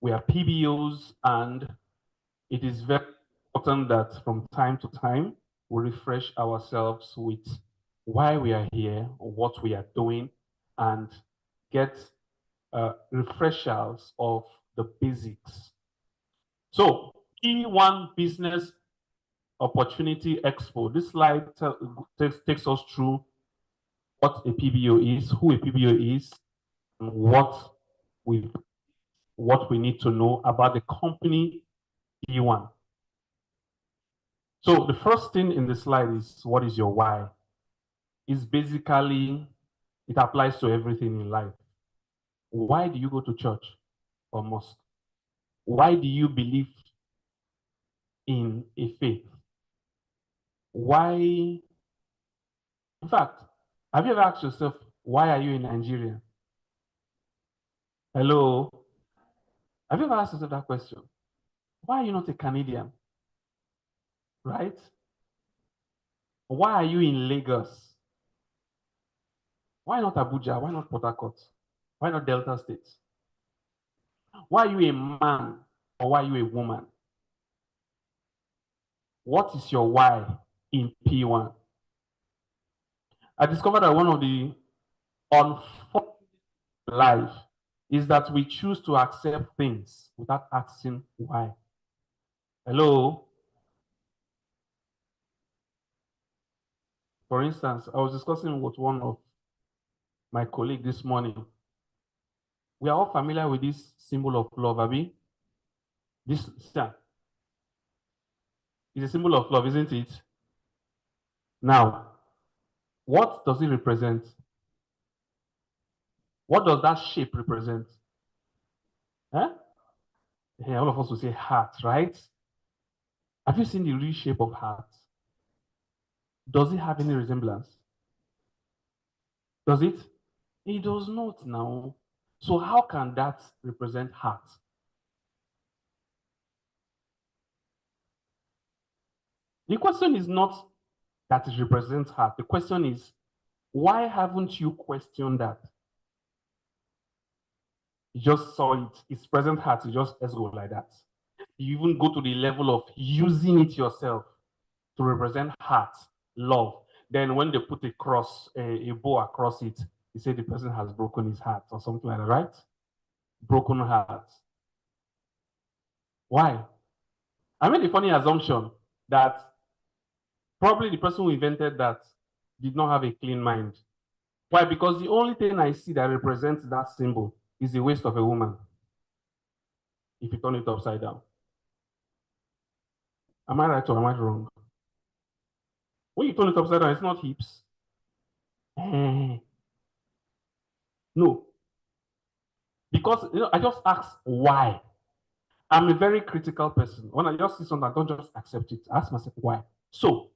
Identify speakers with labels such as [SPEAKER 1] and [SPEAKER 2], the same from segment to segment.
[SPEAKER 1] We are PBOs, and it is very important that from time to time we refresh ourselves with why we are here, or what we are doing, and get refreshals of the basics. So, P1 Business Opportunity Expo. This slide takes us through what a PBO is, who a PBO is, and what we need to know about the company P1. So the first thing in the slide is, what is your why? It's basically, it applies to everything in life. Why do you go to church or mosque? Why do you believe in a faith? Why, in fact, have you ever asked yourself, why are you in Nigeria? Hello? Have you ever asked yourself that question? Why are you not a Canadian? Right? Why are you in Lagos? Why not Abuja? Why not Port Harcourt? Why not Delta State? Why are you a man or why are you a woman? What is your why in P1? I discovered that one of the unfortunate life is that we choose to accept things without asking why. Hello? For instance, I was discussing with one of my colleagues this morning. We are all familiar with this symbol of love, Abi. This star is a symbol of love, isn't it? Now, what does it represent? What does that shape represent? Huh? Yeah, all of us will say heart, right? Have you seen the real shape of heart? Does it have any resemblance? Does it? It does not now. So how can that represent heart? The question is not that it represents heart. The question is, why haven't you questioned that? You just saw it, it's present heart, you just let's go like that. You even go to the level of using it yourself to represent heart, love. Then when they put a cross, a bow across it, you say the person has broken his heart or something like that, right? Broken heart. Why? I made a funny assumption that probably the person who invented that did not have a clean mind. Why? Because the only thing I see that represents that symbol is the waist of a woman. If you turn it upside down. Am I right or am I wrong? When you turn it upside down, it's not hips. No. Because I just ask why. I'm a very critical person. When I just see something, I don't just accept it. I ask myself why. So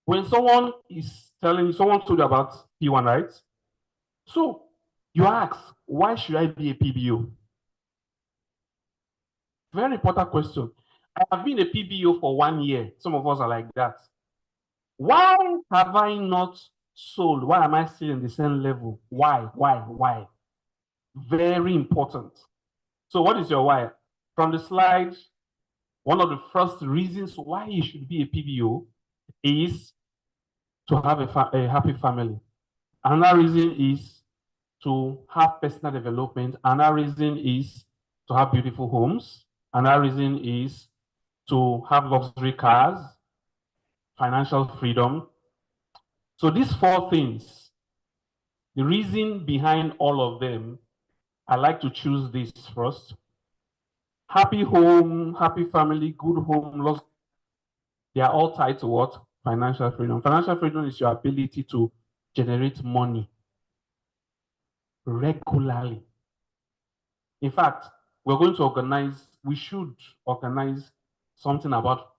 [SPEAKER 1] when someone is telling you, someone told you about P1, right? So you ask, why should I be a PBO? Very important question. I have been a PBO for 1 year. Some of us are like that. Why have I not sold? Why am I still in the same level? Why? Very important. So what is your why? From the slide, one of the first reasons why you should be a PBO is to have a happy family. Another reason is to have personal development. Another reason is to have beautiful homes. Another reason is to have luxury cars, financial freedom. So these 4 things, the reason behind all of them, I like to choose this first. Happy home, happy family, good home, they are all tied to what? Financial freedom. Financial freedom is your ability to generate money regularly. In fact, we should organize something about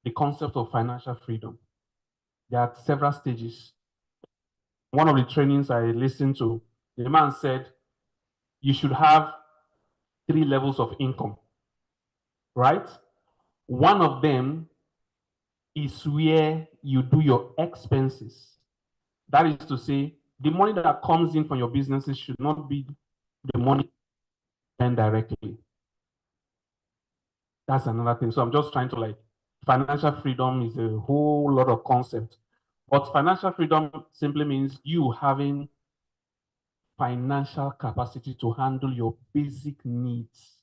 [SPEAKER 1] the concept of financial freedom. There are several stages. One of the trainings I listened to, the man said, you should have 3 levels of income, right? One of them is where you do your expenses. That is to say, the money that comes in from your businesses should not be the money spent directly. That's another thing. So I'm just trying to like, financial freedom is a whole lot of concept. But financial freedom simply means you having financial capacity to handle your basic needs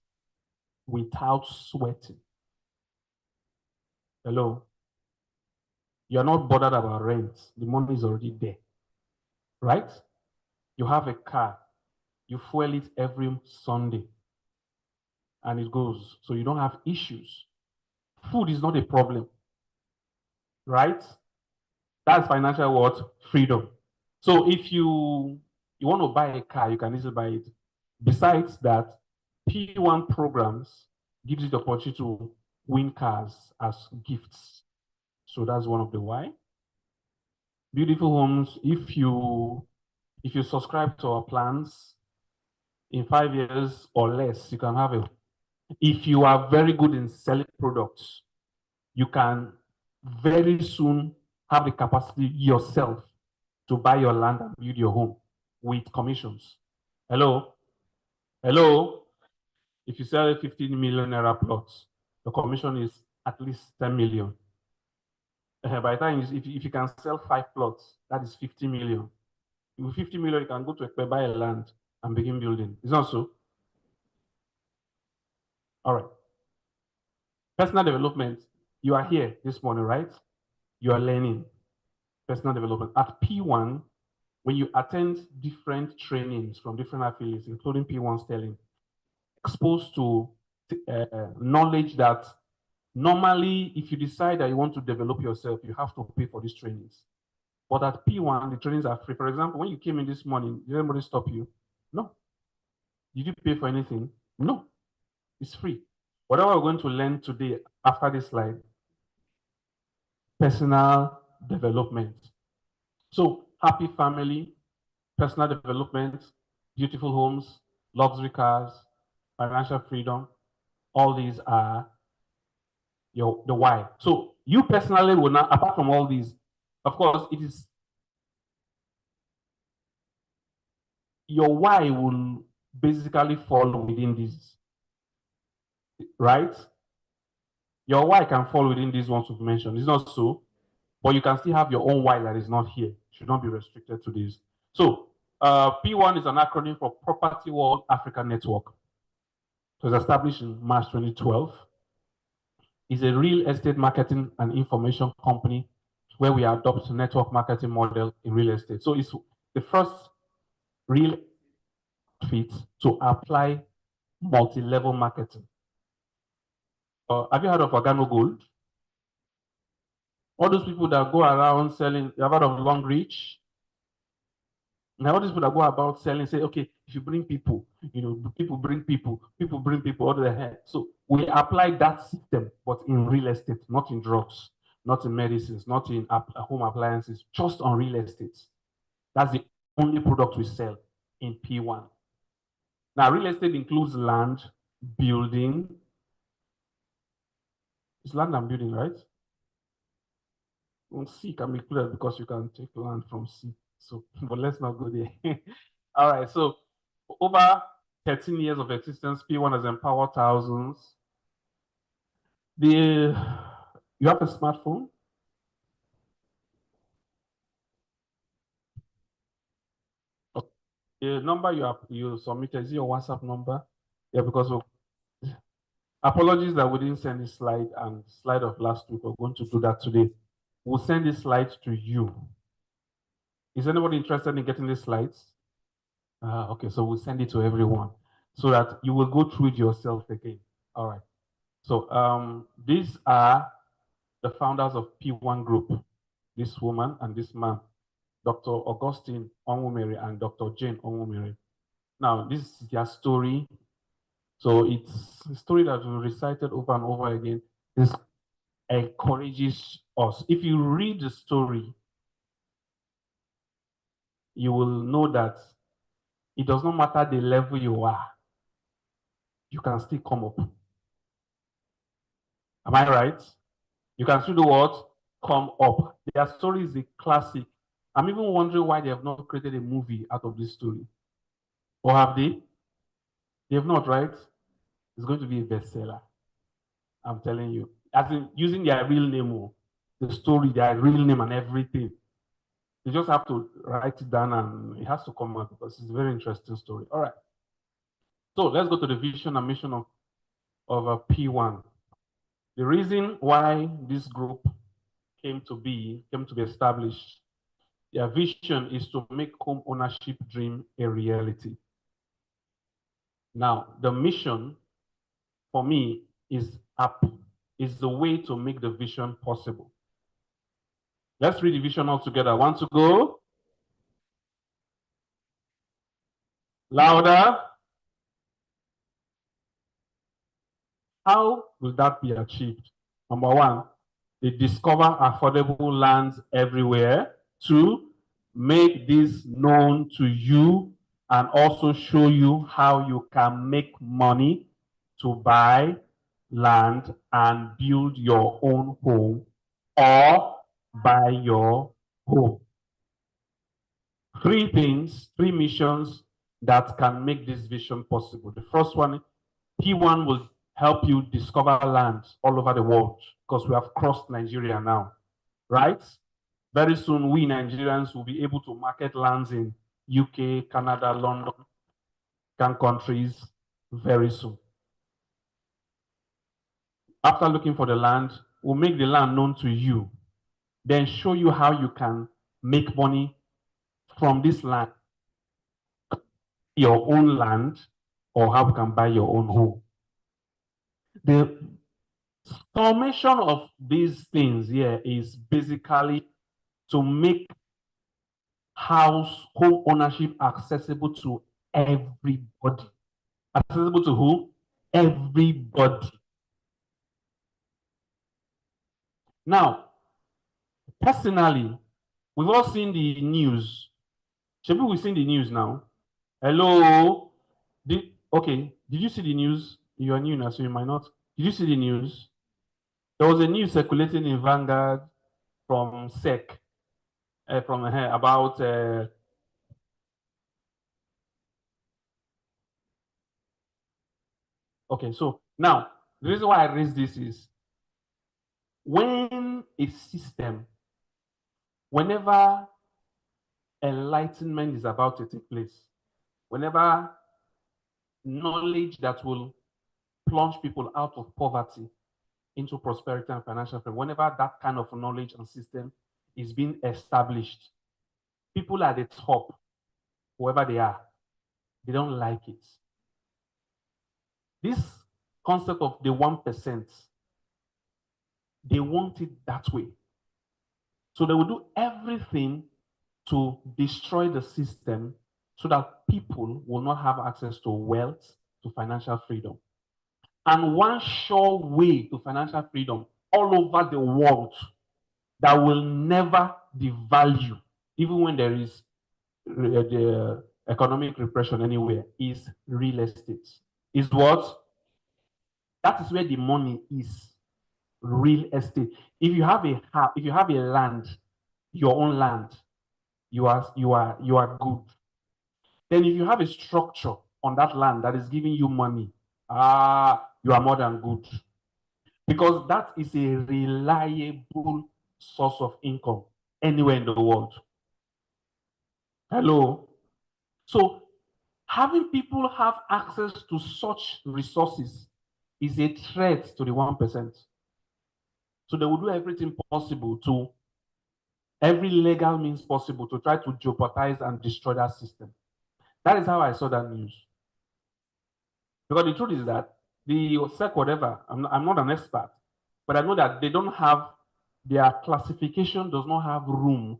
[SPEAKER 1] without sweating. Hello? You're not bothered about rent. The money is already there, right? You have a car. You fuel it every Sunday and it goes. So you don't have issues. Food is not a problem, right? That's financial what? Freedom. So if you want to buy a car, you can easily buy it. Besides that, PWAN programs gives you the opportunity to win cars as gifts. So that's one of the why. Beautiful homes, if you subscribe to our plans, in 5 years or less, you can have a. If you are very good in selling products, you can very soon have the capacity yourself to buy your land and build your home with commissions. Hello? Hello? If you sell a 15 million naira plot, the commission is at least 10 million. By the time, if you can sell 5 plots, that is 50 million. With 50 million, you can go to Ekpe, buy a land and begin building. It's not so? All right. Personal development. You are here this morning, right? You are learning personal development. At PWAN, when you attend different trainings from different affiliates, including PWAN Sterling, exposed to knowledge that normally, if you decide that you want to develop yourself, you have to pay for these trainings. But at PWAN, the trainings are free. For example, when you came in this morning, did anybody stop you? No. Did you pay for anything? No. It's free. Whatever we're going to learn today after this slide, personal development. So, happy family, personal development, beautiful homes, luxury cars, financial freedom, all these are the why. So you personally will not, apart from all these, of course, it is your why will basically fall within these, right? Your why can fall within these ones we've mentioned. It's not so, but you can still have your own why that is not here. Should not be restricted to this. So PWAN is an acronym for Property World Africa Network. It was established in March 2012. It's a real estate marketing and information company where we adopt network marketing model in real estate. So it's the first real fit to apply multi-level marketing. Have you heard of Organo Gold? All those people that go around selling, you have heard of Long Reach? Now, all these people that go about selling say, okay, if you bring people, people bring people, people bring people, what the heck? So we apply that system, but in real estate, not in drugs, not in medicines, not in home appliances, just on real estate. That's the only product we sell in PWAN. Now, real estate includes land, building. It's land and building, right? Well, C can be clear because you can take land from C. So, but let's not go there. All right. So, over 13 years of existence, PWAN has empowered thousands. You have a smartphone? The number you submitted is your WhatsApp number? Yeah, because of apologies that we didn't send this slide and slide of last week. We're going to do that today. We'll send this slide to you. Is anybody interested in getting these slides? Okay, so we'll send it to everyone so that you will go through it yourself again. All right. So these are the founders of PWAN Group, this woman and this man, Dr. Augustine Onwumere and Dr. Jane Onwumere. Now, this is their story. So it's a story that we recited over and over again. This encourages us. If you read the story, you will know that it does not matter the level you are, you can still come up. Am I right? You can still do what? Come up. Their story is a classic. I'm even wondering why they have not created a movie out of this story. Or have they? They have not, right? It's going to be a bestseller. I'm telling you. As in using their real name, the story, their real name and everything. You just have to write it down and it has to come out because it's a very interesting story. All right. So let's go to the vision and mission of a PWAN. The reason why this group came to be established, their vision is to make home ownership dream a reality. Now, the mission for me is the way to make the vision possible. Let's read the vision all together. Want to go? Louder. How will that be achieved? Number one, they discover affordable lands everywhere. Two, make this known to you and also show you how you can make money to buy land and build your own home or buy your home. Three things, three missions that can make this vision possible. The first one, PWAN will help you discover lands all over the world because we have crossed Nigeria now, right? Very soon, we Nigerians will be able to market lands in UK, Canada, London, countries very soon. After looking for the land, we'll make the land known to you, then show you how you can make money from this land, your own land, or how you can buy your own home. The summation of these things here is basically to make home ownership accessible to everybody. Accessible to who? Everybody. Now, personally, we've all seen the news. Should we seen the news now? Hello? Okay, did you see the news? You are new now, so you might not. Did you see the news? There was a news circulating in Vanguard from SEC, from about okay, so now the reason why I raise this is when a system, whenever enlightenment is about to take place, whenever knowledge that will plunge people out of poverty into prosperity and financial freedom, whenever that kind of knowledge and system is being established, people at the top, whoever they are, they don't like it. This concept of the 1%, they want it that way. So they will do everything to destroy the system so that people will not have access to wealth, to financial freedom. And one sure way to financial freedom all over the world that will never devalue, even when there is the economic repression anywhere, is real estate. Is what? That is where the money is. Real estate. If you have a land, your own land, you are good. Then if you have a structure on that land that is giving you money, you are more than good. Because that is a reliable source of income anywhere in the world. Hello. So having people have access to such resources is a threat to the 1%. So they will do everything possible to, every legal means possible to try to jeopardize and destroy that system. That is how I saw that news. Because the truth is that the SEC, whatever, I'm not an expert, but I know that they don't have, their classification does not have room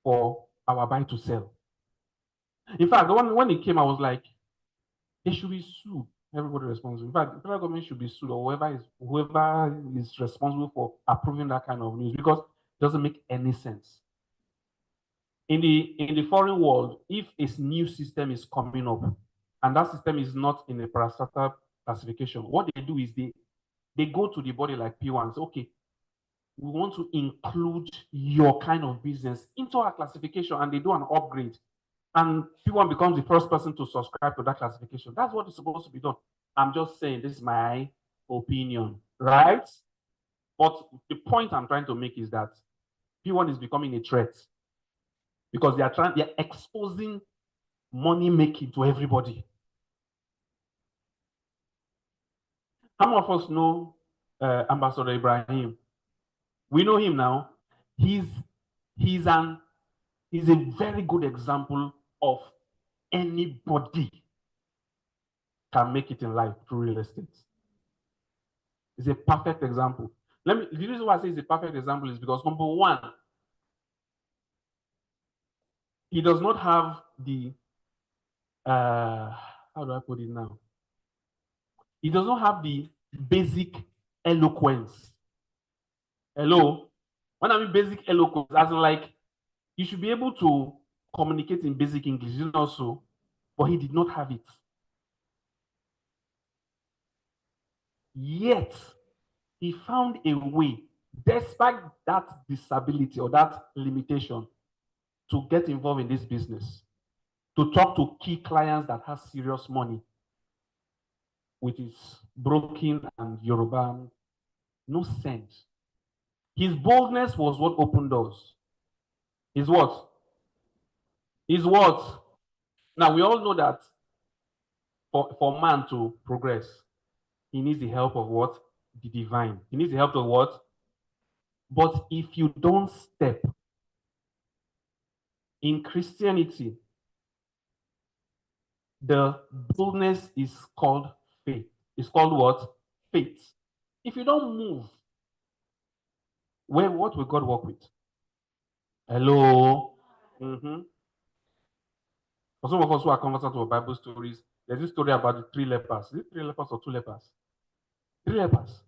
[SPEAKER 1] for our buy to sell. In fact, when it came, I was like, they should be sued. Everybody responsible. In fact, the federal government should be sued, or whoever is responsible for approving that kind of news, because it doesn't make any sense. In the foreign world, if a new system is coming up and that system is not in a parastatal classification, what they do is they go to the body like PWAN and say, okay, we want to include your kind of business into our classification, and they do an upgrade. And PWAN becomes the first person to subscribe to that classification. That's what is supposed to be done. I'm just saying, this is my opinion. right? But the point I'm trying to make is that P1 is becoming a threat because they're exposing money making to everybody. How many of us know Ambassador Ibrahim? We know him now. He's he's an he's a very good example of anybody can make it in life through real estate. It's a perfect example. The reason why I say it's a perfect example is because number one, he does not have the how do I put it now? He does not have the basic eloquence. Hello? When I mean basic eloquence, as in like you should be able to communicate in basic English, you know, so, but he did not have it. Yet he found a way, despite that disability or that limitation, to get involved in this business, to talk to key clients that have serious money with his broken and Yoruba, no sense. His boldness was what opened doors. His what? His what? Now we all know that for man to progress, he needs the help of what? The divine. He needs the help of what? But if you don't step in Christianity, the boldness is called faith. It's called what? Faith. If you don't move, what will God work with? Hello? Mm-hmm. For some of us who are conversant to Bible stories, there's this story about the three lepers. Is it three lepers or two lepers? Three lepers.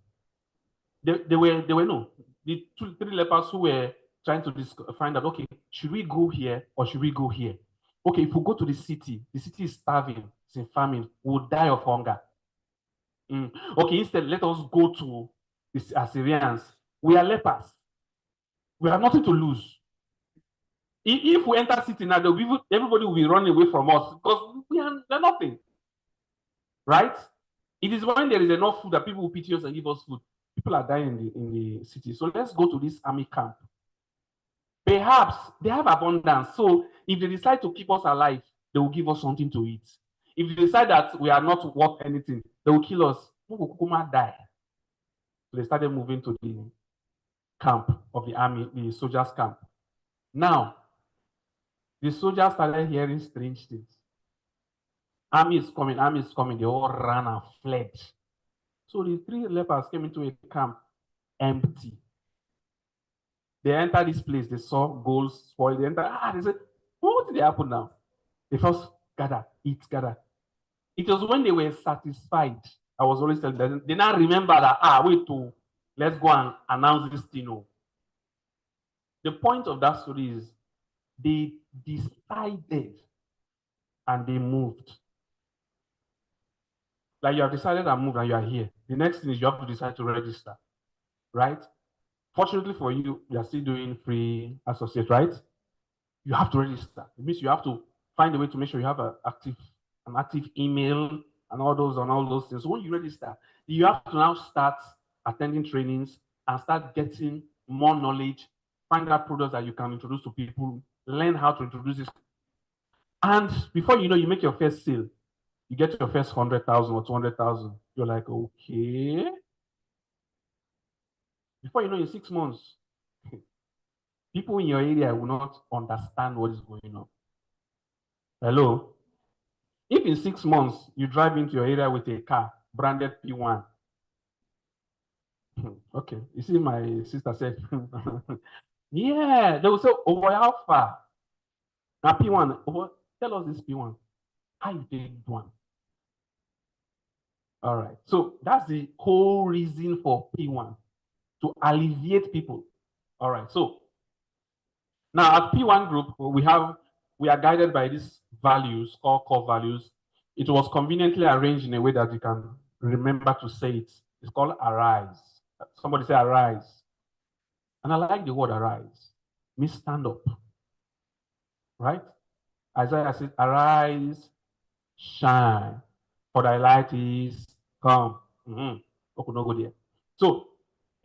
[SPEAKER 1] They were no. Three lepers who were trying to find out, okay, should we go here or should we go here? Okay, if we go to the city is starving, it's in famine, we'll die of hunger. Okay, instead, let us go to the Assyrians. We are lepers. We have nothing to lose. If we enter city now, everybody will be running away from us because they're nothing. Right? It is when there is enough food that people will pity us and give us food. People are dying in the city. So let's go to this army camp. Perhaps they have abundance. So if they decide to keep us alive, they will give us something to eat. If they decide that we are not worth anything, they will kill us. We will die. So they started moving to the camp of the army, the soldiers' camp. Now, the soldiers started hearing strange things. Army is coming, army is coming. They all ran and fled. So the three lepers came into a camp empty. They entered this place, they saw gold spoiled. They entered, they said, what did happen now? They first gather, eat, gather. It was when they were satisfied. I was always telling them, they now remember that, let's go and announce this thing. Oh. The point of that story is they decided and they moved. Like you have decided and moved and you are here. The next thing is you have to decide to register, right? Fortunately for you, you are still doing free associate, right? You have to register. It means you have to find a way to make sure you have an active email and all those things. So when you register, you have to now start attending trainings and start getting more knowledge, find out products that you can introduce to people, learn how to introduce this. And before you know, you make your first sale, you get your first 100,000 or 200,000. You're like, okay. Before you know, in 6 months, people in your area will not understand what is going on. Hello? If in 6 months you drive into your area with a car branded P1, okay, you see, my sister said, yeah, they will say, oh, boy, how far? Now, P1, tell us this P1. How you did one? All right, so that's the whole reason for P1 to alleviate people. All right, so now at P1 Group, we are guided by these values, core values. It was conveniently arranged in a way that you can remember to say it. It's called arise. Somebody say arise. And I like the word arise. Means stand up. Right? Isaiah said, arise, shine, for thy light is come. Okay, no go there. So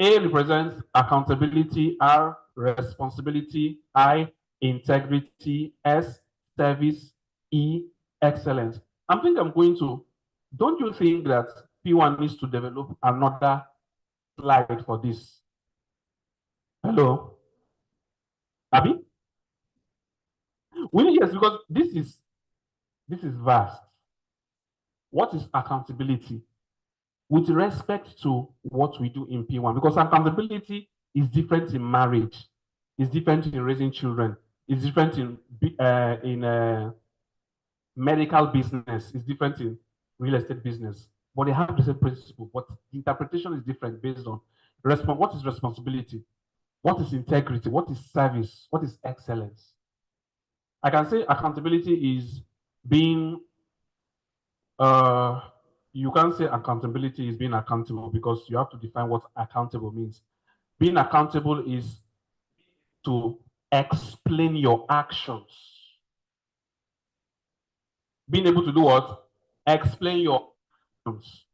[SPEAKER 1] A represents accountability, R, responsibility, I, integrity, S, service, E, excellence. Don't you think that P1 needs to develop another slide for this? Hello? Abby? Yes, because this is vast. What is accountability? With respect to what we do in P1, because accountability is different in marriage, it's different in raising children, it's different in medical business, it's different in real estate business, but they have the same principle. But the interpretation is different based on what is responsibility, what is integrity, what is service, what is excellence. I can say accountability is being you can't say accountability is being accountable because you have to define what accountable means. Being accountable is to explain your actions. Being able to do what? Explain your actions.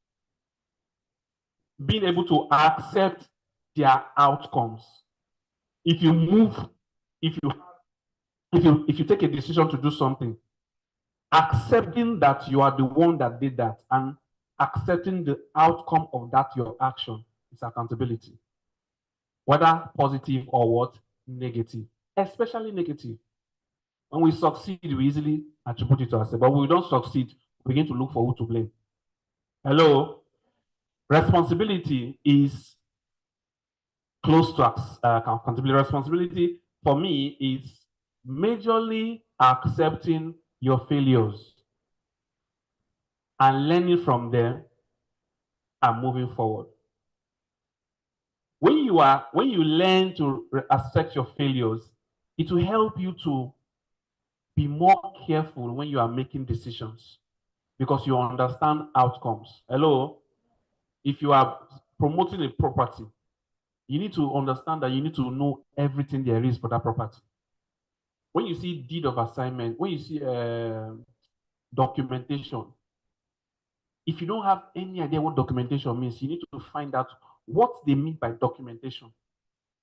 [SPEAKER 1] Being able to accept their outcomes. If you move, if you if you take a decision to do something, accepting that you are the one that did that and accepting the outcome of that your action is accountability. Whether positive or what? Negative. Especially negative. When we succeed, we easily attribute it to ourselves. But when we don't succeed, we begin to look for who to blame. Hello? Responsibility is close to accountability. Responsibility for me is majorly accepting your failures and learning from them and moving forward. When you learn to accept your failures, it will help you to be more careful when you are making decisions because you understand outcomes. Hello? If you are promoting a property, you need to understand that you need to know everything there is for that property. When you see deed of assignment, when you see documentation, if you don't have any idea what documentation means, you need to find out what they mean by documentation.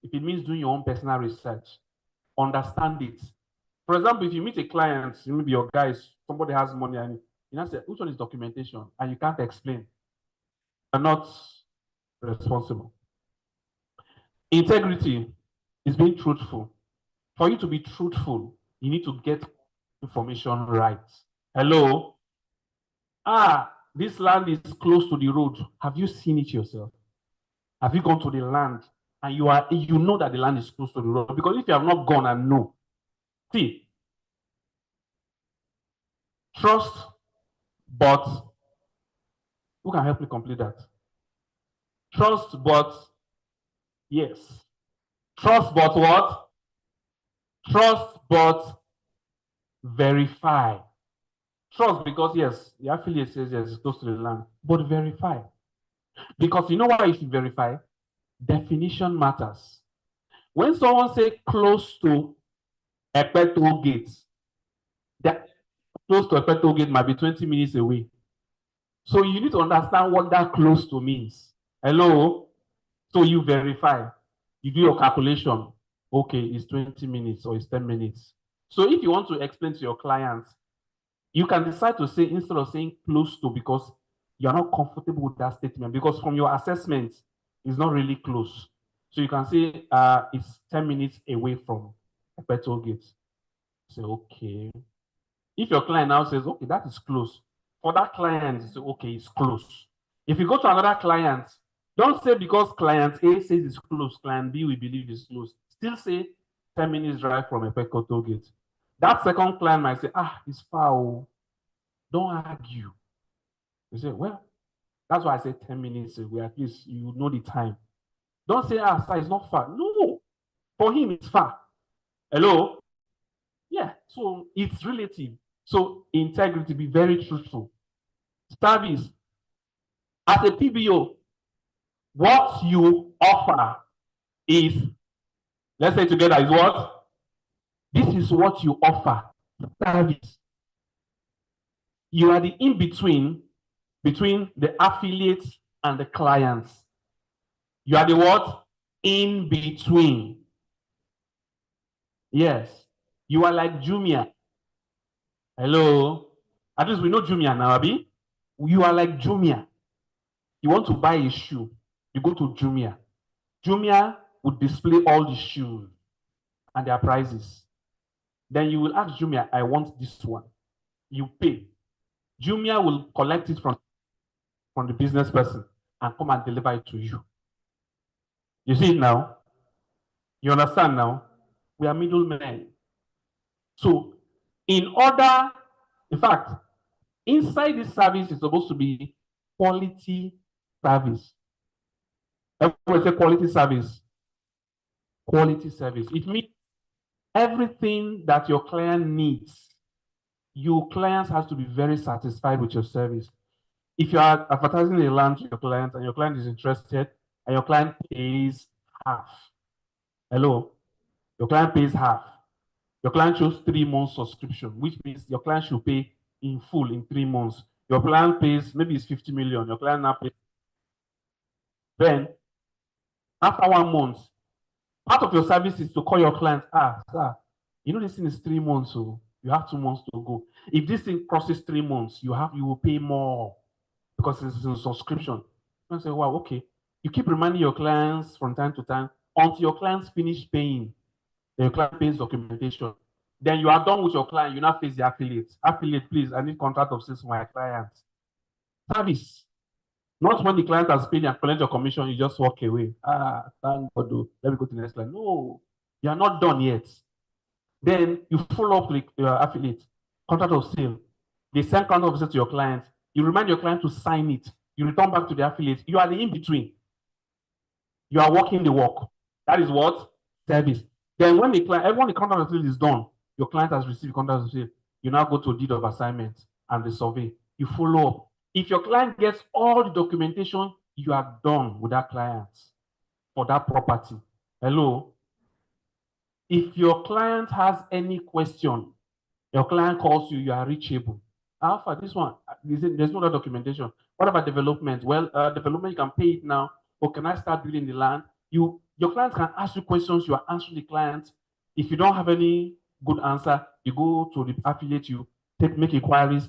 [SPEAKER 1] If it means doing your own personal research, understand it. For example, if you meet a client, maybe your guys, somebody has money and you know say, which one is documentation? And you can't explain. You're not responsible. Integrity is being truthful. For you to be truthful, you need to get information right. Hello? This land is close to the road. Have you seen it yourself? Have you gone to the land and you know that the land is close to the road? Because if you have not gone and know, see, trust, but who can help me complete that? Trust, but yes. Trust, but what? Trust, but verify. Trust because yes, the affiliate says yes, it's close to the land, but verify. Because you know why you should verify? Definition matters. When someone say close to Epeto Gate, that close to Epeto Gate might be 20 minutes away. So you need to understand what that close to means. Hello? So you verify. You do your calculation. Okay, it's 20 minutes or it's 10 minutes. So if you want to explain to your clients, you can decide to say, instead of saying close to, because you're not comfortable with that statement, because from your assessment, it's not really close. So you can say it's 10 minutes away from a petrol gate. Say, okay. If your client now says, okay, that is close. For that client, you say, okay, it's close. If you go to another client, don't say because client A says it's close, client B will believe it's close. Still say 10 minutes drive from a petrol gate. That second client might say, it's far. Don't argue. You say, well, that's why I said 10 minutes away. At least you know the time. Don't say, sir, it's not far. No, for him, it's far. Hello? Yeah, so it's relative. So integrity, be very truthful. Service, as a PBO, what you offer is, let's say together, is what? This is what you offer. Service. You are the in-between between the affiliates and the clients. You are the what? In between. Yes. You are like Jumia. Hello. At least we know Jumia now, Abi. You are like Jumia. You want to buy a shoe, you go to Jumia. Jumia would display all the shoes and their prices. Then you will ask Jumia, I want this one. You pay. Jumia will collect it from the business person and come and deliver it to you. You see it now? You understand now? We are middlemen. So, in fact, inside this service is supposed to be quality service. Everyone say quality service. Quality service. It means everything that your client needs, your clients has to be very satisfied with your service. If you are advertising a land to your client and your client is interested and your client pays half, hello, your client pays half. Your client chose 3 months subscription, which means your client should pay in full in 3 months. Your client pays, maybe it's 50 million. Your client now pays. Then, after 1 month, part of your service is to call your client, sir, you know this thing is 3 months, so you have 2 months to go. If this thing crosses 3 months, you will pay more because it's a subscription. You say, wow, okay. You keep reminding your clients from time to time until your clients finish paying. Then your client pays documentation. Then you are done with your client, you now face the affiliate. Affiliate, please, I need contract of sales for my client. Service. Not when the client has paid and collect your commission, you just walk away. Thank God, let me go to the next line. No, you are not done yet. Then you follow up with your affiliate, contract of sale. They send contract of sale to your client. You remind your client to sign it. You return back to the affiliate. You are the in-between. You are walking the walk. That is what? Service. Then when the contract of sale is done, your client has received contract of sale. You now go to deed of assignment and the survey. You follow up. If your client gets all the documentation, you are done with that client for that property. Hello? If your client has any question, your client calls you, you are reachable. Alpha, this one, there's no other documentation. What about development? Well, development, you can pay it now. Or can I start building the land? Your client can ask you questions, you are answering the client. If you don't have any good answer, you go to the affiliate, you make inquiries.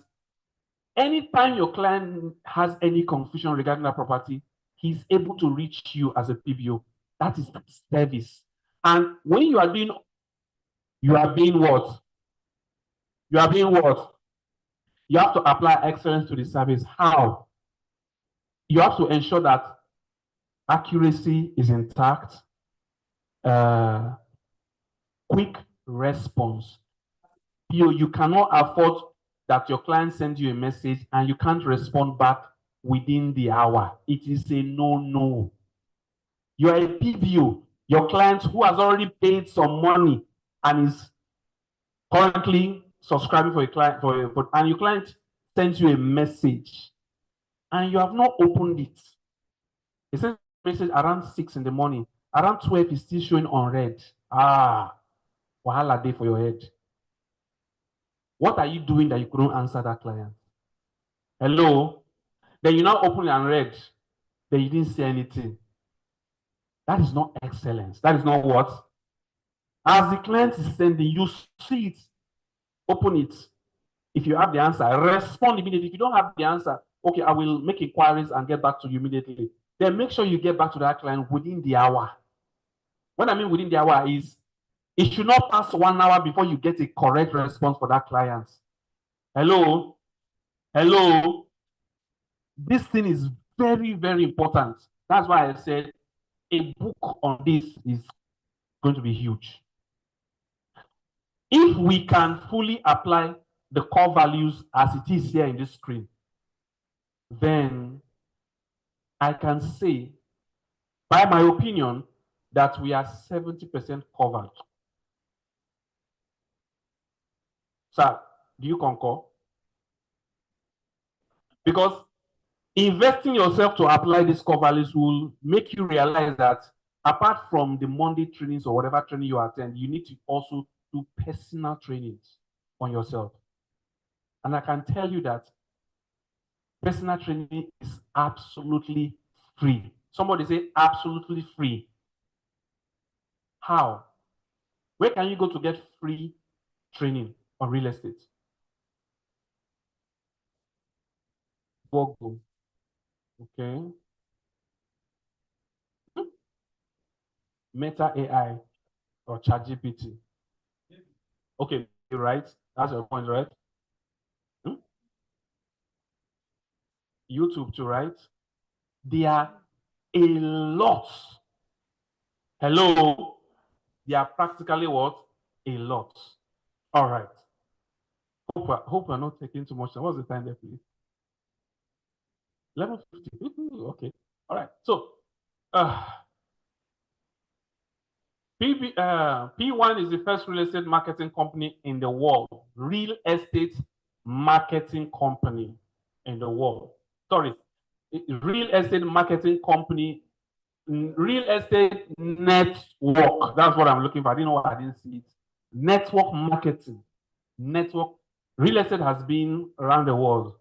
[SPEAKER 1] Anytime your client has any confusion regarding that property, he's able to reach you as a PBO. That is service. And when you are being what? You are being what? You have to apply excellence to the service. How? You have to ensure that accuracy is intact, quick response. You cannot afford that your client sends you a message and you can't respond back within the hour. It is a no. You are a PBO. Your client who has already paid some money and is currently subscribing for a client and your client sends you a message and you have not opened it. It sends a message around 6 in the morning. Around 12 is still showing on red. Wahala day for your head. What are you doing that you couldn't answer that client? Hello? Then you now open and read. Then you didn't say anything. That is not excellence. That is not what? As the client is sending, you see it. Open it. If you have the answer, respond immediately. If you don't have the answer, okay, I will make inquiries and get back to you immediately. Then make sure you get back to that client within the hour. What I mean within the hour is, it should not pass 1 hour before you get a correct response for that client. Hello? Hello? This thing is very, very important. That's why I said a book on this is going to be huge. If we can fully apply the core values as it is here in this screen, then I can say, by my opinion, that we are 70% covered. Sir, do you concur? Because investing yourself to apply these core values will make you realize that apart from the Monday trainings or whatever training you attend, you need to also do personal trainings on yourself. And I can tell you that personal training is absolutely free. Somebody say absolutely free. How? Where can you go to get free training on real estate? Google. Okay. Meta AI or ChatGPT. Okay, right? That's your point, right? Hmm? YouTube too, right? There are a lot. Hello. They are practically what? A lot. All right. Hope we're not taking too much time. What's the time there, please? 11:50. Okay. All right. So, uh, PWAN is the first real estate marketing company in the world. Real estate marketing company in the world. Sorry, real estate marketing company, real estate network. That's what I'm looking for. I didn't know why I didn't see it. Network marketing. Network. Real estate has been around the world,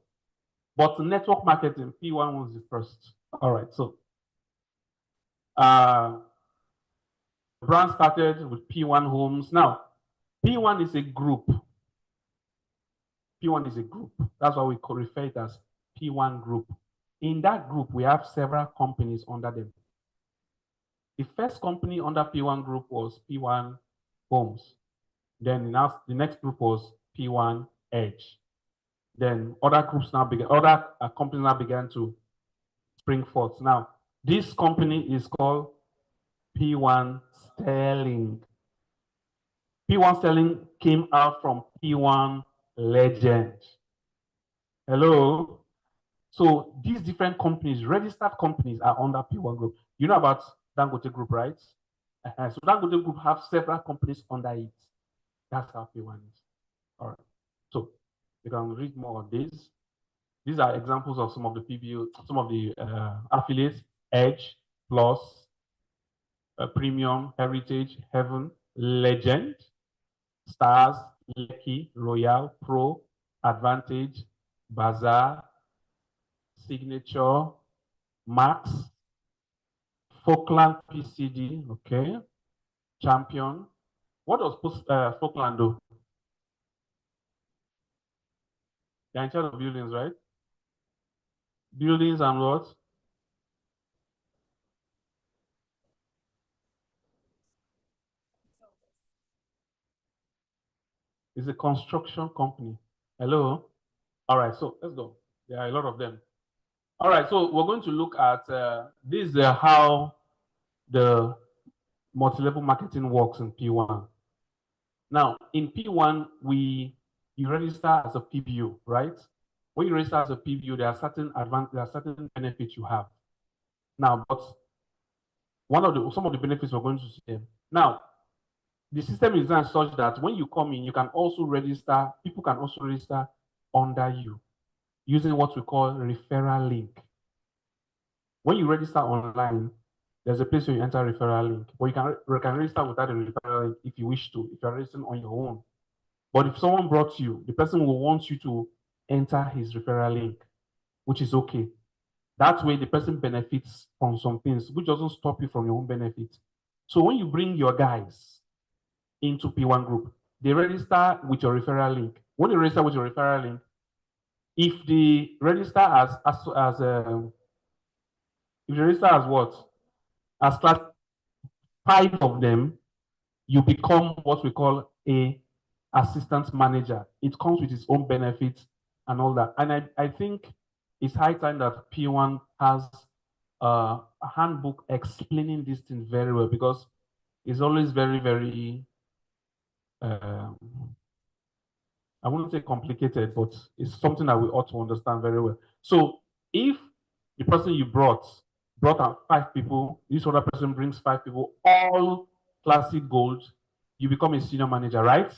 [SPEAKER 1] but network marketing, PWAN was the first. All right. So, brand started with PWAN Homes. Now, PWAN is a group. PWAN is a group. That's why we refer it as PWAN Group. In that group, we have several companies under them. The first company under PWAN Group was PWAN Homes. Then the next group was PWAN Edge. Then other companies now began to spring forth. Now, this company is called PWAN Sterling. PWAN Sterling came out from PWAN Legend. Hello? So these different companies, registered companies, are under PWAN Group. You know about Dangote Group, right? So Dangote Group have several companies under it. That's how PWAN is. All right. So you can read more on this. These are examples of some of the PBO, some of the affiliates: Edge, Plus, Premium, Heritage, Heaven, Legend, Stars, Lucky, Royal, Pro, Advantage, Bazaar, Signature, Max, Falkland PCD, okay, Champion. What does Falkland do? They're in charge of buildings, right? Buildings and what? It's a construction company. Hello? All right, so let's go. There are a lot of them. All right, so we're going to look at this how the multi-level marketing works in PWAN. Now, in PWAN, you register as a PBO, right? When you register as a PBO, there are certain benefits you have. Now, but some of the benefits we're going to see them. Now, the system is designed such that when you come in, you can also register, people can also register under you using what we call referral link. When you register online, there's a place where you enter referral link, but you can register without a referral link if you wish to, if you're registering on your own. But if someone brought you, the person will want you to enter his referral link, which is okay. That way, the person benefits from some things, which doesn't stop you from your own benefit. So when you bring your guys into PWAN Group, they register with your referral link. When you register with your referral link, if they register if you register as what? As class 5 of them, you become what we call a assistant manager. It comes with its own benefits and all that. And I think it's high time that PWAN has a handbook explaining this thing very well, because it's always very, very, I wouldn't say complicated, but it's something that we ought to understand very well. So if the person you brought out 5 people, this other person brings 5 people, all classic gold, you become a senior manager, right?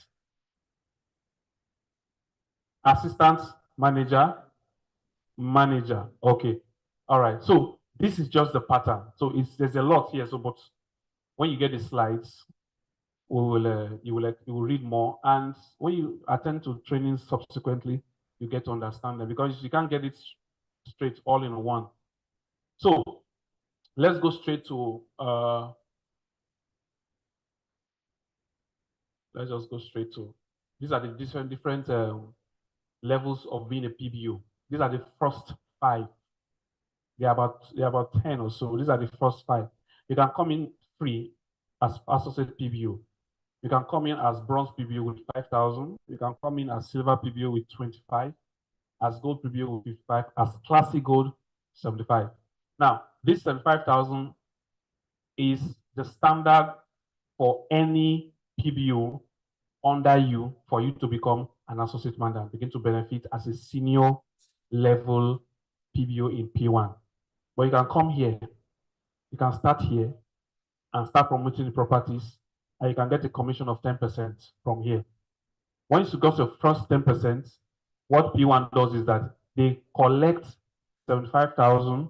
[SPEAKER 1] Assistant manager, manager. Okay. All right. So this is just the pattern. So there's a lot here. So, but when you get the slides, you will read more. And when you attend to training subsequently, you get to understand them, because you can't get it straight all in one. So let's go straight to let's just go straight to these are the different levels of being a PBO. These are the first five. They're about 10 or so. These are the first five. You can come in free as associate PBO. You can come in as bronze PBO with 5,000. You can come in as silver PBO with 25, as gold PBO with 55, as classic gold 75. Now, this 75,000 is the standard for any PBO under you for you to become an associate manager and begin to benefit as a senior level PBO in P1. But you can come here, you can start here and start promoting the properties, and you can get a commission of 10% from here. Once you got your first 10%, what P1 does is that they collect 75,000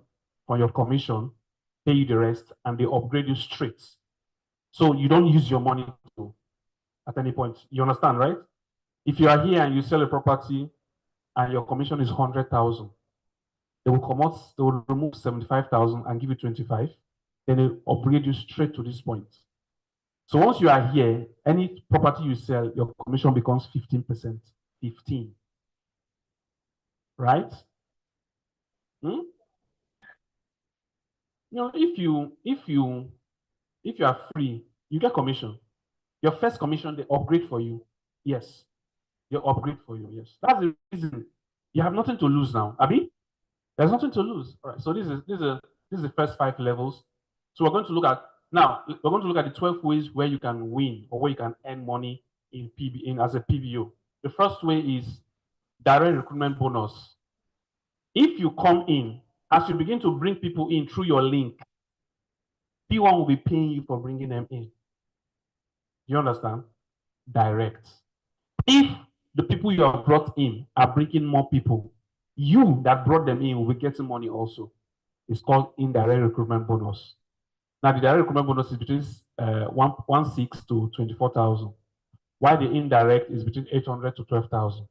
[SPEAKER 1] on your commission, pay you the rest, and they upgrade you straight. So you don't use your money at any point. You understand, right? If you are here and you sell a property and your commission is 100,000, they will remove 75,000 and give you 25. Then they upgrade you straight to this point. So once you are here, any property you sell, your commission becomes 15%. 15. Right? Hmm? You know, if you are free, you get commission. Your first commission, they upgrade for you. Yes. They upgrade for you. Yes. That's the reason. You have nothing to lose now. Abi? There's nothing to lose. All right. So this is the first 5 levels. So we're going to look at now. We're going to look at the 12 ways where you can win or where you can earn money in as a PBO. The first way is direct recruitment bonus. If you come in, as you begin to bring people in through your link, P1 will be paying you for bringing them in. You understand? Direct. If the people you have brought in are bringing more people, you that brought them in will be getting money also. It's called indirect recruitment bonus. Now, the direct recruitment bonus is between 16 to 24,000, while the indirect is between 800 to 12,000.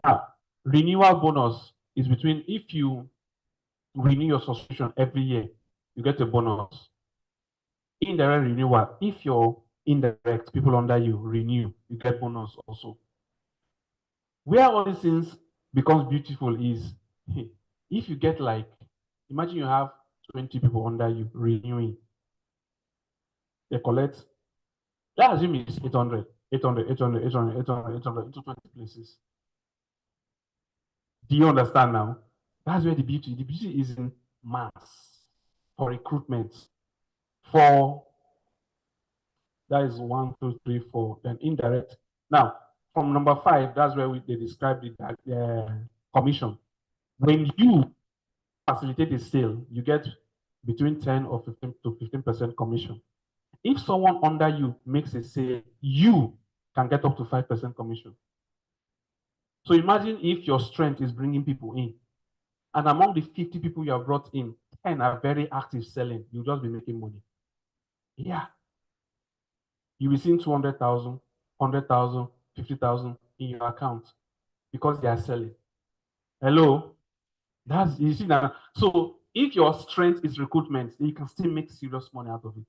[SPEAKER 1] Now, renewal bonus is between, if you renew your subscription every year, you get a bonus. Indirect renewal, if your indirect people under you renew, you get bonus also. Where all these things becomes beautiful is if you get like, imagine you have 20 people under you renewing, they collect, let's assume it's 800, 800, 800, 800, 800, 800 into 20 places. Do you understand now? That's where the beauty is in mass for recruitment. For that is 1, 2, 3, 4, then indirect. Now, from number 5, that's where they describe the commission. When you facilitate a sale, you get between 10 or 15 to 15% commission. If someone under you makes a sale, you can get up to 5% commission. So imagine if your strength is bringing people in, and among the 50 people you have brought in, 10 are very active selling, you'll just be making money. Yeah. You'll be seeing 200,000, 100,000, 50,000 in your account because they are selling. Hello? That's, you see that. So if your strength is recruitment, you can still make serious money out of it.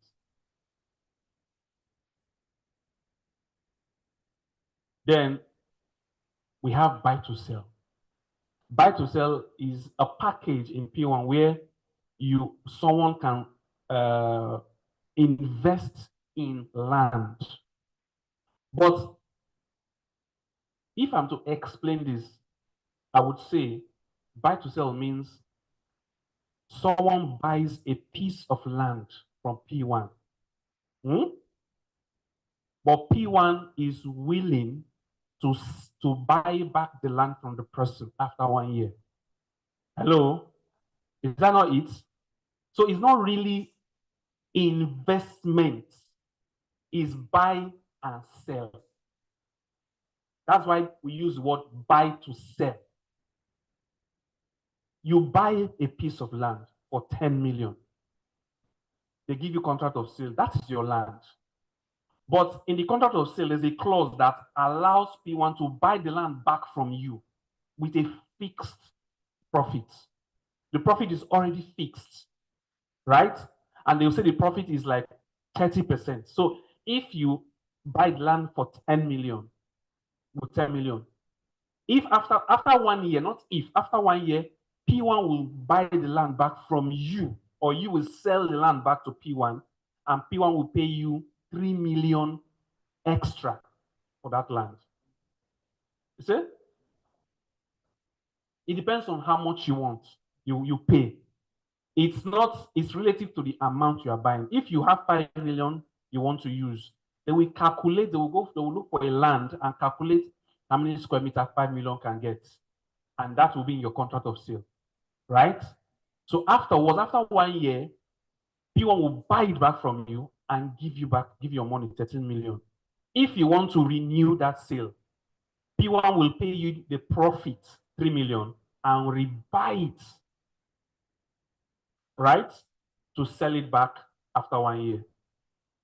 [SPEAKER 1] Then we have buy to sell. Buy to sell is a package in P1 where someone can invest in land. But if I'm to explain this, I would say buy to sell means someone buys a piece of land from P1. But P1 is willing to buy back the land from the person after 1 year. Hello? Is that not it? So it's not really investment, it's buy and sell. That's why we use the word buy to sell. You buy a piece of land for 10 million. They give you contract of sale. That is your land. But in the contract of sale, there's a clause that allows P1 to buy the land back from you with a fixed profit. The profit is already fixed, right? And they'll say the profit is like 30%. So if you buy the land for 10 million, with 10 million, if after 1 year, not if, after 1 year, P1 will buy the land back from you, or you will sell the land back to P1, and P1 will pay you 3 million extra for that land. You see? It depends on how much you want. You pay. It's relative to the amount you are buying. If you have 5 million you want to use, they will calculate, they will look for a land and calculate how many square meters 5 million can get. And that will be in your contract of sale, right? So afterwards, after 1 year, P1 will buy it back from you and give your money 13 million. If you want to renew that sale, P1 will pay you the profit, 3 million, and rebuy it, right? To sell it back after 1 year.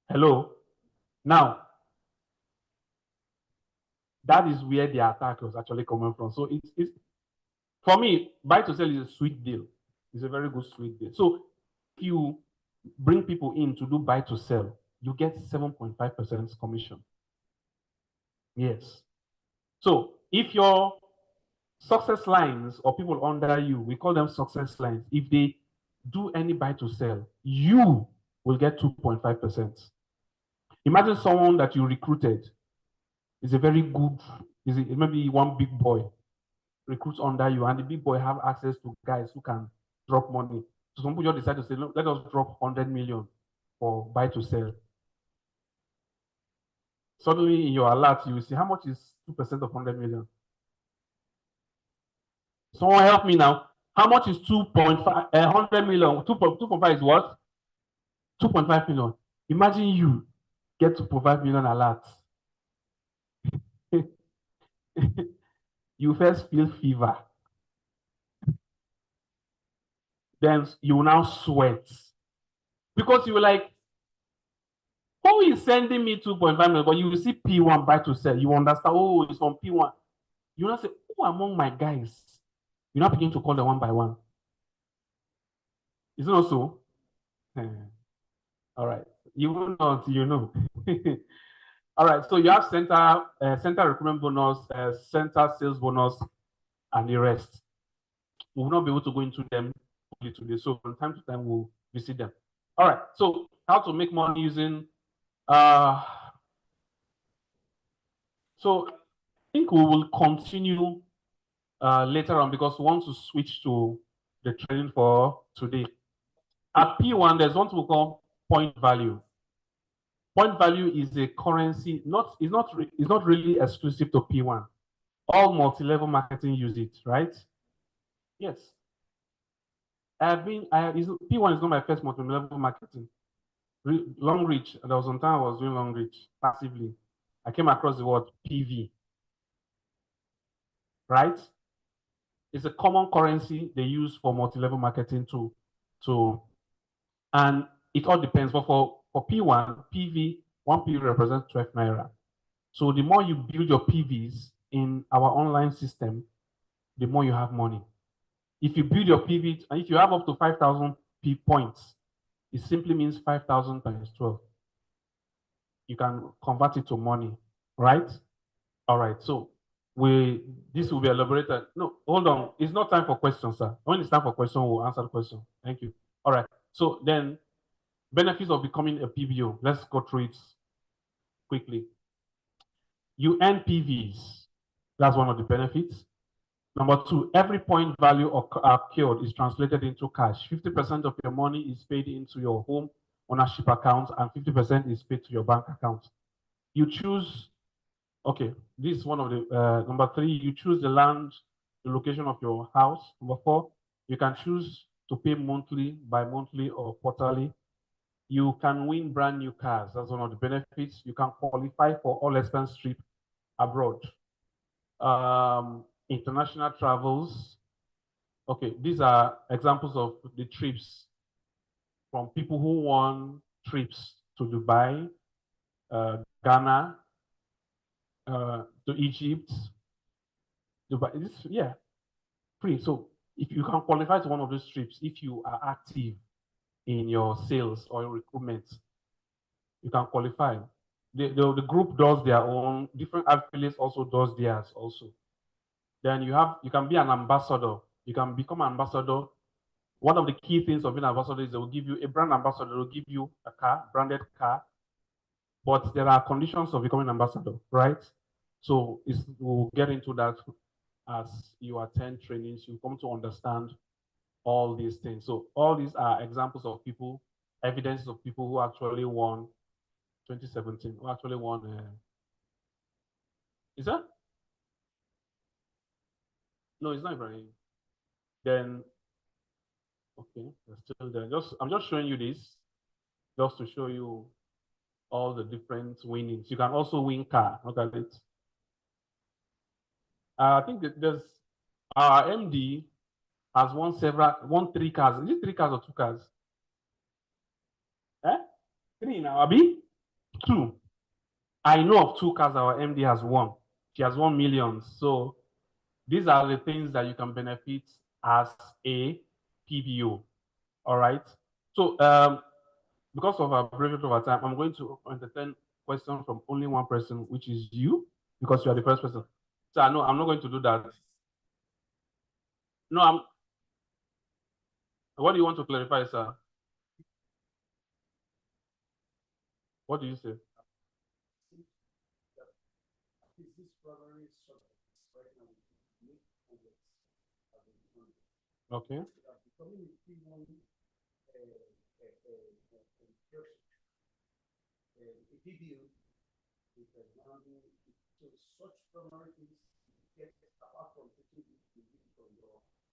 [SPEAKER 1] Hello? Now, that is where the attack was actually coming from. So it's for me, buy to sell is a sweet deal. It's a very good sweet deal. So if you bring people in to do buy to sell, you get 7.5% commission. Yes. So if your success lines or people under you, we call them success lines, if they do any buy to sell, you will get 2.5%. Imagine someone that you recruited is a very good, maybe one big boy recruits under you, and the big boy have access to guys who can drop money. So some people just decide to say, look, let us drop 100 million for buy to sell. Suddenly in your alert, you will see how much is 2% of 100 million. Someone help me now. How much is 2.5, 100 million? 2.5 is what? 2.5 million. Imagine you get 2.5 million alert. You first feel fever. Then you will now sweat. Because you were like, who is sending me 2.5 million? But you will see P1 buy to sell. You understand, oh, it's from P1. You now say, who among my guys? You now begin to call them one by one. Is it not so? All right. You will not, you know. All right. So you have center recruitment bonus, center sales bonus, and the rest. We will not be able to go into them today. So from time to time, we'll visit them. All right. So how to make money using so I think we will continue later on because we want to switch to the training for today. At P1, there's one we call point value. Point value is a currency, it's not really exclusive to P1. All multi-level marketing use it, right? Yes. P1 is not my first multi-level marketing. Long reach, there was one time I was doing long reach passively. I came across the word PV, right? It's a common currency they use for multi-level marketing and it all depends. But for P1, PV, one PV represents 12 naira. So the more you build your PVs in our online system, the more you have money. If you build your PV, and if you have up to 5,000 P points, it simply means 5,000 times 12. You can convert it to money, right? All right. So this will be elaborated. No, hold on. It's not time for questions, sir. When it's time for questions, we'll answer the question. Thank you. All right. So then, benefits of becoming a PBO. Let's go through it quickly. You earn PVs. That's one of the benefits. Number two, every point value occurred is translated into cash. 50% of your money is paid into your home ownership account and 50% is paid to your bank account. You choose, okay, this is one of the, number three, you choose the land, the location of your house. Number four, you can choose to pay monthly, bi-monthly, or quarterly. You can win brand new cars. That's one of the benefits. You can qualify for all expense trip abroad. International travels. Okay, these are examples of the trips from people who won trips to Dubai, Ghana, to Egypt. Dubai, free. So if you can qualify to one of those trips, if you are active, in your sales or recruitment, you can qualify. The group does their own, different affiliates also does theirs also. Then you can be an ambassador. You can become an ambassador. One of the key things of being an ambassador is they will give you a brand ambassador, they will give you a car, branded car. But there are conditions of becoming an ambassador, right? So we'll get into that as you attend trainings, you come to understand all these things. So all these are examples of people, evidences of people who actually won 2017, who actually won. Is that? No, it's not Ibrahim. Then, okay, they're still there. I'm just showing you this, just to show you all the different winnings. You can also win car. Look at it. I think that there's our MD has won 3 cars. Is it 3 cars or 2 cars? Eh? 3 now, Abi? 2. I know of 2 cars our MD has won. She has won millions. So these are the things that you can benefit as a PBO. All right. So because of our brevity of our time, I'm going to entertain questions from only one person, which is you, because you are the first person. So I know I'm not going to do that. No, what do you want to clarify, sir? What do you say? Okay.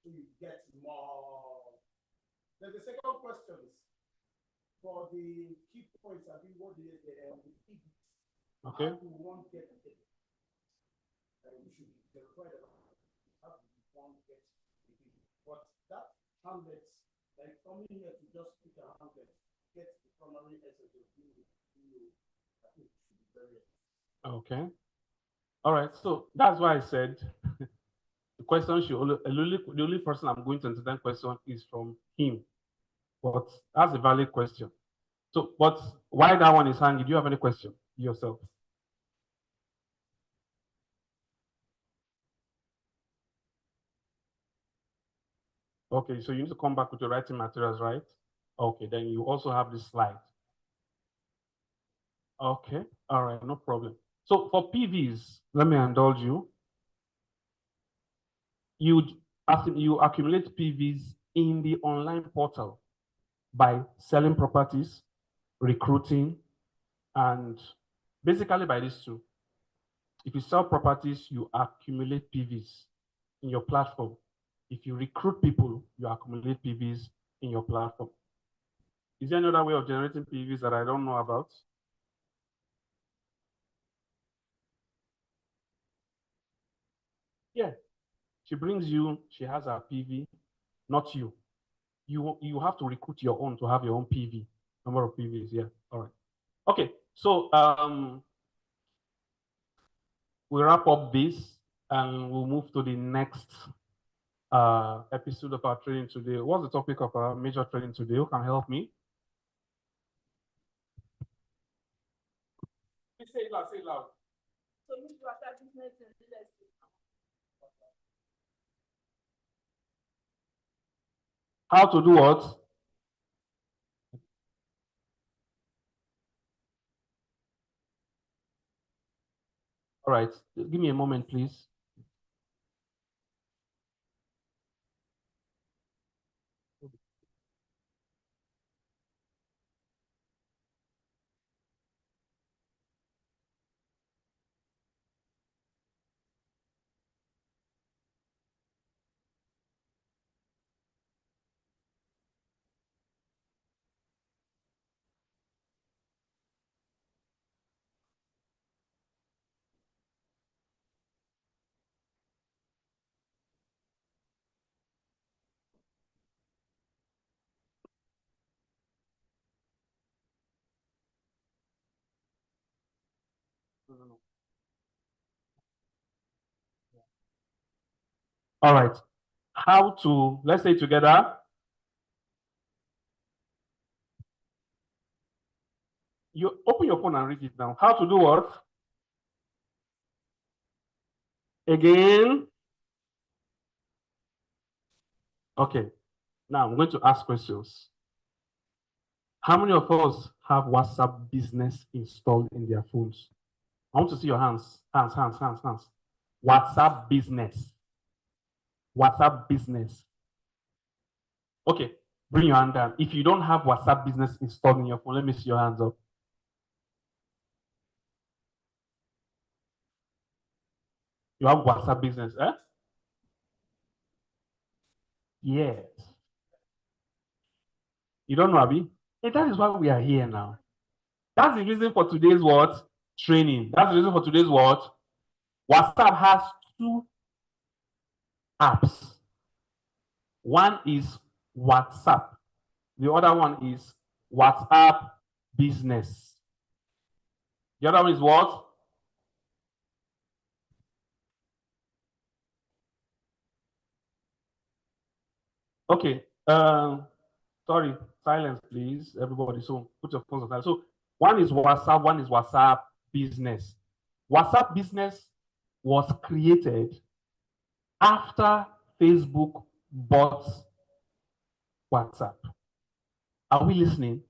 [SPEAKER 2] So you get more. Then the second question is for the key points. I think what is the
[SPEAKER 1] okay.
[SPEAKER 2] How do one get it? We should verify that how do one get it? But that hamlet, like coming here to just pick a hamlet, get the primary essence of you, I think should be very.
[SPEAKER 1] Okay. All right. So that's why I said the question should the only person I'm going to entertain question is from him. But that's a valid question. So, but why that one is hanging? Do you have any question yourself? Okay, so you need to come back with your writing materials, right? Okay, then you also have this slide. Okay, all right, no problem. So for PVs, let me indulge you. You accumulate PVs in the online portal by selling properties, recruiting, and basically by these two. If you sell properties, you accumulate PVs in your platform. If you recruit people, you accumulate PVs in your platform. Is there any other way of generating PVs that I don't know about? Yeah, she brings you, she has her PV, not you. You have to recruit your own to have your own PV, number of PVs. Yeah, all right. Okay, so we wrap up this and we'll move to the next episode of our training today. What's the topic of our major training today? Who can help me? Please say it loud, say it loud. So you to attach business and leadership. How to do what? All right, give me a moment, please. All right. How to, let's say together. You open your phone and read it now. How to do what? Again. Okay. Now I'm going to ask questions. How many of us have WhatsApp business installed in their phones? I want to see your hands. Hands, hands, hands, hands. WhatsApp business. WhatsApp business. Okay. Bring your hand down. If you don't have WhatsApp business installed in your phone, let me see your hands up. You have WhatsApp business, eh? Yes. You don't know, Abby? Hey, that is why we are here now. That's the reason for today's what? Training. That's the reason for today's what? WhatsApp has two apps. One is WhatsApp. The other one is WhatsApp Business. The other one is what? Okay. Sorry, silence, please, everybody. So put your phones on silent. So one is WhatsApp, one is WhatsApp Business. WhatsApp Business was created after Facebook bought WhatsApp. Are we listening?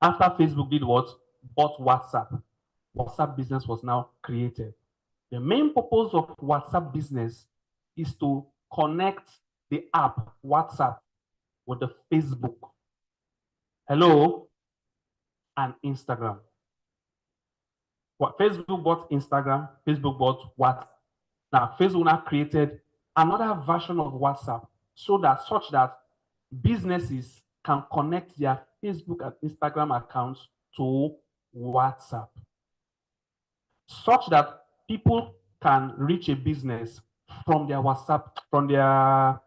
[SPEAKER 1] After Facebook did what? Bought WhatsApp. WhatsApp Business was now created. The main purpose of WhatsApp Business is to connect the app WhatsApp with the Facebook. Hello? And Instagram. What Facebook bought Instagram, Facebook bought WhatsApp. Now, Facebook now created another version of WhatsApp so that such that businesses can connect their Facebook and Instagram accounts to WhatsApp, such that people can reach a business from their WhatsApp, from their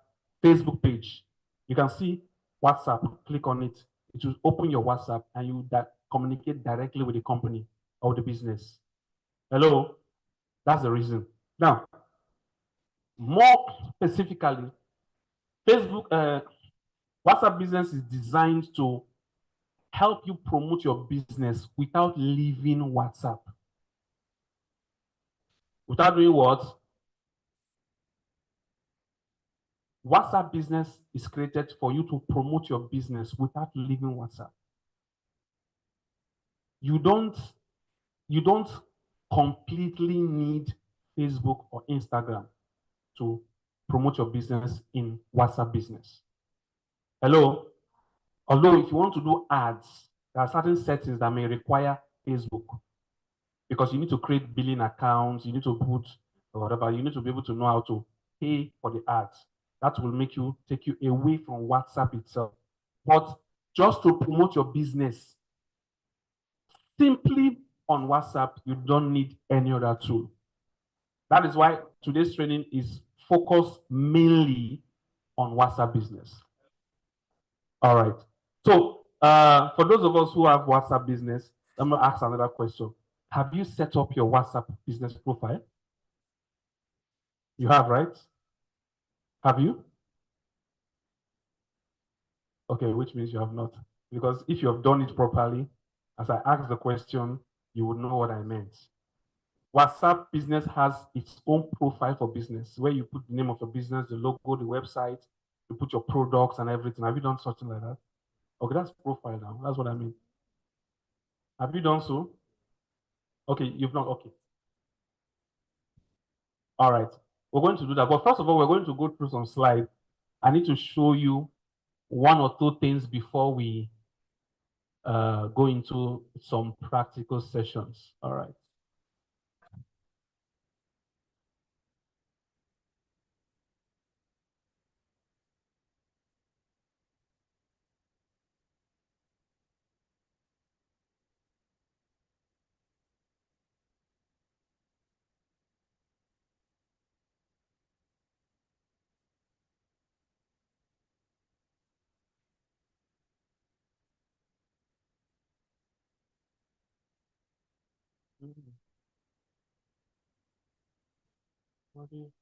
[SPEAKER 1] Facebook page. You can see WhatsApp, click on it. It will open your WhatsApp and you communicate directly with the company or the business. Hello? That's the reason. Now, more specifically, Facebook, WhatsApp Business is designed to help you promote your business without leaving WhatsApp. Without doing what? WhatsApp Business is created for you to promote your business without leaving WhatsApp. You don't completely need Facebook or Instagram to promote your business in WhatsApp Business. Hello? Although if you want to do ads, there are certain settings that may require Facebook because you need to create billing accounts, you need to put whatever, you need to be able to know how to pay for the ads. That will take you away from WhatsApp itself. But just to promote your business simply on WhatsApp, you don't need any other tool. That is why today's training is focused mainly on WhatsApp Business. All right. So for those of us who have WhatsApp Business, I'm going to ask another question. Have you set up your WhatsApp business profile? You have, right? Have you? Okay, which means you have not. Because if you have done it properly, as I asked the question, you would know what I meant. WhatsApp Business has its own profile for business where you put the name of your business, the logo, the website, you put your products and everything. Have you done something like that? Okay, that's profile now. That's what I mean. Have you done so? Okay, you've not. Okay. All right. We're going to do that. But first of all, we're going to go through some slides. I need to show you one or two things before we go into some practical sessions. All right. Mhm. What do you-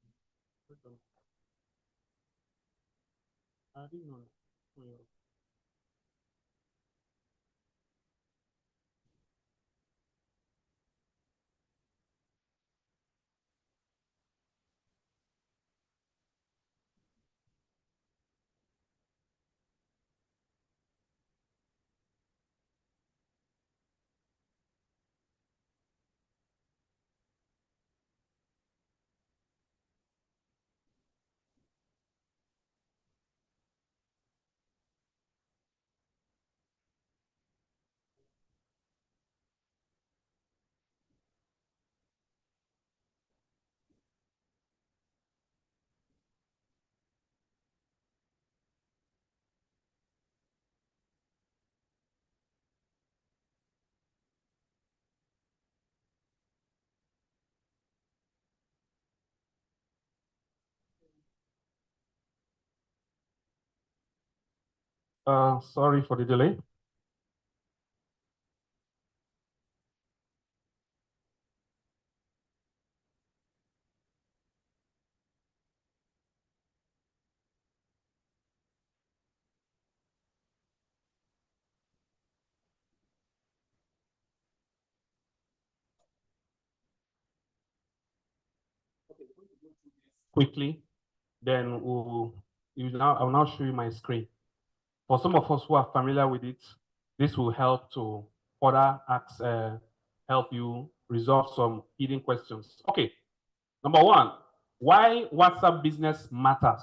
[SPEAKER 1] I didn't know. Sorry for the delay. Quickly, then I'll now show you my screen. For some of us who are familiar with it, this will help to further help you resolve some hidden questions. Okay, number one, why WhatsApp business matters.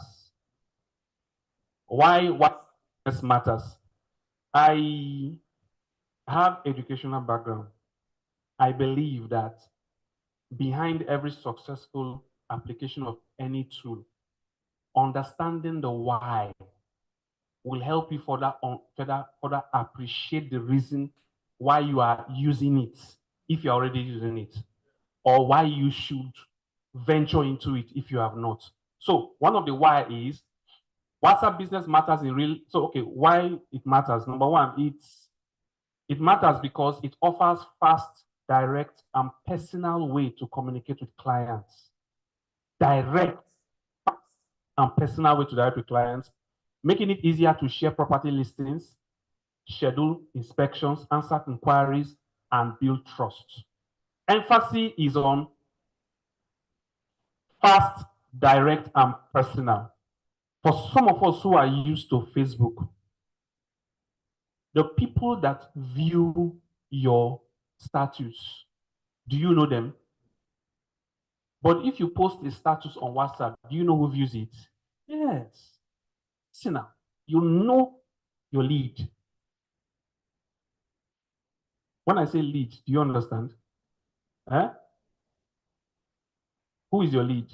[SPEAKER 1] Why WhatsApp business matters. I have educational background. I believe that behind every successful application of any tool, understanding the why will help you further appreciate the reason why you are using it, if you're already using it, or why you should venture into it if you have not. So one of the why is WhatsApp business matters in real. So okay, why it matters? Number one, it matters because it offers fast, direct, and personal way to communicate with clients. Direct and personal way to direct with clients, making it easier to share property listings, schedule inspections, answer inquiries, and build trust. Emphasis is on fast, direct, and personal. For some of us who are used to Facebook, the people that view your status, do you know them? But if you post a status on WhatsApp, do you know who views it? Yes. See now, you know your lead. When I say lead, do you understand? Eh? Who is your lead?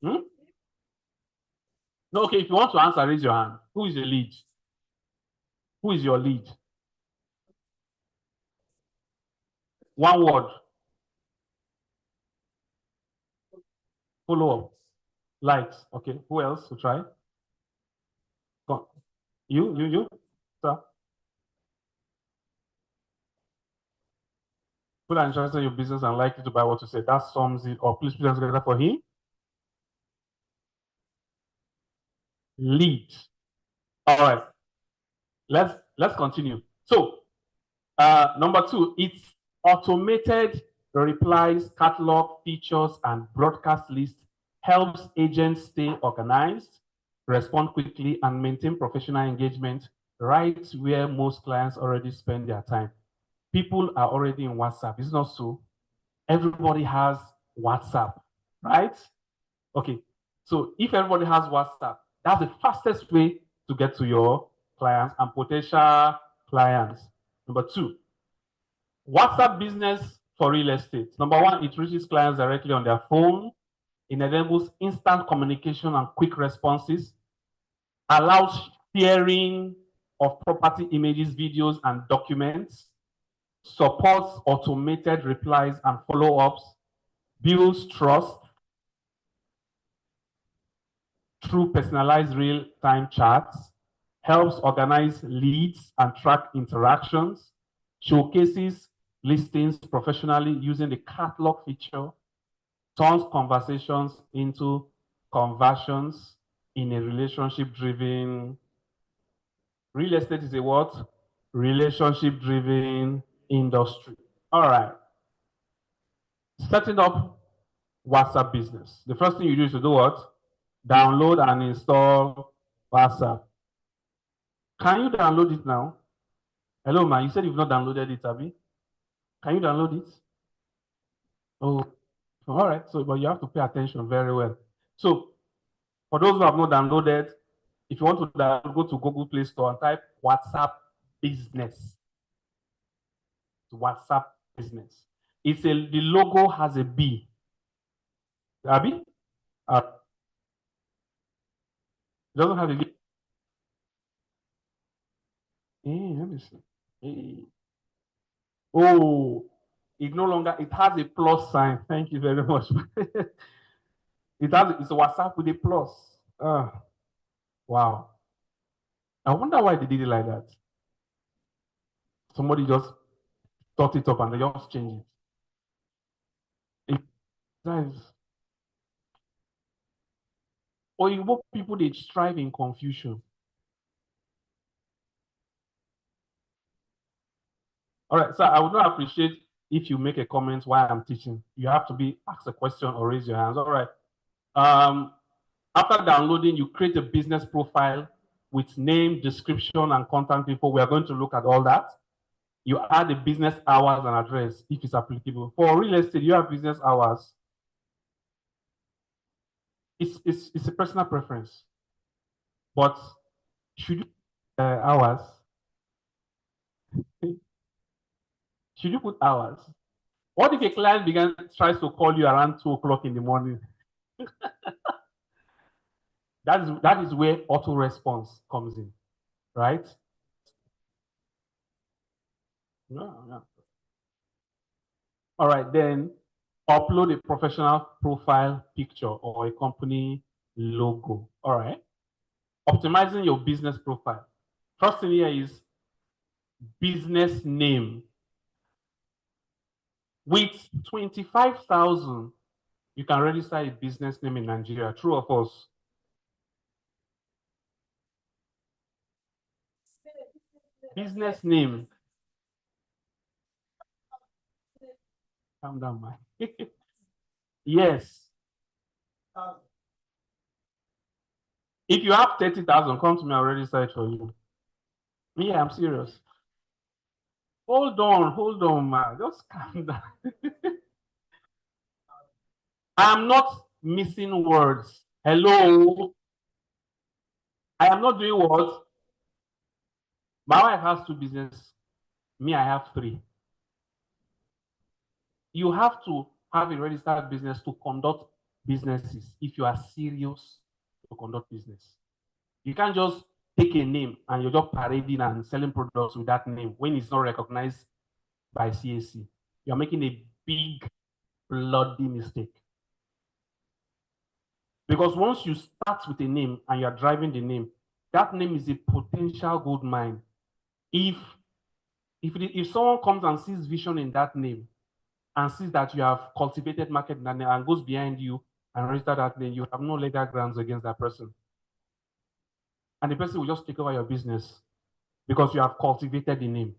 [SPEAKER 1] Hmm? No, okay, if you want to answer, raise your hand. Who is the lead? Who is your lead? One word. Follow up. Likes. Okay. Who else to try? Come on. You. Sir. People are interested in your business and likely to buy what you say. That sums it up. Please put them together for him. Lead. All right. Let's continue. So number two, it's automated replies, catalog features, and broadcast lists helps agents stay organized, respond quickly, and maintain professional engagement right where most clients already spend their time. People are already in WhatsApp. It's not so. Everybody has WhatsApp, right? Okay. So if everybody has WhatsApp, that's the fastest way to get to your clients and potential clients. Number two, WhatsApp business for real estate. Number one, it reaches clients directly on their phone. It enables instant communication and quick responses, allows sharing of property images, videos, and documents, supports automated replies and follow-ups, builds trust through personalized real-time chats, helps organize leads and track interactions, showcases listings professionally using the catalog feature, turns conversations into conversions in a relationship-driven. Real estate is a what? Relationship-driven industry. All right. Setting up WhatsApp business. The first thing you do is to do what? Download and install WhatsApp. Can you download it now? Hello, man. You said you've not downloaded it, Abby. Can you download it? Oh, all right. So, but you have to pay attention very well. So, for those who have not downloaded, if you want to download, go to Google Play Store and type WhatsApp Business. WhatsApp Business. The logo has a B. Abby? It doesn't have a B. Hey, let me see. Hey. Oh, it has a plus sign. Thank you very much. It's a WhatsApp with a plus. Wow. I wonder why they did it like that. Somebody just thought it up and they just changed it. That is, or you want people they strive in confusion. All right, so I would not appreciate if you make a comment while I'm teaching. You have to be ask a question or raise your hands. All right. Um, After downloading, you create a business profile with name, description, and contact info. We are going to look at all that. You add the business hours and address if it's applicable. For real estate, you have business hours. It's a personal preference. But should you hours? Should you put hours? What if a client tries to call you around 2 o'clock in the morning? That is where auto response comes in, right? No, no. All right, then upload a professional profile picture or a company logo. All right. Optimizing your business profile. First thing here is business name. With 25,000, you can register a business name in Nigeria. True or false? Business name. Calm down, man. Yes. If you have 30,000, come to me, I'll register it for you. Me, I'm serious. Hold on, man. Just calm down. I'm not missing words. Hello. I am not doing what? My wife has two businesses. Me, I have three. You have to have a registered business to conduct businesses if you are serious to conduct business. You can't just take a name and you're just parading and selling products with that name when it's not recognized by CAC. You're making a big bloody mistake. Because once you start with a name and you're driving the name, that name is a potential gold mine. If someone comes and sees vision in that name and sees that you have cultivated market in that name and goes behind you and register that name, you have no legal grounds against that person. And the person will just take over your business because you have cultivated the name.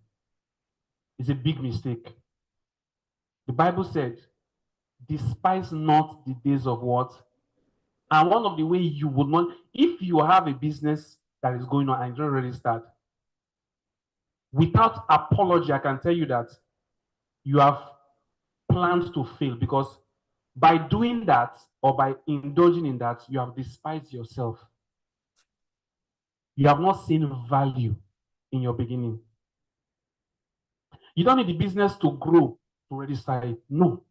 [SPEAKER 1] It's a big mistake. The Bible said, despise not the days of what? And one of the ways you would not, if you have a business that is going on and you don't really start, without apology, I can tell you that you have planned to fail because by doing that or by indulging in that, you have despised yourself. You have not seen value in your beginning. You don't need the business to grow to register it. No.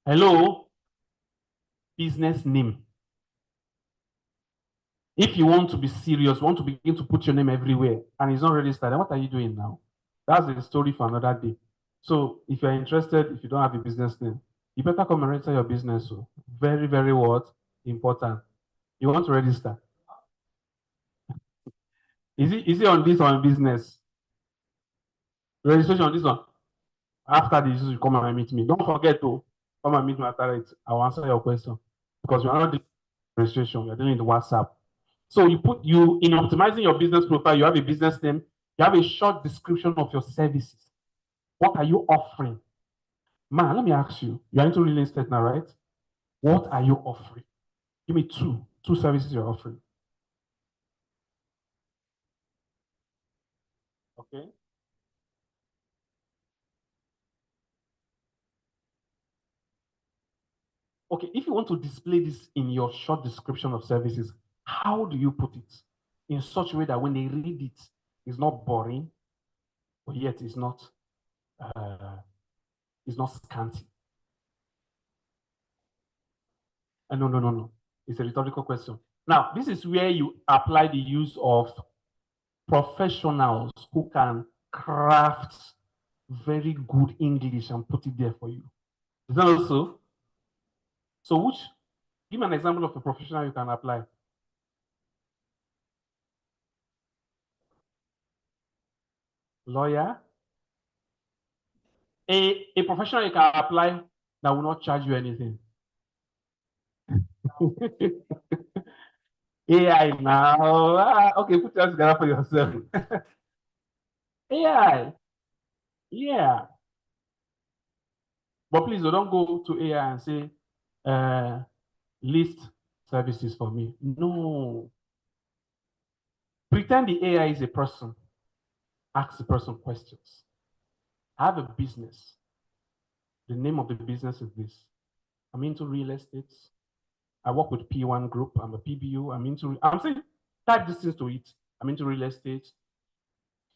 [SPEAKER 1] Hello? Business name. If you want to be serious, want to begin to put your name everywhere and it's not registered, then what are you doing now? That's a story for another day. So if you're interested, if you don't have a business name, you better come and register your business. So very, very what? Important. You want to register. Is it on this or on business? Registration on this one. After this, you come and meet me. Don't forget to come and meet me after it. I'll answer your question. Because we are not doing registration, we are doing the WhatsApp. So you in optimizing your business profile, you have a business name, you have a short description of your services. What are you offering? Man, let me ask you. You are into real estate now, right? What are you offering? Give me two services you're offering. Okay. Okay, if you want to display this in your short description of services, how do you put it in such a way that when they read it, it's not boring, but yet uh, it's not scanty? No, no, no, no. It's a rhetorical question. Now, this is where you apply the use of professionals who can craft very good English and put it there for you. Is that also? So, give me an example of a professional you can apply. lawyer, a professional you can apply that will not charge you anything. AI now. Okay, put yours together for yourself. AI. Yeah. But please don't go to AI and say, list services for me. No. Pretend the AI is a person. Ask the person questions. I have a business. The name of the business is this. I'm into real estate. I work with PWAN group. I'm a PBU. I'm saying, type these things to it. I'm into real estate.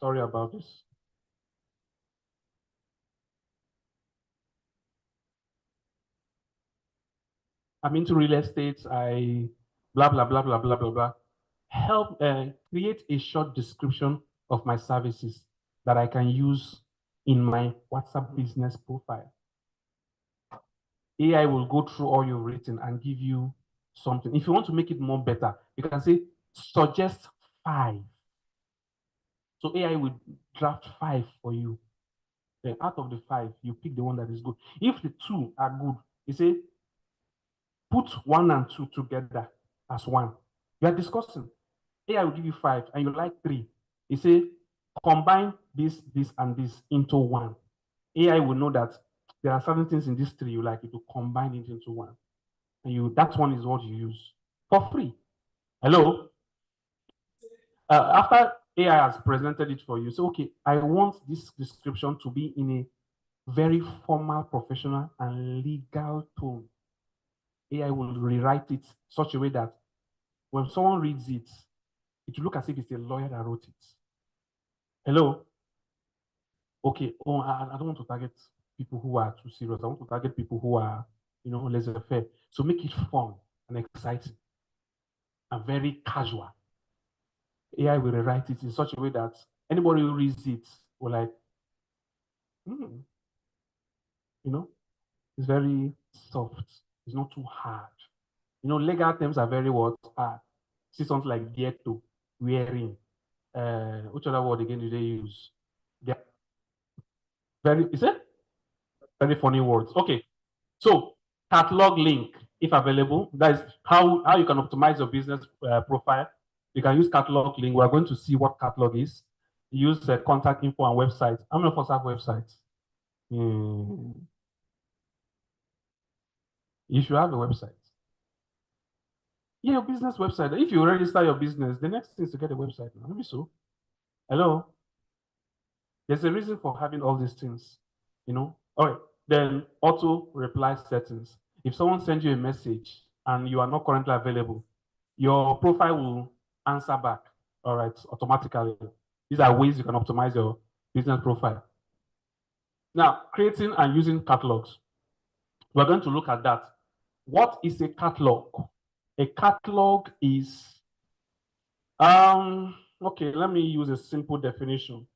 [SPEAKER 1] Sorry about this. I'm into real estate. I blah, blah, blah, blah, blah, blah, blah. Help create a short description of my services that I can use in my WhatsApp business profile. AI will go through all you've written and give you something. If you want to make it more better, you can say, suggest 5. So AI will draft 5 for you. Then out of the 5, you pick the one that is good. If the 2 are good, you say, put 1 and 2 together as 1. You are discussing. AI will give you 5 and you like 3. You say, combine this, this, and this into 1. AI will know that there are certain things in this tree you like it to combine it into 1. And that one is what you use for free. Hello? After AI has presented it for you, so okay, I want this description to be in a very formal, professional, and legal tone. AI will rewrite it such a way that when someone reads it, it will look as if it's a lawyer that wrote it. Hello? Okay, I don't want to target people who are too serious. I want to target people who are, laissez-faire. So make it fun and exciting and very casual. AI will rewrite it in such a way that anybody who reads it will like, it's very soft. It's not too hard. Legal terms are very what? See something like ghetto, wearing. Which other word again do they use? Is it? Very funny words. Okay. So catalog link, if available, that is how you can optimize your business profile. You can use catalog link. We're going to see what catalog is. Use contact info and website. How many of us have websites? You should have a website. Yeah, your business website. If you register your business, the next thing is to get a website now. Maybe so. Hello? There's a reason for having all these things, All right. Then auto reply settings. If someone sends you a message and you are not currently available, your profile will answer back, all right, automatically. These are ways you can optimize your business profile. Now, creating and using catalogs. We're going to look at that. What is a catalog? A catalog is, okay, let me use a simple definition.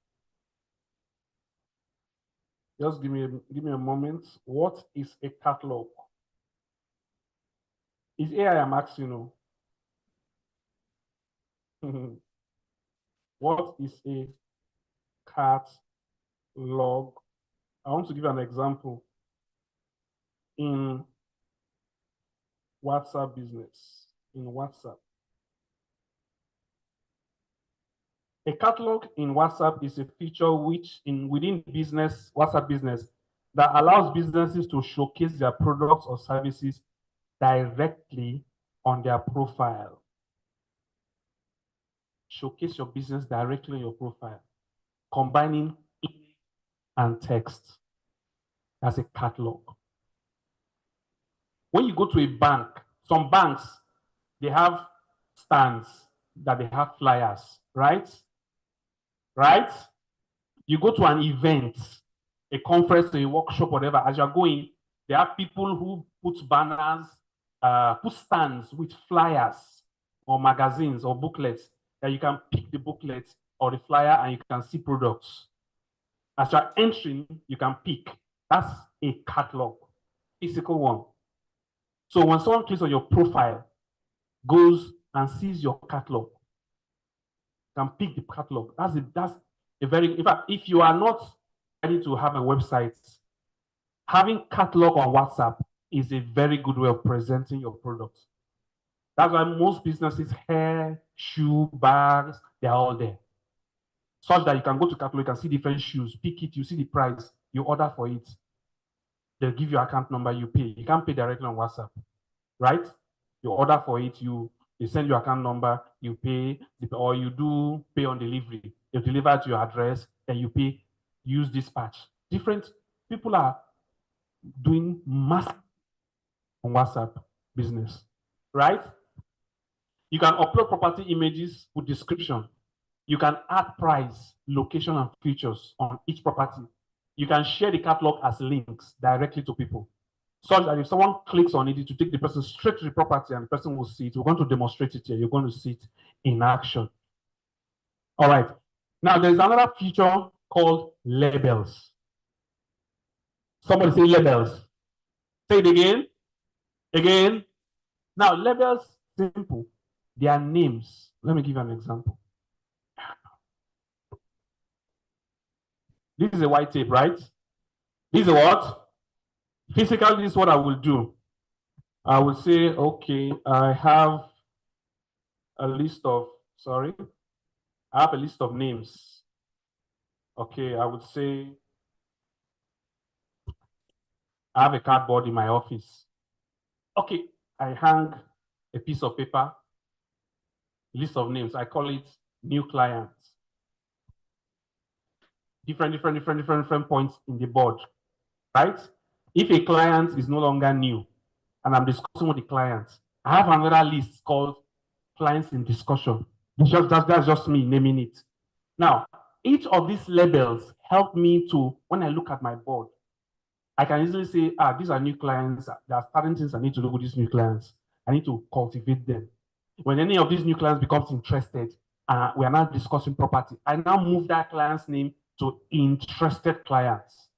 [SPEAKER 1] Just give me a moment. What is a catalog? Is AI I'm asking you? What is a catalog? I want to give an example in WhatsApp business. In WhatsApp. A catalog in WhatsApp is a feature which within business, WhatsApp business, that allows businesses to showcase their products or services directly on their profile. Showcase your business directly on your profile, combining image and text. That's a catalog. When you go to a bank, some banks, they have stands that they have flyers, right? Right? You go to an event, a conference, a workshop, whatever, as you're going, there are people who put banners, put stands with flyers or magazines or booklets that you can pick the booklet or the flyer and you can see products. As you're entering, you can pick. That's a catalog, physical one. So when someone clicks on your profile, goes and sees your catalog, can pick the catalog. That's in fact, if you are not ready to have a website, having catalog on WhatsApp is a very good way of presenting your product. That's why most businesses, hair, shoe, bags, they're all there. Such that you can go to catalog, you can see different shoes, pick it, you see the price, you order for it. They'll give you account number, you pay. You can't pay directly on WhatsApp, right? You order for it, they send you account number, you pay, or you do pay on delivery. They deliver to your address, and you pay, use dispatch. Different people are doing mass on WhatsApp business, right? You can upload property images with description. You can add price, location, and features on each property. You can share the catalog as links directly to people, such that if someone clicks on it, it will take the person straight to the property and the person will see it. We're going to demonstrate it here. You're going to see it in action. All right. Now, there's another feature called labels. Somebody say labels. Say it again. Again. Now, labels, simple. They are names. Let me give you an example. This is a white tape, right? This is a what? Physically, this is what I will do. I will say, okay, I have a list of, I have a list of names. Okay, I would say I have a cardboard in my office. Okay, I hang a piece of paper, list of names. I call it new clients. Different points in the board, right? If a client is no longer new and I'm discussing with the client, I have another list called clients in discussion. That's just me naming it. Now, each of these labels help me to, when I look at my board, I can easily say, these are new clients. There are certain things I need to do with these new clients. I need to cultivate them. When any of these new clients becomes interested, we are now discussing property, I now move that client's name to interested clients.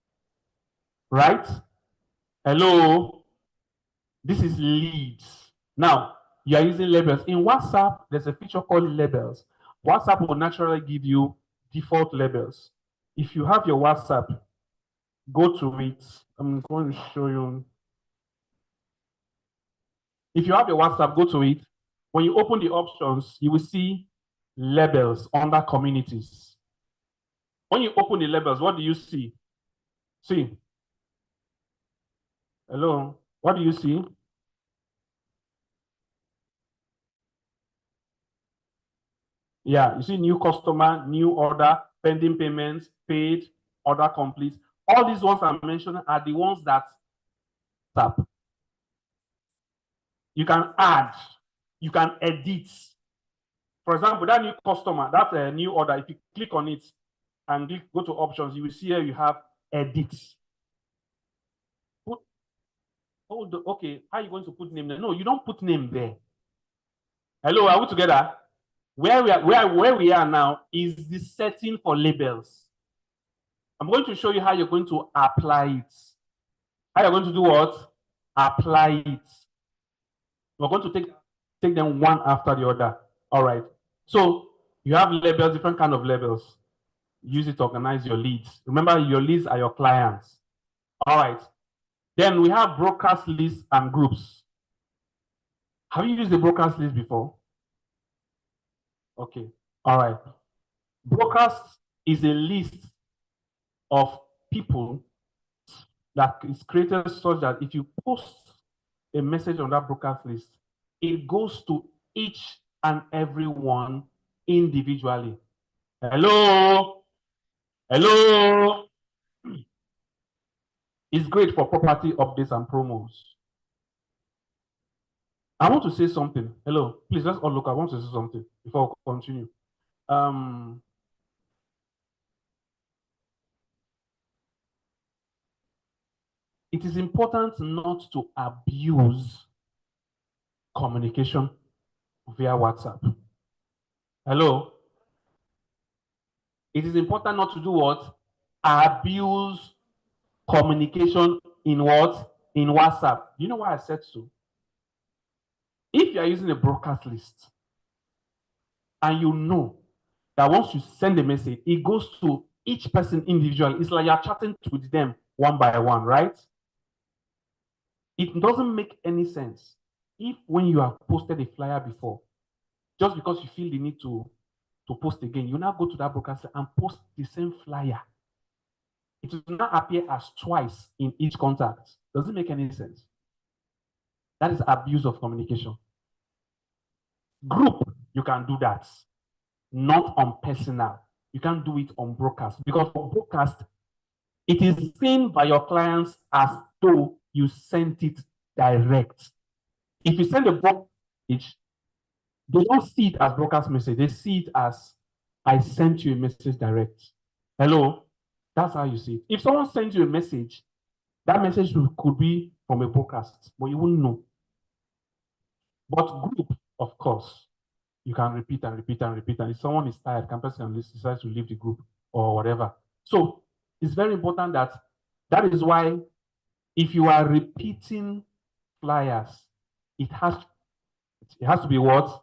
[SPEAKER 1] Right? Hello? This is leads. Now, you are using labels. In WhatsApp, there's a feature called labels. WhatsApp will naturally give you default labels. If you have your WhatsApp, go to it. I'm going to show you. If you have your WhatsApp, go to it. When you open the options, you will see labels under communities. When you open the labels, what do you see? See. Hello? What do you see? Yeah, you see new customer, new order, pending payments, paid, order complete. All these ones I'm mentioning are the ones that tap. You can add, you can edit. For example, that new customer, that new order, if you click on it and go to options, you will see here you have edit. Okay, how are you going to put name there? No, you don't put name there. Hello, are we together? Where we are now is the setting for labels. I'm going to show you how you're going to apply it. How you're going to do what? Apply it. We're going to take them one after the other. All right. So you have labels, different kind of labels. Use it to organize your leads. Remember, your leads are your clients. All right. Then we have broadcast lists and groups. Have you used the broadcast list before? Okay. All right. Broadcast is a list of people that is created such that if you post a message on that broadcast list, it goes to each and every one individually. Hello? Hello? It's great for property updates and promos. I want to say something. Hello, please, let's all look. I want to say something before we continue. It is important not to abuse communication via WhatsApp. Hello? It is important not to do what? Abuse communication in what? In WhatsApp. You know why I said so? If you are using a broadcast list and you know that once you send a message, it goes to each person individually. It's like you're chatting with them one by one, right? It doesn't make any sense if when you have posted a flyer before, just because you feel the need to post again, you now go to that broadcaster and post the same flyer. It will not appear as twice in each contact. Does it make any sense? That is abuse of communication. Group, you can do that. Not on personal. You can't do it on broadcast because for broadcast, it is seen by your clients as though you sent it direct. If you send a broadcast message, they don't see it as broadcast message. They see it as I sent you a message direct. Hello? That's how you see it. If someone sends you a message, that message could be from a broadcast, but you wouldn't know. But group, of course, you can repeat and repeat and repeat. And if someone is tired, campus can decide to leave the group or whatever. So it's very important that is why if you are repeating flyers, it has to be what?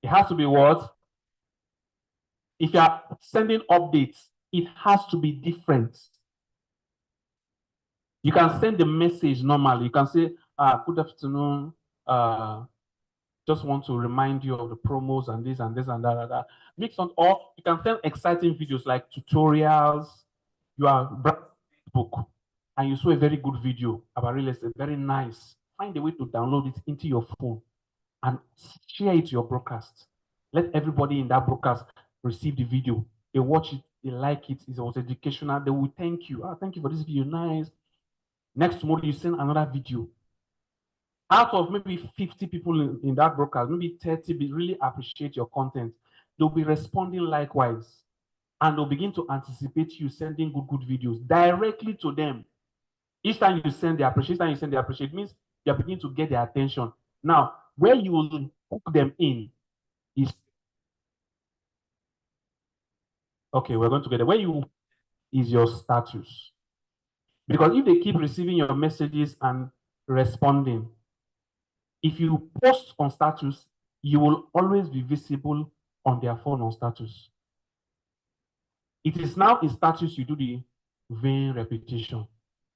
[SPEAKER 1] It has to be what? If you are sending updates, it has to be different. You can send the message normally. You can say, good afternoon. Just want to remind you of the promos and this and this and that. And that. Mix on, or you can send exciting videos like tutorials. You are book and you saw a very good video about real estate, very nice. Find a way to download it into your phone and share it to your broadcast. Let everybody in that broadcast receive the video. They watch it, they like it, it was educational. They will thank you. Thank you for this video. Nice. Next tomorrow, you send another video. Out of maybe 50 people in that broadcast, maybe 30 really appreciate your content. They'll be responding likewise. And they'll begin to anticipate you sending good videos directly to them. Each time you send the appreciate, means you're beginning to get their attention. Now, where you will hook them in is, okay, we're going together. Where you is your status. Because if they keep receiving your messages and responding, if you post on status, you will always be visible on their phone on status. It is now in status you do the vain repetition.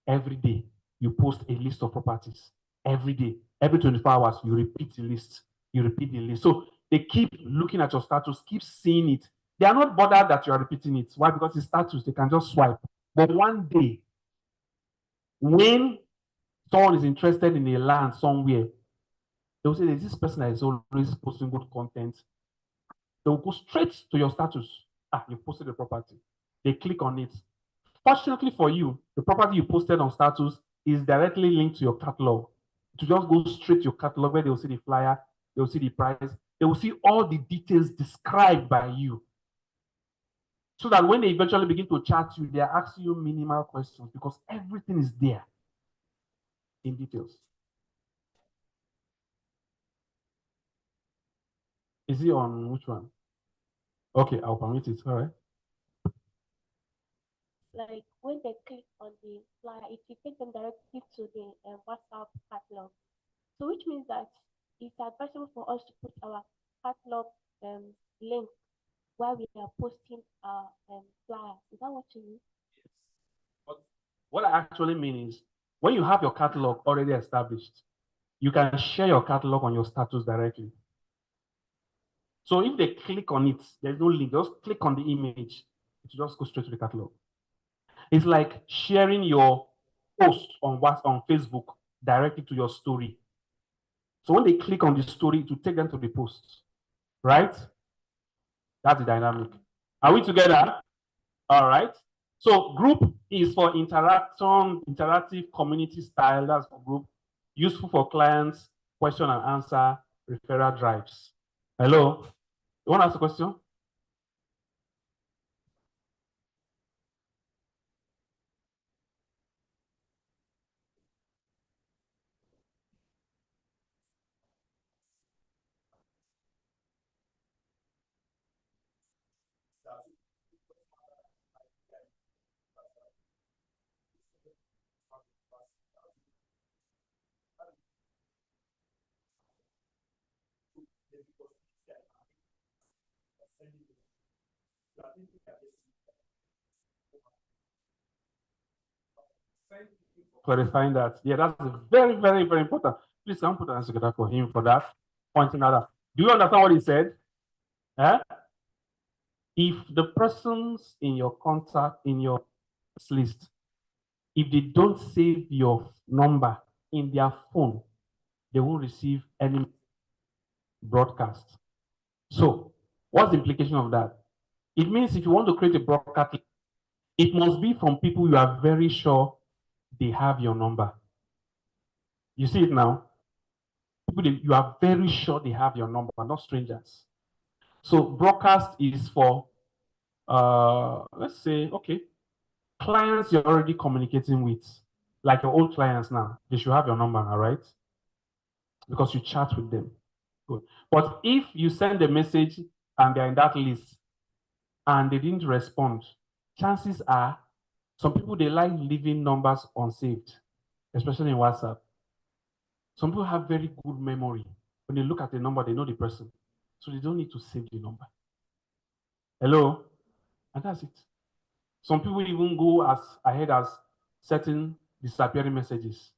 [SPEAKER 1] Every day, you post a list of properties. Every day, every 24 hours, you repeat the list. You repeat the list. So they keep looking at your status, keep seeing it. They are not bothered that you are repeating it. Why? Because it's status, they can just swipe. But one day, when someone is interested in a land somewhere, they'll say, there's this person that is always posting good content. They'll go straight to your status. You posted the property. They click on it. Fortunately for you, the property you posted on status is directly linked to your catalog. To just go straight to your catalog where they'll see the flyer, they'll see the price, they will see all the details described by you. So that when they eventually begin to chat you, they are asking you minimal questions because everything is there in details. Is it on which one? Okay, I'll permit it. All right.
[SPEAKER 3] Like when they click on the flyer, it will take them directly to the WhatsApp catalog. So which means that it's advisable for us to put our catalog link while we are posting our flyers. Is that what you mean?
[SPEAKER 1] Yes. But what I actually mean is when you have your catalog already established, you can share your catalog on your status directly. So if they click on it, there's no link, just click on the image, it will just go straight to the catalog. It's like sharing your post on Facebook directly to your story. So when they click on the story, it will take them to the post, right? That's the dynamic. Are we together? All right. So group is for interaction, interactive community style. That's for group. Useful for clients, question and answer, referral drives. Hello? You want to ask a question? Clarifying that. Yeah, that's very, very, very important. Please can put an answer together for him for that. Pointing out that. Do you understand what he said? Eh? If the persons in your contact, in your list, if they don't save your number in their phone, they won't receive any broadcast. So, what's the implication of that? It means if you want to create a broadcast, it must be from people you are very sure they have your number. You see it now? People you are very sure they have your number, not strangers. So broadcast is for, let's say, okay, clients you're already communicating with, like your old clients now, they should have your number now, right? Because you chat with them. Good. But if you send a message and they're in that list and they didn't respond, chances are some people they like leaving numbers unsaved, especially in WhatsApp. Some people have very good memory. When they look at the number, they know the person. So they don't need to save the number. Hello? And that's it. Some people even go as ahead as setting disappearing messages.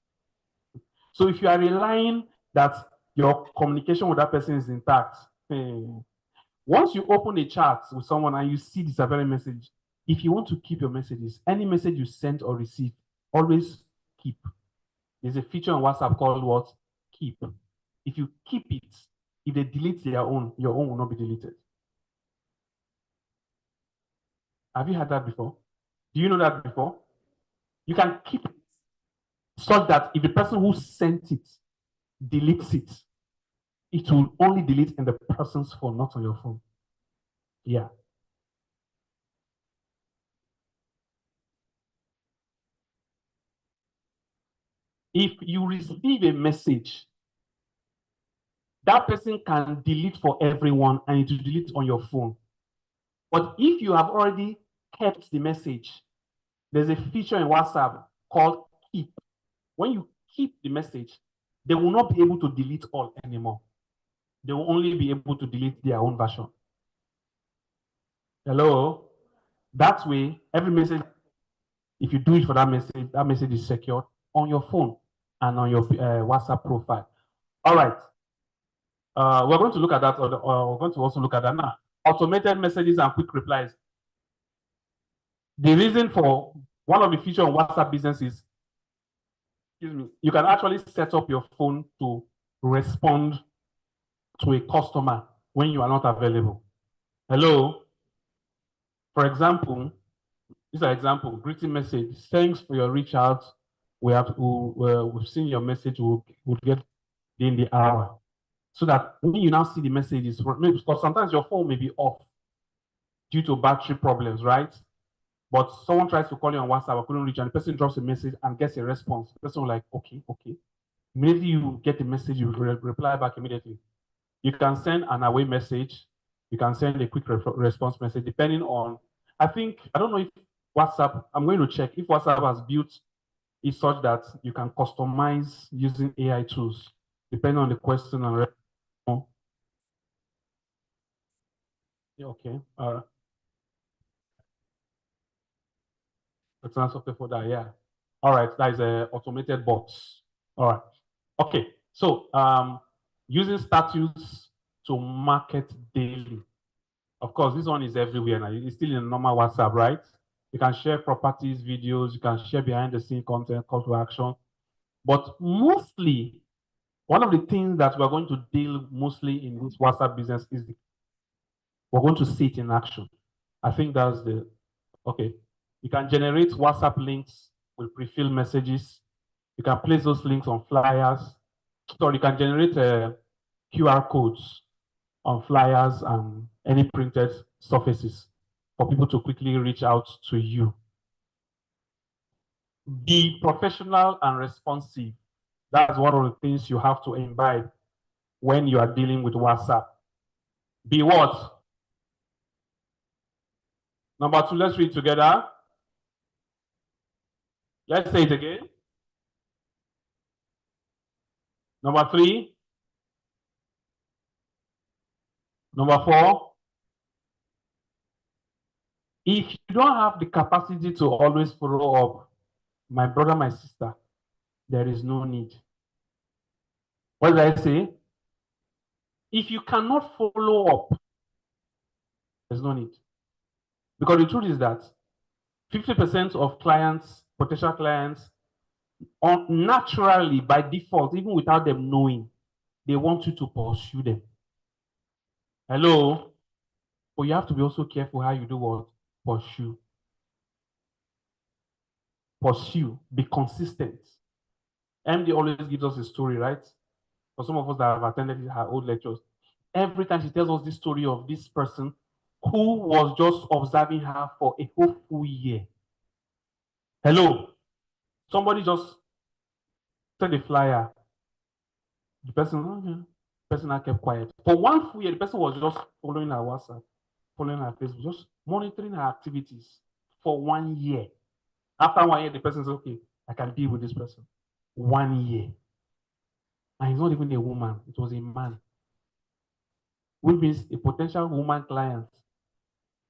[SPEAKER 1] So if you are relying that your communication with that person is intact, once you open a chat with someone and you see disappearing message, if you want to keep your messages, any message you send or receive, always keep. There's a feature on WhatsApp called what? Keep. If you keep it, if they delete their own, your own will not be deleted. Have you heard that before? Do you know that before? You can keep it such that if the person who sent it deletes it, it will only delete in the person's phone, not on your phone. Yeah. If you receive a message, that person can delete for everyone and it will delete on your phone. But if you have already kept the message, there's a feature in WhatsApp called keep. When you keep the message, they will not be able to delete all anymore. They will only be able to delete their own version. Hello? That way, every message, if you do it for that message is secured on your phone and on your WhatsApp profile. All right. We're going to look at that, or we're going to also look at that now. Automated messages and quick replies. The reason for one of the features on WhatsApp Business is, excuse me, you can actually set up your phone to respond to a customer when you are not available. Hello? For example, this is an example, greeting message. Thanks for your reach out. We've seen your message. We'll get in the hour. So that when you now see the messages, because sometimes your phone may be off due to battery problems, right? But someone tries to call you on WhatsApp, I couldn't reach, and the person drops a message and gets a response. The person will like, okay. Immediately you get the message, you reply back immediately. You can send an away message. You can send a quick response message, depending on, I don't know if WhatsApp, I'm going to check if WhatsApp has built it such that you can customize using AI tools, depending on the question and response. Yeah, okay. It's not software for that, yeah. All right, that is a automated bots. All right. Okay, so using status to market daily. Of course, this one is everywhere now. It's still in normal WhatsApp, right? You can share properties, videos, you can share behind the scene content, call to action. But mostly, one of the things that we're going to deal mostly in this WhatsApp business is we're going to see it in action. I think that's okay. You can generate WhatsApp links with pre-filled messages. You can place those links on flyers. So you can generate QR codes on flyers and any printed surfaces for people to quickly reach out to you. Be professional and responsive. That's one of the things you have to imbibe when you are dealing with WhatsApp. Be what? Number 2, let's read together. Let's say it again. Number 3. Number 4. If you don't have the capacity to always follow up, my brother, my sister, there is no need. What did I say? If you cannot follow up, there's no need. Because the truth is that 50% of clients, potential clients, naturally by default, even without them knowing, they want you to pursue them. Hello? But you have to be also careful how you do what? Pursue. Pursue. Be consistent. MD always gives us a story, right? For some of us that have attended her old lectures, every time she tells us this story of this person who was just observing her for a whole full year. Hello? Somebody just sent a flyer. The person, the person kept quiet. For one full year, the person was just following her WhatsApp, following her Facebook, just monitoring her activities for 1 year. After 1 year, the person says, okay, I can deal with this person. 1 year. And it's not even a woman, it was a man. Which means a potential woman client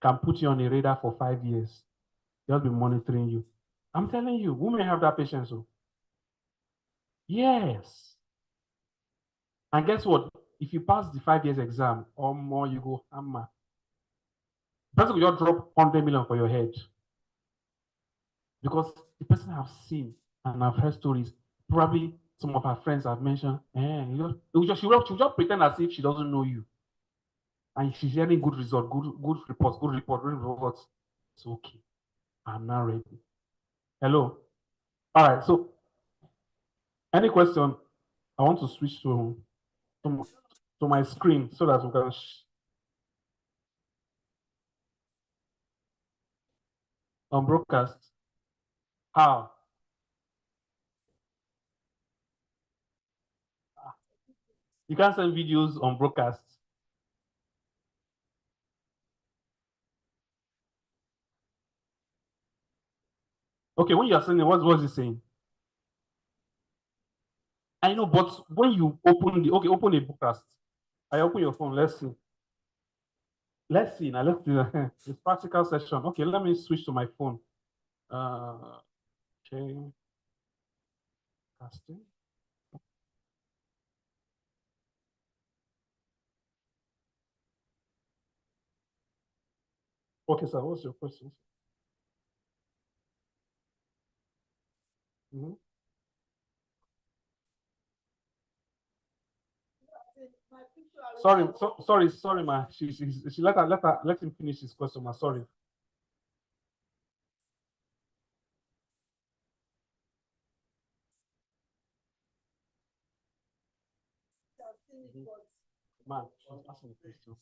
[SPEAKER 1] can put you on a radar for 5 years. They'll be monitoring you. I'm telling you, women have that patience. So. Yes. And guess what? If you pass the 5 years exam or more, you go hammer. The person will just drop 100 million for your head. Because the person have seen and have heard stories. Probably some of her friends have mentioned, she will just pretend as if she doesn't know you. And she's hearing good results, good reports, good reports. It's okay. I'm not ready. Hello. All right. So, any question? I want to switch to my screen so that we can. On broadcast. How? You can't send videos on broadcast. Okay, when you are sending, what's it saying? I know, but when you open open a broadcast. I open your phone. Let's see. Let's see. Now let's do it's practical session. Okay, let me switch to my phone. Okay. Casting. Okay, sir. What's your question? Mm-hmm. Sorry, ma. She let him finish his question, ma. Sorry. Ma, she's asking a question.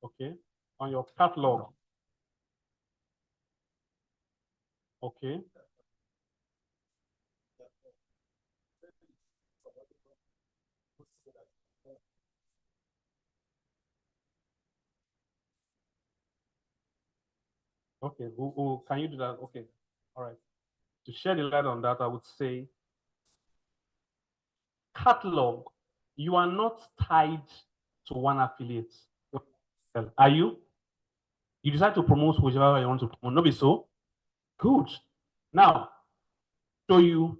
[SPEAKER 1] Okay. On your catalog. Okay. Okay. Can you do that? Okay. All right. To shed the light on that, I would say catalog. You are not tied to one affiliate. Are you? You decide to promote whichever you want to promote. Not be so? Good. Now, show you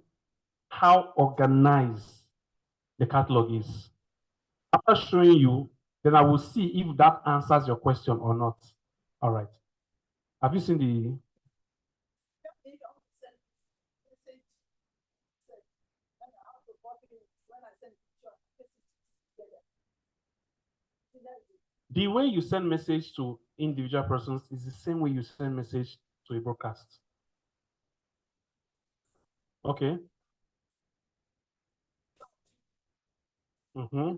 [SPEAKER 1] how organized the catalog is. After showing you, then I will see if that answers your question or not. All right. Have you seen the? The way you send message to individual persons is the same way you send message to a broadcast. Okay. Mm-hmm.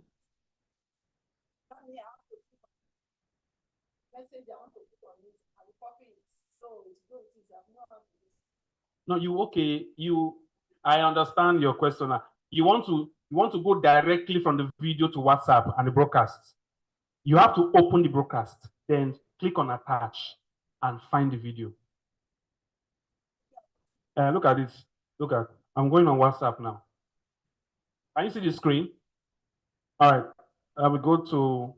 [SPEAKER 1] No, I understand your question now. You want to go directly from the video to WhatsApp and the broadcast. You have to open the broadcast, then click on attach and find the video. Look at this. Look at. I'm going on WhatsApp now. Can you see the screen? All right. I will go to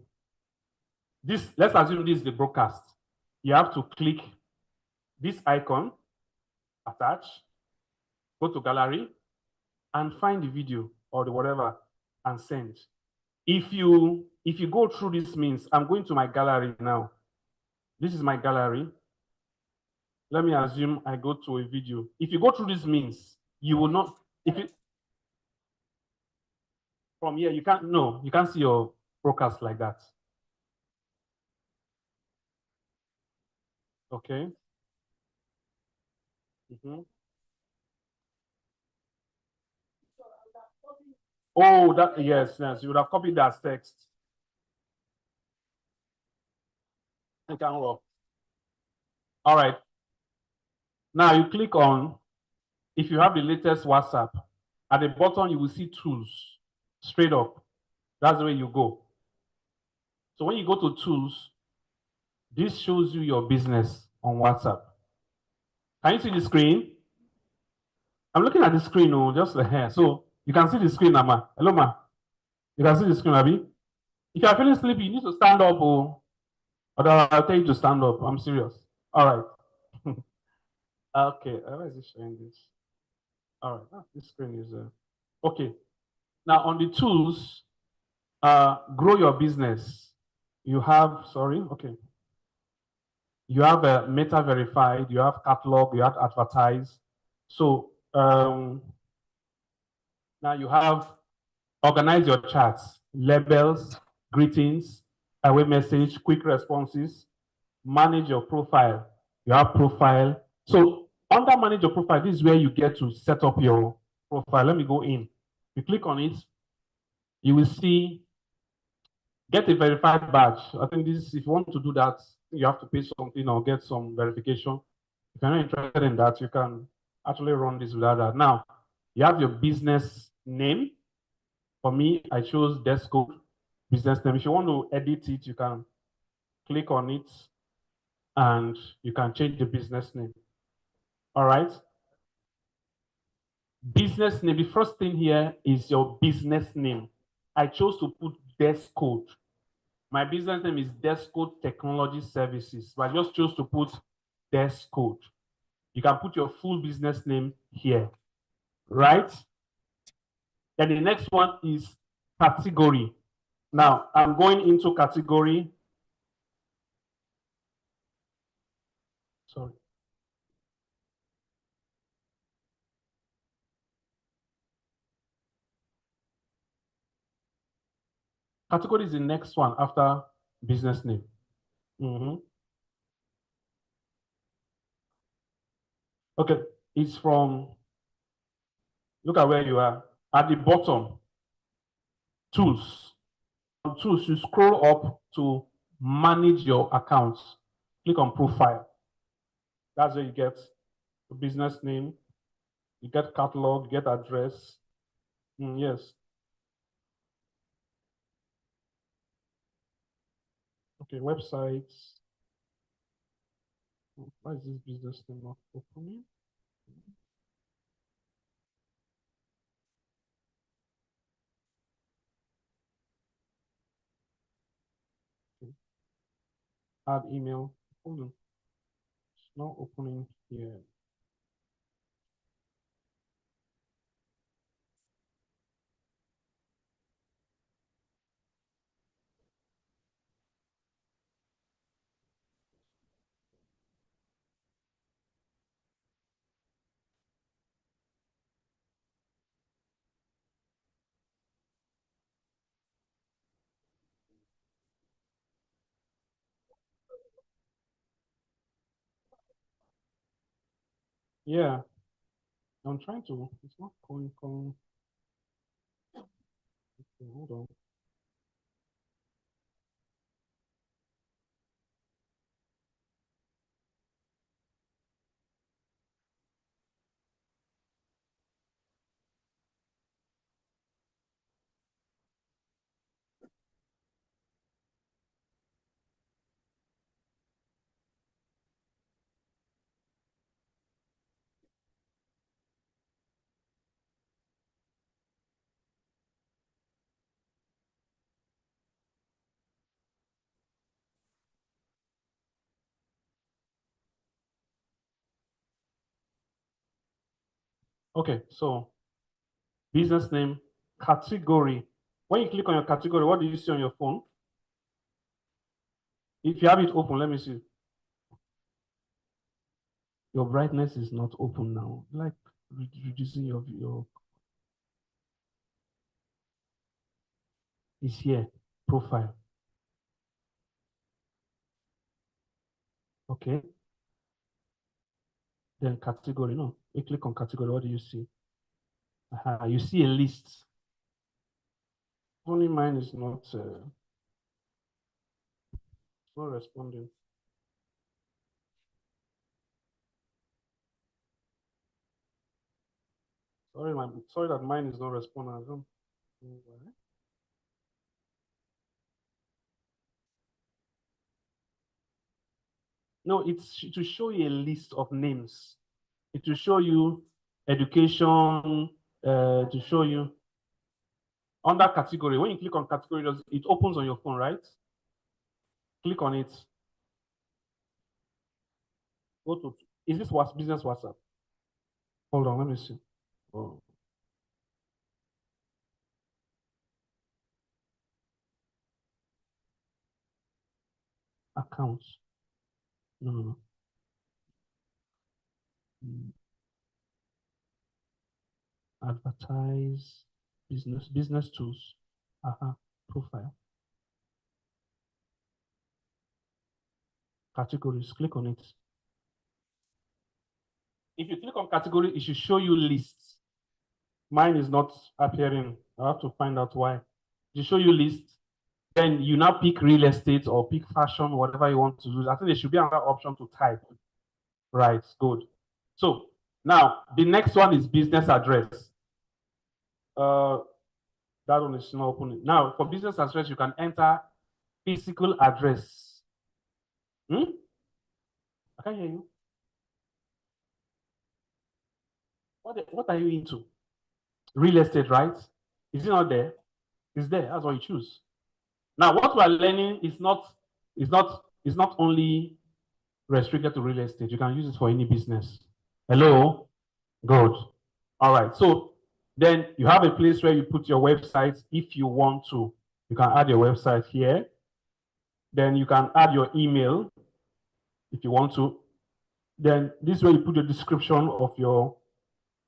[SPEAKER 1] this. Let's assume this is the broadcast. You have to click this icon, attach, go to gallery, and find the video or the whatever and send. If you go through this means, I'm going to my gallery now. This is my gallery. Let me assume I go to a video. If you go through this means, you will not, if it, from here, you can't, no, you can't see your broadcast like that. Okay. Oh, that, yes, yes, you would have copied that text. You can work. All right. Now you click on, if you have the latest WhatsApp, at the bottom you will see tools straight up. That's the way you go. So when you go to tools, this shows you your business on WhatsApp. Can you see the screen? I'm looking at the screen, oh, just the hair. So you can see the screen, Ma. Hello, Ma. You can see the screen, Abby. If you are feeling sleepy, you need to stand up, oh, or I'll tell you to stand up. I'm serious. All right. Okay. Why is it showing this? All right. This screen is okay. Now on the tools, grow your business. You have, sorry, okay. You have a meta verified, you have catalog, you have advertise. So now you have organize your chats, labels, greetings, away message, quick responses, manage your profile. You have profile. So under manage your profile, this is where you get to set up your profile. Let me go in. You click on it, you will see get a verified badge. I think this, if you want to do that, you have to pay something or get some verification. If you're not interested in that, you can actually run this without that. Now, you have your business name. For me, I chose desk code business name. If you want to edit it, you can click on it and you can change the business name. All right. Business name. The first thing here is your business name. I chose to put desk code. My business name is Desk Code Technology Services, but I just chose to put Desk Code. You can put your full business name here, right? Then the next one is category. Now, I'm going into category. Sorry. Category is the next one after business name. Okay, it's from, look at where you are. At the bottom, tools. On tools, you scroll up to manage your accounts. Click on profile. That's where you get the business name, you get catalog, you get address. Yes. Okay, websites. Why is this business name not opening? Okay. Add email. Hold on. It's not opening here. Yeah, I'm trying to. It's not calling. Okay, hold on. Okay, so business name, category. When you click on your category, what do you see on your phone? If you have it open, let me see. Your brightness is not open now. Like reducing your is here. Profile. Okay. Then category. No, you click on category. What do you see? You see a list. Only mine is not responding. Sorry that mine is not responding. I don't know why. No, it's to show you a list of names. It will show you education, to show you under category. When you click on category, it opens on your phone, right? Click on it. Go to, is this business WhatsApp? Hold on, let me see. Oh. Accounts. No. Advertise, business tools. Profile. Categories, click on it. If you click on category, it should show you lists. Mine is not appearing. I have to find out why. It show you lists. Then you now pick real estate or pick fashion, whatever you want to do. I think there should be another option to type. Right, good. So now the next one is business address. That one is not opening. Now for business address, you can enter physical address. I can't hear you. What are you into? Real estate, right? Is it not there? It's there. That's what you choose. Now, what we are learning is not only restricted to real estate. You can use it for any business. Hello? Good. All right. So then you have a place where you put your website if you want to. You can add your website here. Then you can add your email if you want to. Then this way you put the description of your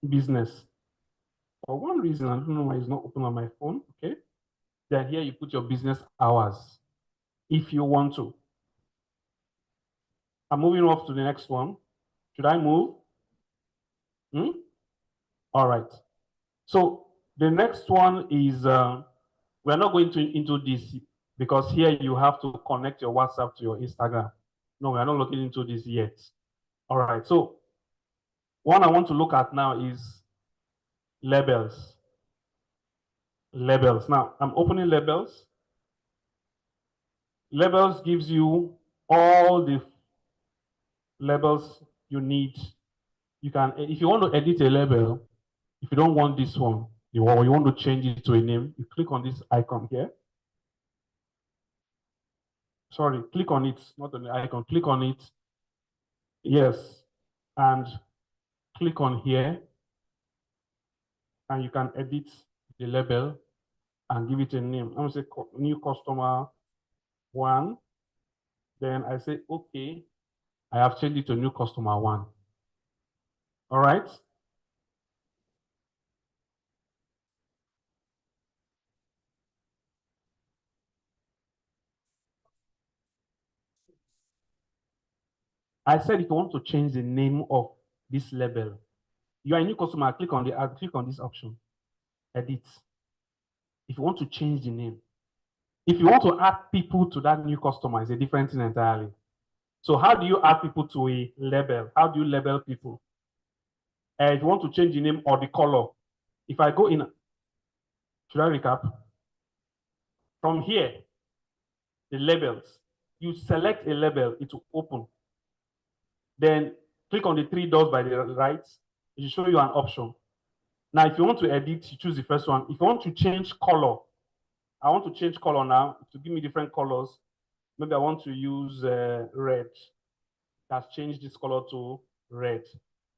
[SPEAKER 1] business. For one reason, I don't know why it's not open on my phone. Okay. Then here you put your business hours if you want to. I'm moving off to the next one. Should I move? All right. So the next one is, we're not going into this because here you have to connect your WhatsApp to your Instagram. No, we're not looking into this yet. All right. So one I want to look at now is labels. Labels. Now I'm opening labels. Labels gives you all the labels you need. You can, if you want to edit a label, if you don't want this one, you want to change it to a name, you click on this icon here. Sorry, click on it, not on the icon, click on it. Yes, and click on here, and you can edit the label and give it a name. I'm going to say new customer 1. Then I say, okay, I have changed it to new customer 1. All right. I said if you want to change the name of this label, you are a new customer, click on this option, edit. If you want to change the name, if you want to add people to that new customer, it's a different thing entirely. So how do you add people to a label? How do you label people? If you want to change the name or the color, if I go in, should I recap? From here, the labels, you select a label, it will open. Then click on the 3 dots by the right, it will show you an option. Now, if you want to edit, you choose the first one. If you want to change color, I want to change color now to give me different colors. Maybe I want to use red. That's changed this color to red.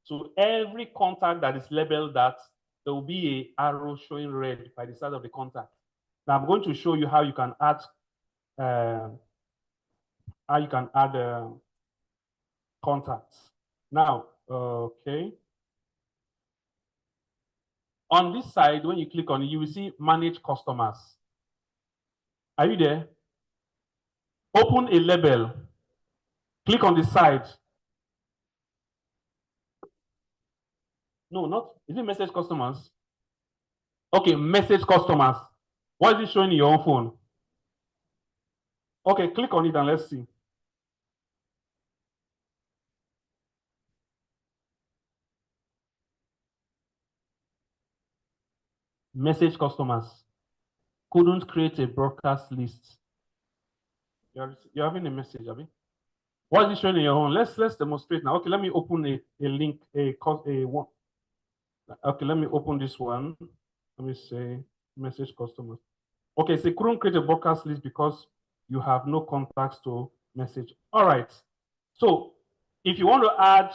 [SPEAKER 1] So every contact that is labeled that, there will be a arrow showing red by the side of the contact. Now I'm going to show you how you can add contacts. Now, okay. On this side, when you click on it, you will see manage customers. Are you there? Open a label. Click on the side. No, not, is it message customers? Okay, message customers. What is it showing in your own phone? Okay, click on it and let's see. Message customers. Couldn't create a broadcast list. You're having a message, Abby? What is it showing in your own? Let's demonstrate now. Okay, let me open a link, a one. Okay, let me open this one. Let me say message customers. Okay, so couldn't create a broadcast list because you have no contacts to message. All right. So if you want to add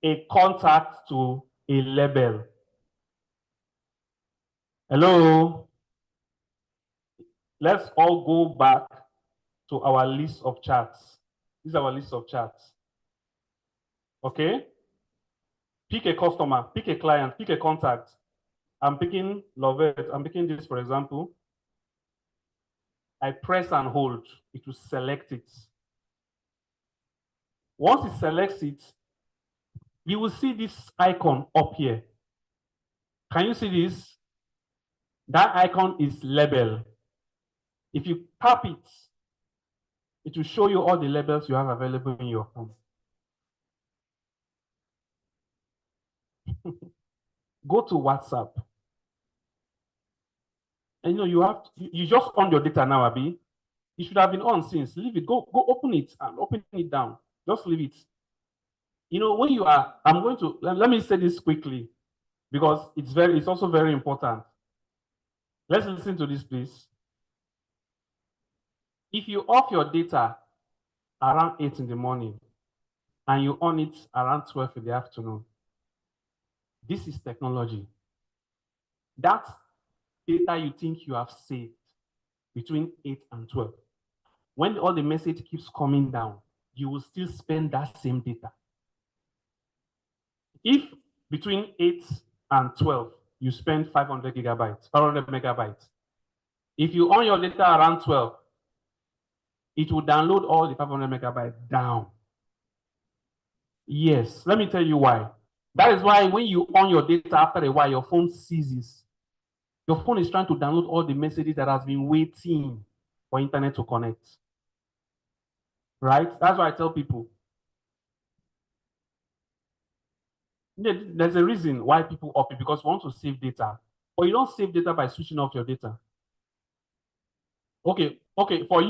[SPEAKER 1] a contact to a label, hello, let's all go back to our list of chats. This is our list of chats. Okay. Pick a customer, pick a client, pick a contact. I'm picking Lovette. I'm picking this, for example. I press and hold. It will select it. Once it selects it, you will see this icon up here. Can you see this? That icon is label. If you tap it, it will show you all the labels you have available in your phone. Go to WhatsApp. And you just on your data now, Abby. You should have been on since. Leave it. Go open it and open it down. Just leave it. When you are, I'm going to let me say this quickly because it's also very important. Let's listen to this, please. If you off your data around 8 in the morning and you on it around 12 in the afternoon, this is technology. That data you think you have saved between 8 and 12, when all the message keeps coming down, you will still spend that same data. If between 8 and 12, you spend 500 gigabytes, 500 megabytes, if you on your data around 12, it will download all the 500 megabytes down. Yes, let me tell you why. That is why when you on your data after a while, your phone seizes. Your phone is trying to download all the messages that has been waiting for internet to connect. Right? That's why I tell people. There's a reason why people opt it, because we want to save data. But you don't save data by switching off your data. Okay, for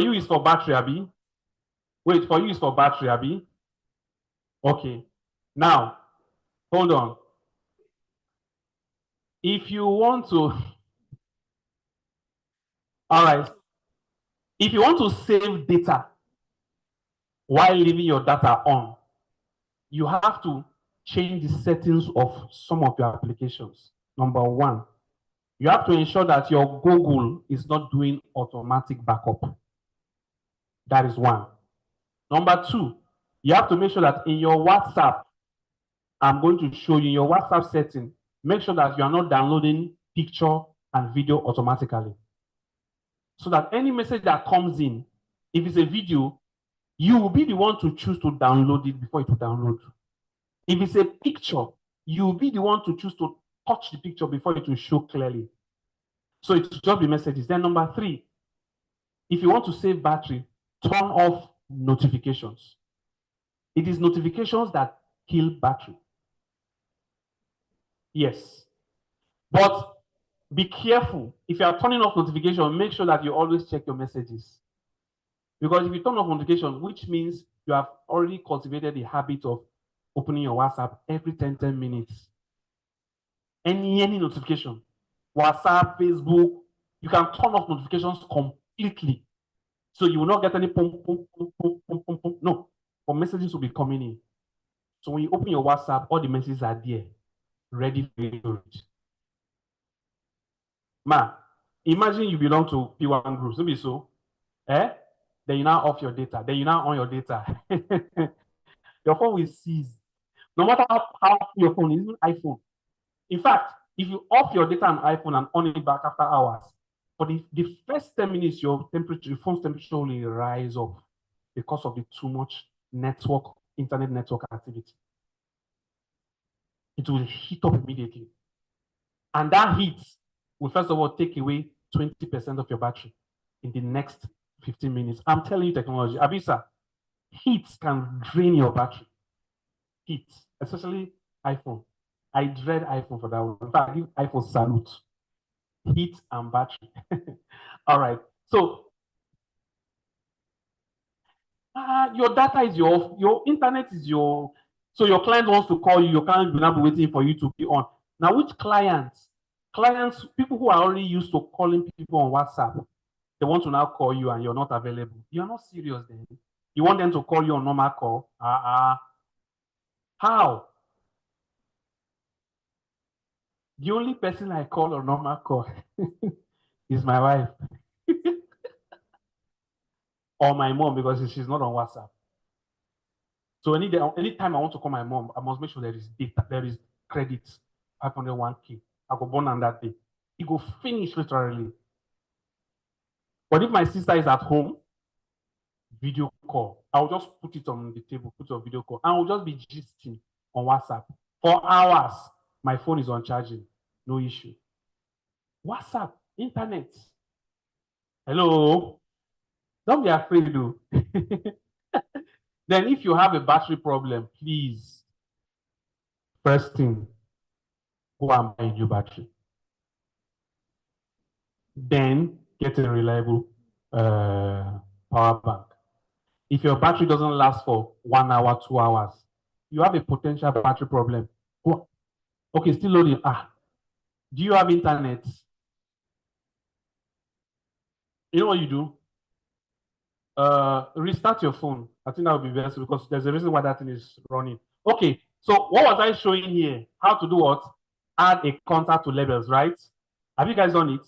[SPEAKER 1] you is for battery, Abby. Wait, for you is for battery, Abby. Okay. Now, hold on. If you want to, all right. If you want to save data while leaving your data on, you have to change the settings of some of your applications. Number one, you have to ensure that your Google is not doing automatic backup. That is one. Number two, you have to make sure that in your WhatsApp, I'm going to show you in your WhatsApp setting, make sure that you are not downloading picture and video automatically. So that any message that comes in, if it's a video, you will be the one to choose to download it before it will download. If it's a picture, you will be the one to choose to touch the picture before it will show clearly. So it's just the messages. Then number three, if you want to save battery, turn off notifications. It is notifications that kill battery. Yes. But be careful. If you are turning off notification, make sure that you always check your messages. Because if you turn off notification, which means you have already cultivated the habit of opening your WhatsApp every 10 minutes. Any notification, WhatsApp, Facebook, you can turn off notifications completely. So you will not get any pum, pum, pum, pum, pum, pum, pum. No, but messages will be coming in. So when you open your WhatsApp, all the messages are there, ready for you to read. Imagine you belong to PWAN groups, maybe so. Then you now off your data. Then you now on your data. Your phone will seize. No matter how powerful your phone is, even iPhone. In fact, if you off your data on iPhone and on it back after hours, for the first 10 minutes, your phone's temperature will rise up because of the too much internet network activity. It will heat up immediately. And that heat will first of all take away 20% of your battery in the next 15 minutes. I'm telling you technology. Abisa, heat can drain your battery. Heat, especially iPhone. I dread iPhone for that one. In fact, I give iPhone salute. Heat and battery. All right. So your data is your internet is your, so your client wants to call you, your client will not be waiting for you to be on. Now, which clients, people who are already used to calling people on WhatsApp, they want to now call you and you're not available. You're not serious then. You want them to call you on normal call? How? The only person I call on normal call is my wife or my mom, because she's not on WhatsApp. So anytime I want to call my mom, I must make sure there is data, there is credit, 501k. I go born on that day. It go finish literally. But if my sister is at home, video call. I'll just put it on the table, put it on video call, and we'll just be gisting on WhatsApp for hours. My phone is on charging, no issue. WhatsApp, internet. Hello. Don't be afraid, though. Then, if you have a battery problem, please, first thing, go and buy a new battery. Then, get a reliable power bank. If your battery doesn't last for 1 hour, 2 hours, you have a potential battery problem. Okay, still loading. Do you have internet? You know what you do? Restart your phone. I think that would be best, because there's a reason why that thing is running. Okay, so what was I showing here? How to do what? Add a contact to labels, right? Have you guys done it?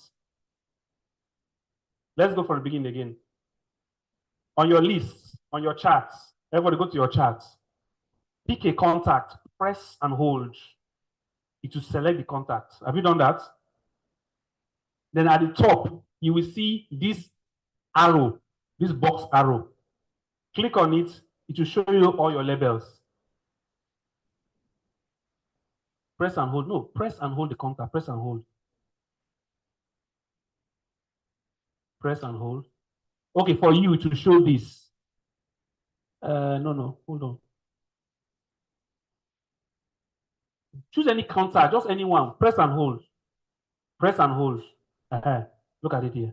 [SPEAKER 1] Let's go from the beginning again. On your list, on your charts, everybody go to your charts. Pick a contact, press and hold. It will select the contact. Have you done that? Then at the top, you will see this arrow, this box arrow. Click on it, it will show you all your labels. Press and hold. No, press and hold the contact. Press and hold. Press and hold. Okay, for you to show this. No, hold on. Choose any contact, just anyone. Press and hold. Press and hold. Look at it here.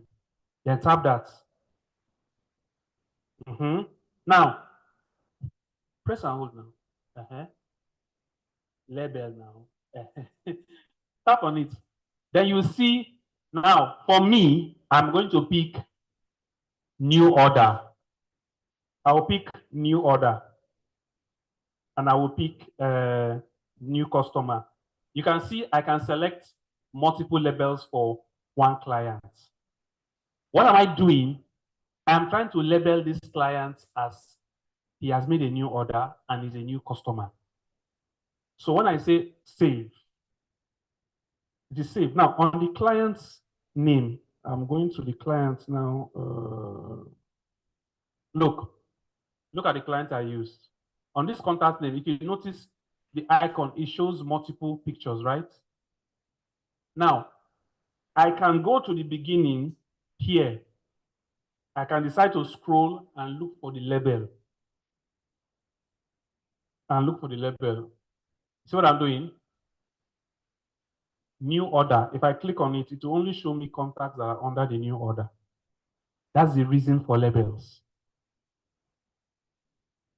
[SPEAKER 1] Then tap that. Now, press and hold now. Label now. Tap on it. Then you see, now, for me, I'm going to pick new order. I will pick new order. And I will pick new customer. You can see I can select multiple labels for one client. What am I doing? I'm trying to label this client as he has made a new order and is a new customer. So when I say save, it is saved. Now, on the client's name, I'm going to the client now. Look at the client I used. On this contact name, if you notice the icon, it shows multiple pictures, right? Now, I can go to the beginning here. I can decide to scroll and look for the label. See what I'm doing? New order. If I click on it, it will only show me contacts that are under the new order. That's the reason for labels.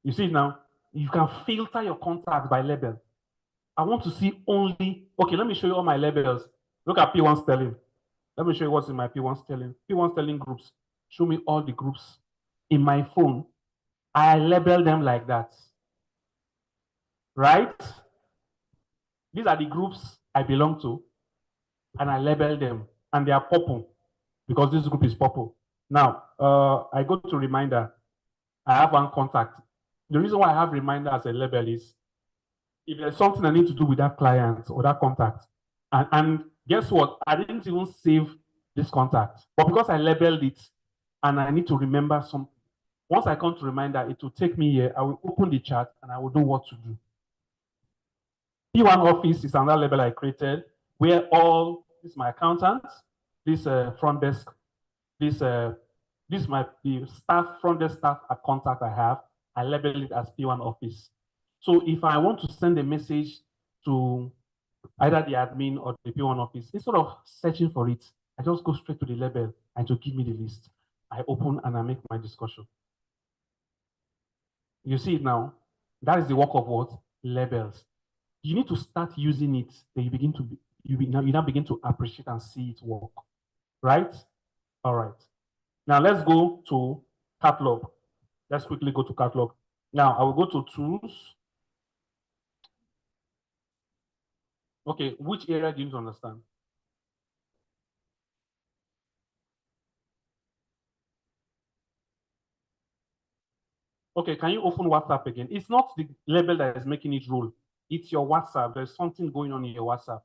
[SPEAKER 1] You see now, you can filter your contacts by label. I want to see only, okay, let me show you all my labels. Look at P1 Sterling. Let me show you what's in my P1 Sterling. P1 Sterling groups. Show me all the groups. In my phone, I label them like that. right? These are the groups I belong to, and I label them, and they are purple because this group is purple. Now, I go to reminder. I have one contact. The reason why I have reminder as a label is if there's something I need to do with that client or that contact, and guess what? I didn't even save this contact, but because I labeled it and I need to remember some, once I come to reminder, it will take me here. I will open the chat and I will know what to do. P1 office is another label I created where all this is my accountant, this front desk, this is my the staff front desk staff at contact I have. I label it as P1 office. So if I want to send a message to either the admin or the P1 office, instead of searching for it, I just go straight to the label and to give me the list. I open and I make my discussion. You see it now? That is the work of what? Labels. You need to start using it, then you begin to you now begin to appreciate and see it work. Right? All right. Now let's go to catalog. Let's quickly go to catalog. Now I will go to tools. Okay, which area do you need to understand? Okay, can you open WhatsApp again? It's not the label that is making it roll. It's your WhatsApp. There's something going on in your WhatsApp.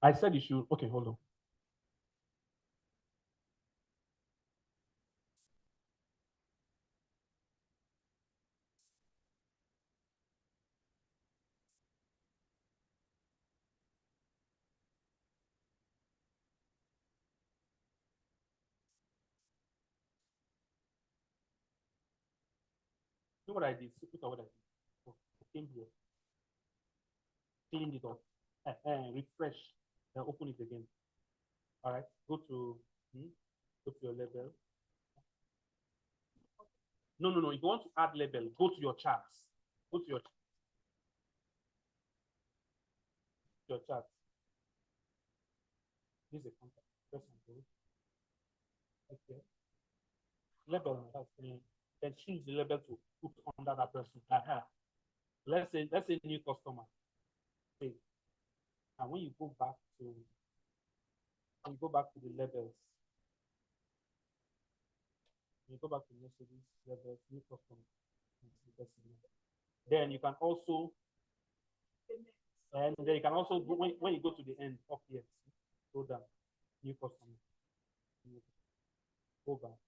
[SPEAKER 1] I said you should. Okay, hold on. See what I did. See what I did. Oh, I came here. Cleaned it up. Refresh. Then open it again. All right. Go to your label. No. If you want to add label, go to your charts. Go to your charts. This is a contact. Press and go. Okay. Label. Then choose the label to put under that person. Let's say new customer. Okay. And when you go back to the labels, you go back to messages, labels, new customer. Then you can also go, when you go to the end up here, go down, new customer. Go back.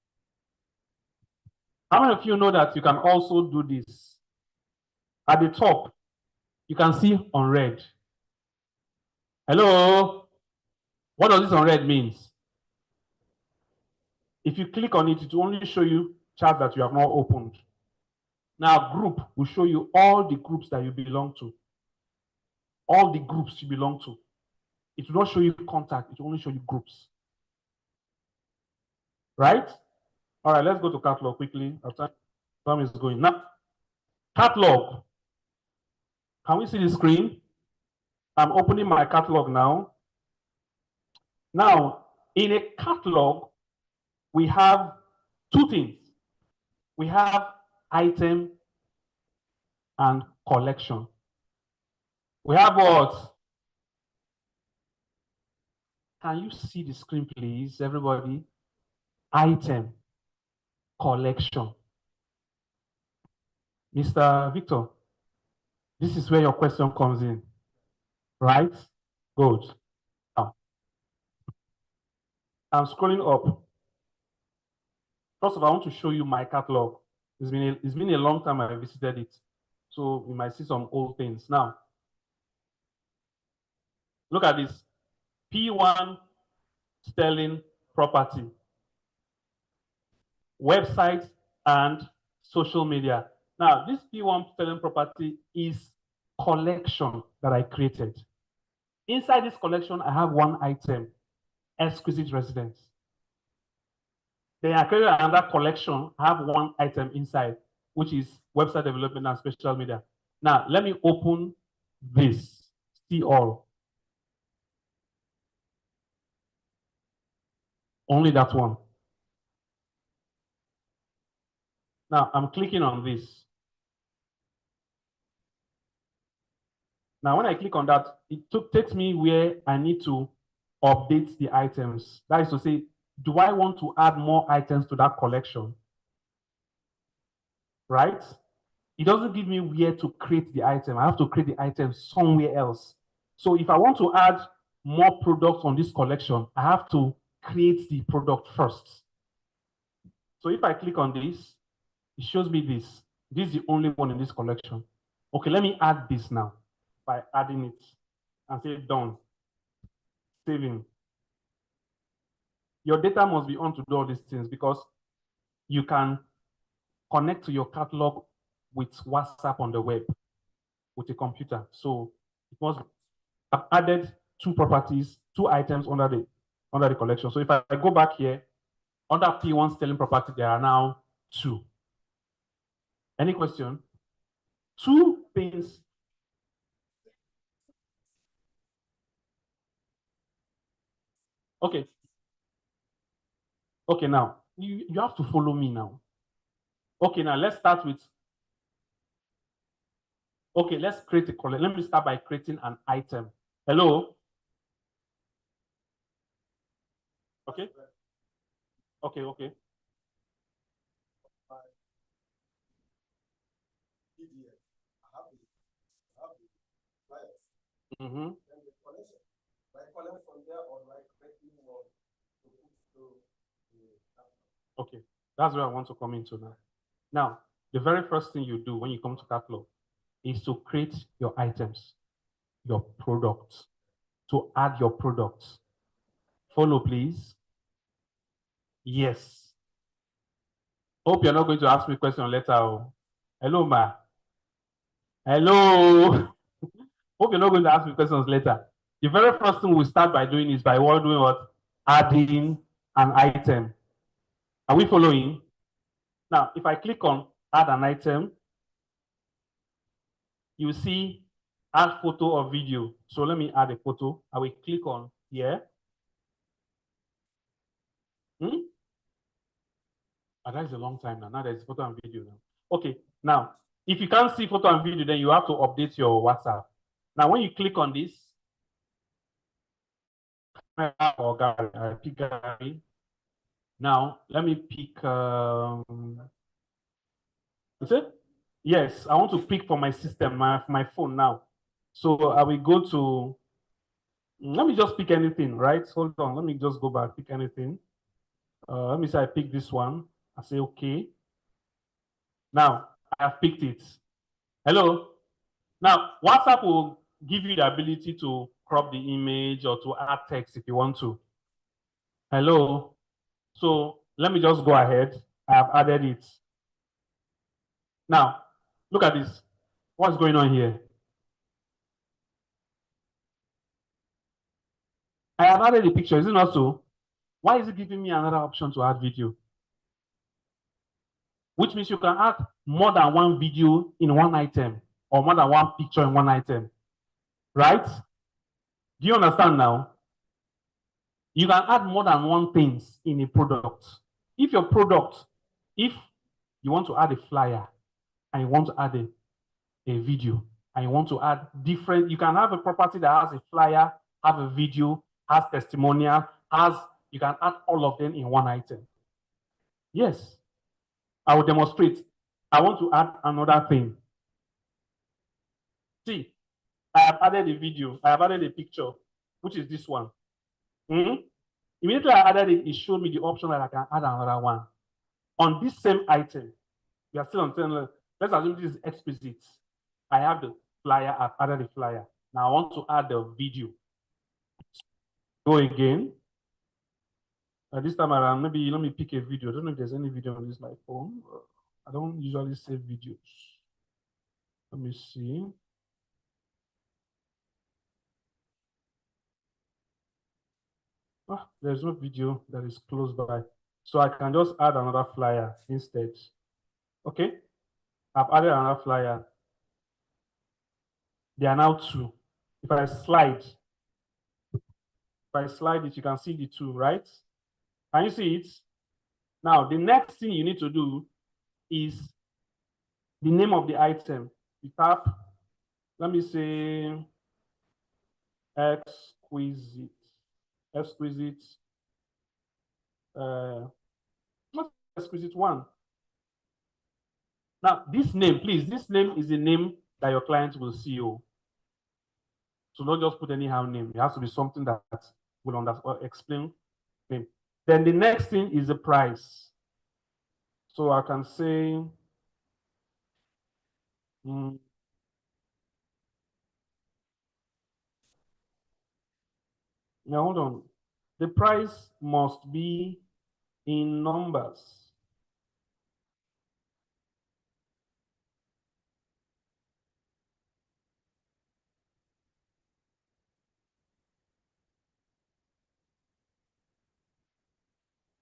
[SPEAKER 1] How many of you know that you can also do this? At the top, you can see on red. Hello? What does this on red means? If you click on it, it will only show you charts that you have not opened. Now, group will show you all the groups that you belong to. All the groups you belong to. It will not show you contact, it will only show you groups. Right? All right, let's go to catalog quickly. Time is going. Now, catalog. Can we see the screen? I'm opening my catalog now. Now, in a catalog, we have two things. We have item and collection. We have what? Can you see the screen, please, everybody? Item, collection. Mr. Victor, this is where your question comes in, right? Good. Now, I'm scrolling up. First of all, I want to show you my catalog. It's been a long time I visited it. So you might see some old things. Now, look at this. P1 Sterling Property. Website and social media. Now, this P1 Sterling Property is collection that I created. Inside this collection, I have one item, exquisite residence. Then I created another collection. I have one item inside, which is website development and social media. Now, let me open this. See all. Only that one. Now I'm clicking on this. Now, when I click on that, it takes me where I need to update the items. That is to say, do I want to add more items to that collection? Right? It doesn't give me where to create the item. I have to create the item somewhere else. So if I want to add more products on this collection, I have to create the product first. So if I click on this, it shows me this. This is the only one in this collection. Okay, let me add this now by adding it and say done. Saving. Your data must be on to do all these things because you can connect to your catalog with WhatsApp on the web with a computer. So it must have added two properties, two items under the collection. So if I go back here, under P1 sterling property, there are now two. Any question? Two things. Okay. Okay, now you have to follow me now. Okay, now let's start with. Okay, let's create a collection. Let me start by creating an item. Hello? Okay. Okay, okay.
[SPEAKER 2] PDF. I have the flyers.
[SPEAKER 1] Mm-hmm.
[SPEAKER 2] Then the collection. I collect from there or like making one to put to the
[SPEAKER 1] Okay, that's where I want to come into now. Now, the very first thing you do when you come to catalog is to create your items, your products, to add your products. Follow, please. Yes. Hope you're not going to ask me a question later. Oh. Hello, ma. Hello. Hope you're not going to ask me questions later. The very first thing we start by doing is by doing what? Adding an item. Are we following? Now, if I click on add an item, you see add photo or video. So let me add a photo. I will click on here. That is a long time now. Now there's photo and video now. Okay, now if you can't see photo and video, then you have to update your WhatsApp. Now when you click on this, or Gary, I pick Gary. Now let me pick. Is it? Yes, I want to pick for my system, my phone now. So I will go to. Let me just pick anything, right? Hold on. Let me just go back. Pick anything. Let me say I pick this one. I say okay. Now I have picked it. Hello. Now WhatsApp will give you the ability to crop the image or to add text if you want to. Hello. So let me just go ahead. I have added it. Now look at this. What's going on here? I have added the picture. Is it not so? Why is it giving me another option to add video? Which means you can add more than one video in one item or more than one picture in one item. Right? Do you understand now? You can add more than one things in a product. If your product, if you want to add a flyer and you want to add a video and you want to add different, you can have a property that has a flyer, have a video, has testimonial, you can add all of them in one item. Yes, I will demonstrate. I want to add another thing. See, I have added a video, I have added a picture, which is this one. Immediately I added it, it showed me the option that I can add another one. On this same item, we are still on 10. Let's assume this is explicit. I have the flyer, I've added the flyer. Now I want to add the video. Go again. This time around, maybe let me pick a video. I don't know if there's any video on this my phone. I don't usually save videos. Let me see. There's no video that is close by. So I can just add another flyer instead. Okay, I've added another flyer. There are now two. If I slide it, you can see the two, right? Can you see it? Now, the next thing you need to do is the name of the item. You tap, let me say, exquisite, exquisite, not exquisite one. Now, this name, please, this name is the name that your client will see. Oh. So not just put anyhow name. It has to be something that will explain name. Then the next thing is the price. So I can say, now hold on. The price must be in numbers.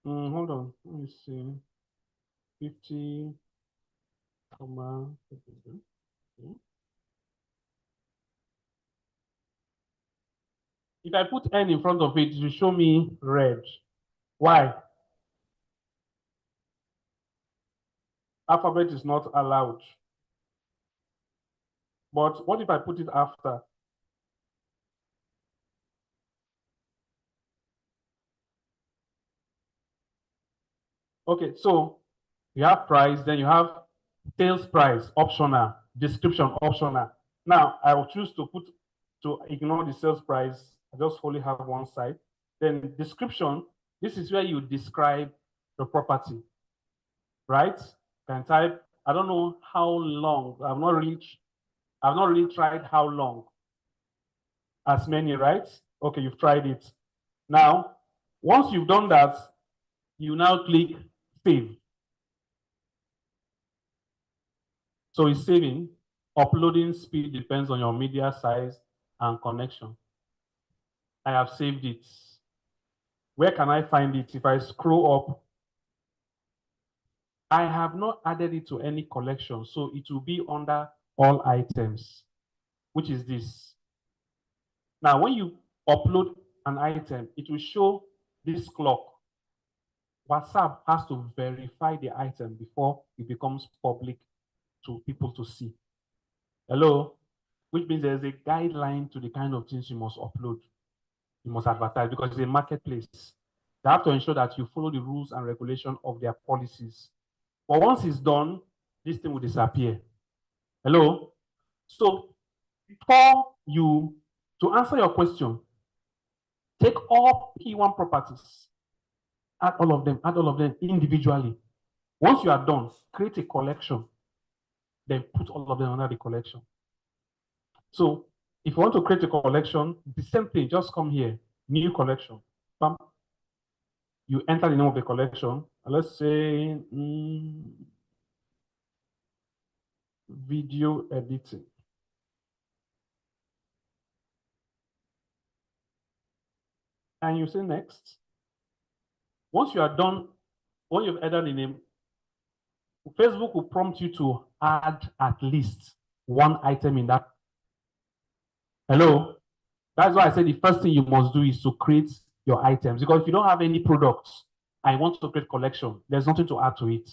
[SPEAKER 1] Hold on. Let me see. 50, comma. If I put N in front of it, it will show me red. Why? Alphabet is not allowed. But what if I put it after? Okay, so you have price, then you have sales price, optional, description, optional. Now, I will choose to ignore the sales price. I just only have one side. Then description, this is where you describe the property, right? You can type, I don't know how long, I've not really tried how long. As many, right? Okay, you've tried it. Now, once you've done that, you now click save. So it's saving. Uploading speed depends on your media size and connection. I have saved it. Where can I find it? If I scroll up, I have not added it to any collection, so it will be under all items, which is this. Now, when you upload an item, it will show this clock. WhatsApp has to verify the item before it becomes public to people to see. Hello? Which means there's a guideline to the kind of things you must upload. You must advertise because it's a marketplace. They have to ensure that you follow the rules and regulation of their policies. But once it's done, this thing will disappear. Hello? So to answer your question, take all P1 properties, add all of them individually. Once you are done, create a collection, then put all of them under the collection. So if you want to create a collection, the same thing, just come here, new collection. Bam. You enter the name of the collection. Let's say video editing. And you say next. Once you are done, when you've entered the name, Facebook will prompt you to add at least one item in that. Hello? That's why I said the first thing you must do is to create your items. Because if you don't have any products, I want to create collection, there's nothing to add to it.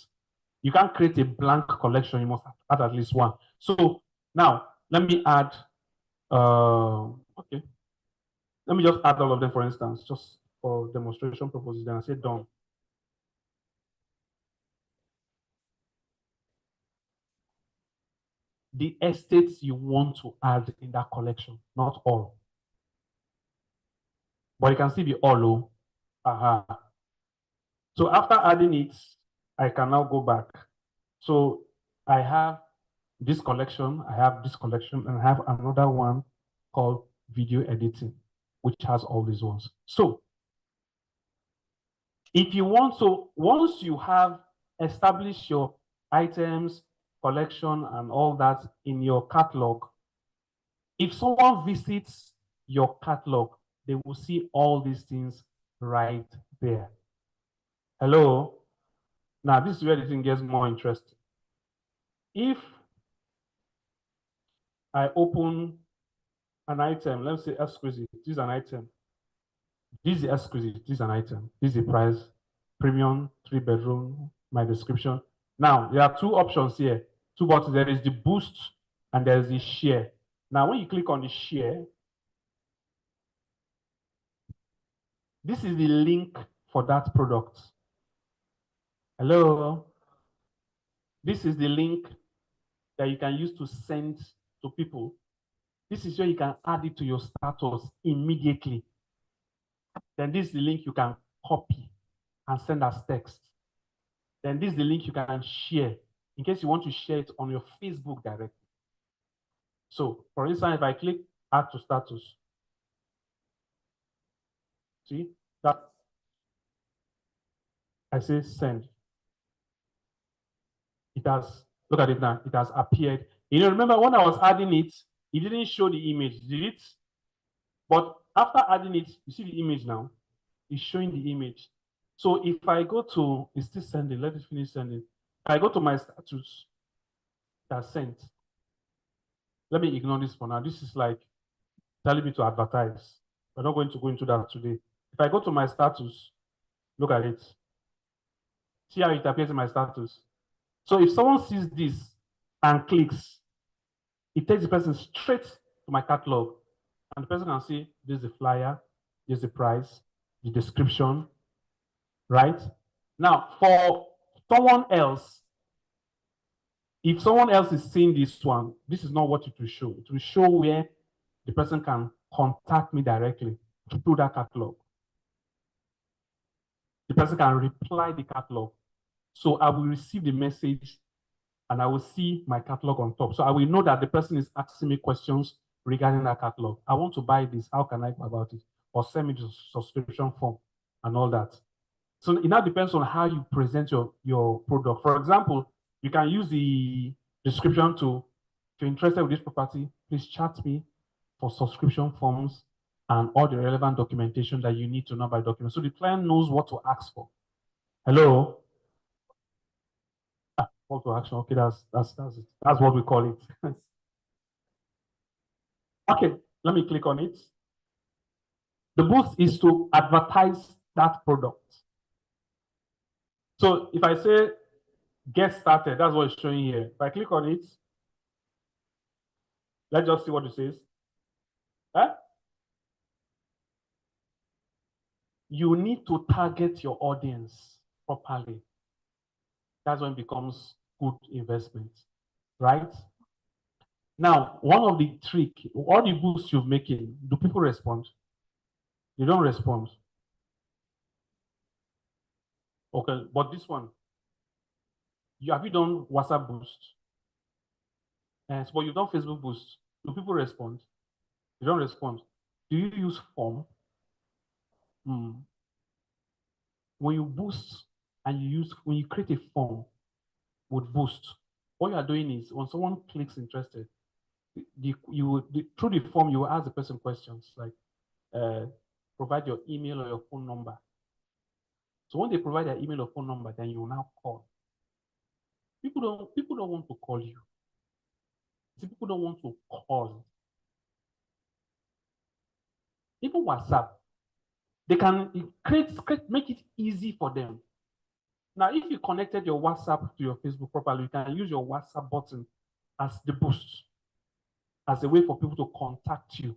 [SPEAKER 1] You can't create a blank collection, you must add at least one. So now, let me add, okay. Let me just add all of them, for instance, just for demonstration purposes, then I say done. The estates you want to add in that collection, not all. But it can still be all. Oh. Aha. So after adding it, I can now go back. So I have this collection, I have this collection, and I have another one called video editing, which has all these ones. So if you want, so once you have established your items, collection, and all that in your catalog, if someone visits your catalog, they will see all these things right there. Hello? Now, this is where the thing gets more interesting. If I open an item, let's say exquisite, this is an item. This is exquisite, this is an item, this is the price, premium 3-bedroom, my description. Now, there are two options here, two buttons. There is the boost and there is the share. Now, when you click on the share, this is the link for that product. Hello? This is the link that you can use to send to people. This is where you can add it to your status immediately. Then this is the link you can copy and send as text. Then this is the link you can share in case you want to share it on your Facebook directly. So, for instance, if I click add to status, see that I say send. It has, look at it now, it has appeared. You know, remember when I was adding it, it didn't show the image, did it? But after adding it, you see the image now, it's showing the image. So if I go to, it's still sending, let it finish sending. If I go to my status, that's sent. Let me ignore this for now. This is like telling me to advertise. We're not going to go into that today. If I go to my status, look at it. See how it appears in my status. So if someone sees this and clicks, it takes the person straight to my catalog. And the person can see this is the flyer, this is the price, the description, right? Now, for someone else, if someone else is seeing this one, this is not what it will show. It will show where the person can contact me directly through that catalog. The person can reply the catalog. So I will receive the message and I will see my catalog on top. So I will know that the person is asking me questions regarding that catalog. I want to buy this. How can I go about it? Or send me the subscription form and all that. So it now depends on how you present your product. For example, you can use the description to, if you're interested with this property, please chat me for subscription forms and all the relevant documentation that you need to know about documents. So the client knows what to ask for. Hello? Call to action. Okay, that's it. That's what we call it. Okay, let me click on it. The boost is to advertise that product. So if I say get started, that's what it's showing here. If I click on it, let's just see what it says. You need to target your audience properly. That's when it becomes good investment, right? Now, one of the trick, all the boosts you're making, do people respond? They don't respond. Okay, but this one, have you done WhatsApp boost? Yes, but you've done Facebook boost. Do people respond? They don't respond. Do you use form? When you boost and when you create a form with boost, what you are doing is when someone clicks interested, through the form you will ask the person questions like provide your email or your phone number. So when they provide their email or phone number, then you will now call. People don't want to call you. See, people don't want to call. Even WhatsApp, they can make it easy for them. Now, if you connected your WhatsApp to your Facebook properly, you can use your WhatsApp button as the boost, as a way for people to contact you.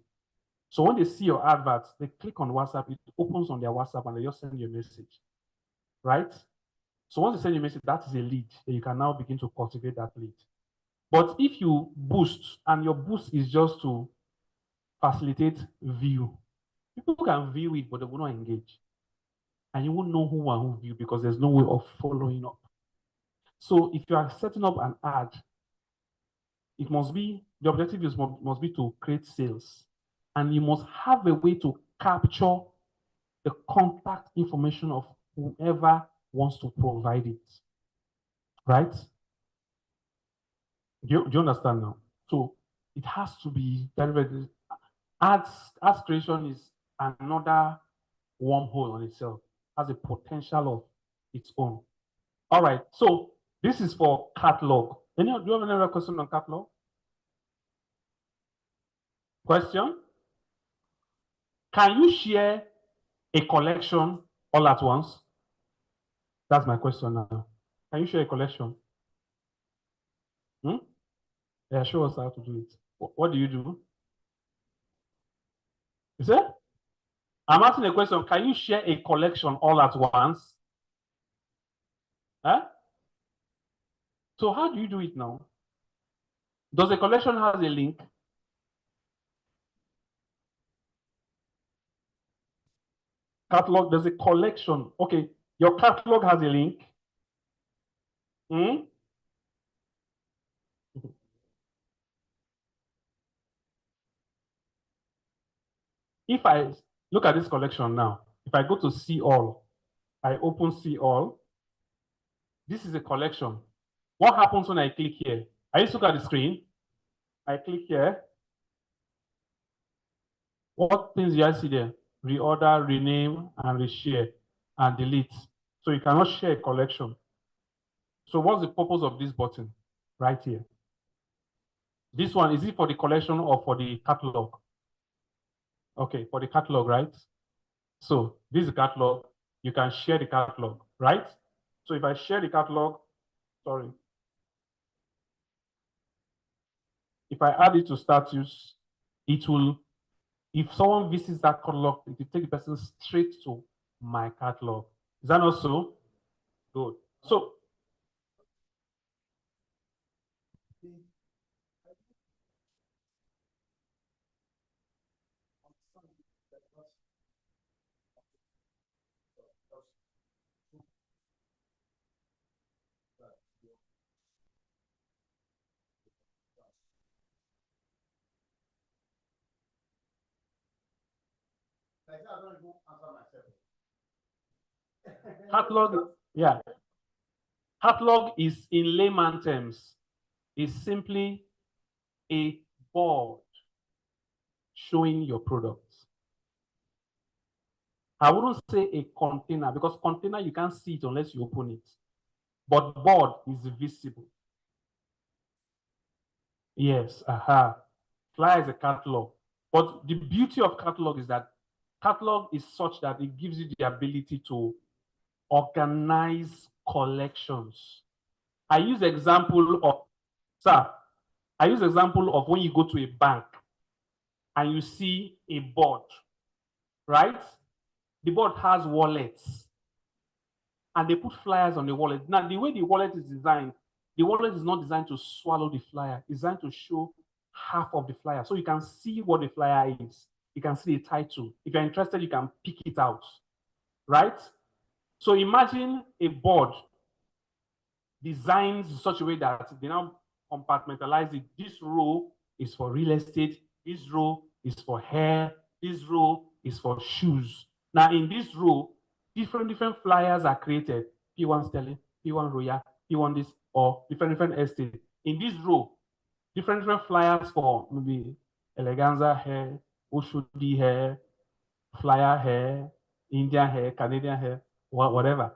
[SPEAKER 1] So when they see your advert, they click on WhatsApp, it opens on their WhatsApp and they just send you a message, right? So once they send you a message, that is a lead. Then you can now begin to cultivate that lead. But if you boost and your boost is just to facilitate view, people can view it, but they will not engage. And you won't know who and who view because there's no way of following up. So if you are setting up an ad, it must be, the objective must be to create sales. And you must have a way to capture the contact information of whoever wants to provide it. Right? Do you understand now? So it has to be very, very, ads creation is another wormhole on itself, has a potential of its own. All right, so this is for catalog. Do you have any other question on catalog? Question? Can you share a collection all at once? That's my question now. Can you share a collection? Hmm? Yeah, show us how to do it. What do you do? Is it? I'm asking a question. Can you share a collection all at once? Huh? So how do you do it now? Does a collection have a link? Catalog, there's a collection. Okay, your catalog has a link. Hmm? If I look at this collection now, if I go to see all, I open see all. This is a collection. What happens when I click here? I just look at the screen. I click here. What things do I see there? Reorder, rename, and reshare, and delete. So you cannot share a collection. So what's the purpose of this button right here? This one, is it for the collection or for the catalog? Okay, for the catalog, right? So this is the catalog. You can share the catalog, right? So if I share the catalog, sorry. If I add it to status, it will, if someone visits that catalog, it will take the person straight to my catalog. Is that not so? Good. So
[SPEAKER 2] Like that, I don't even answer myself.
[SPEAKER 1] catalog, yeah. Catalog is in layman terms, is simply a board showing your products. I wouldn't say a container because container you can't see it unless you open it. But board is visible. Yes, aha. Flyer is a catalog. But the beauty of catalog is that catalog is such that it gives you the ability to organize collections. I use example of, sir, I use example of when you go to a bank and you see a board, right? The board has wallets and they put flyers on the wallet. Now, the way the wallet is designed, the wallet is not designed to swallow the flyer. It's designed to show half of the flyer. So you can see what the flyer is. You can see the title. If you're interested, you can pick it out, right? So imagine a board designed in such a way that they now compartmentalize it. This row is for real estate. This row is for hair. This row is for shoes. Now, in this row, different flyers are created. P1 Sterling, P1 Royal, P1 this, or different estate. In this row, different flyers for maybe eleganza hair, Oshodi hair, flyer hair, Indian hair, Canadian hair, whatever.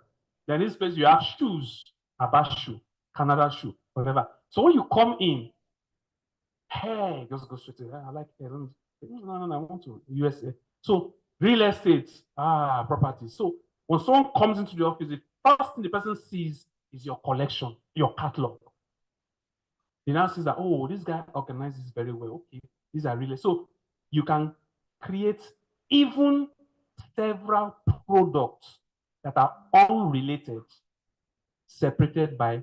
[SPEAKER 1] Then in this place you have shoes, Abba shoe, Canada shoe, whatever. So when you come in, hair, just go straight to hair. I like hair. No, I want to USA. So real estate, property. So when someone comes into the office, the first thing the person sees is your collection, your catalog. He now sees that, oh, this guy organizes very well. Okay, these are really, so you can create even several products that are unrelated, separated by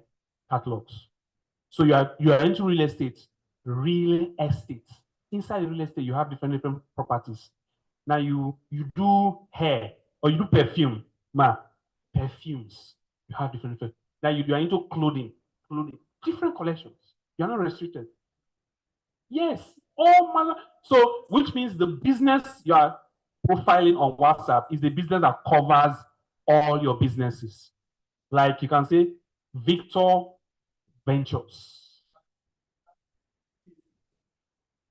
[SPEAKER 1] catalogs. So you are into real estate. Inside real estate, you have different properties. Now you do hair or you do perfume, perfumes. You have different. Now you are into clothing, different collections. You're not restricted. Yes, all manner. So, which means the business you are profiling on WhatsApp is the business that covers all your businesses. Like you can say Victor Ventures.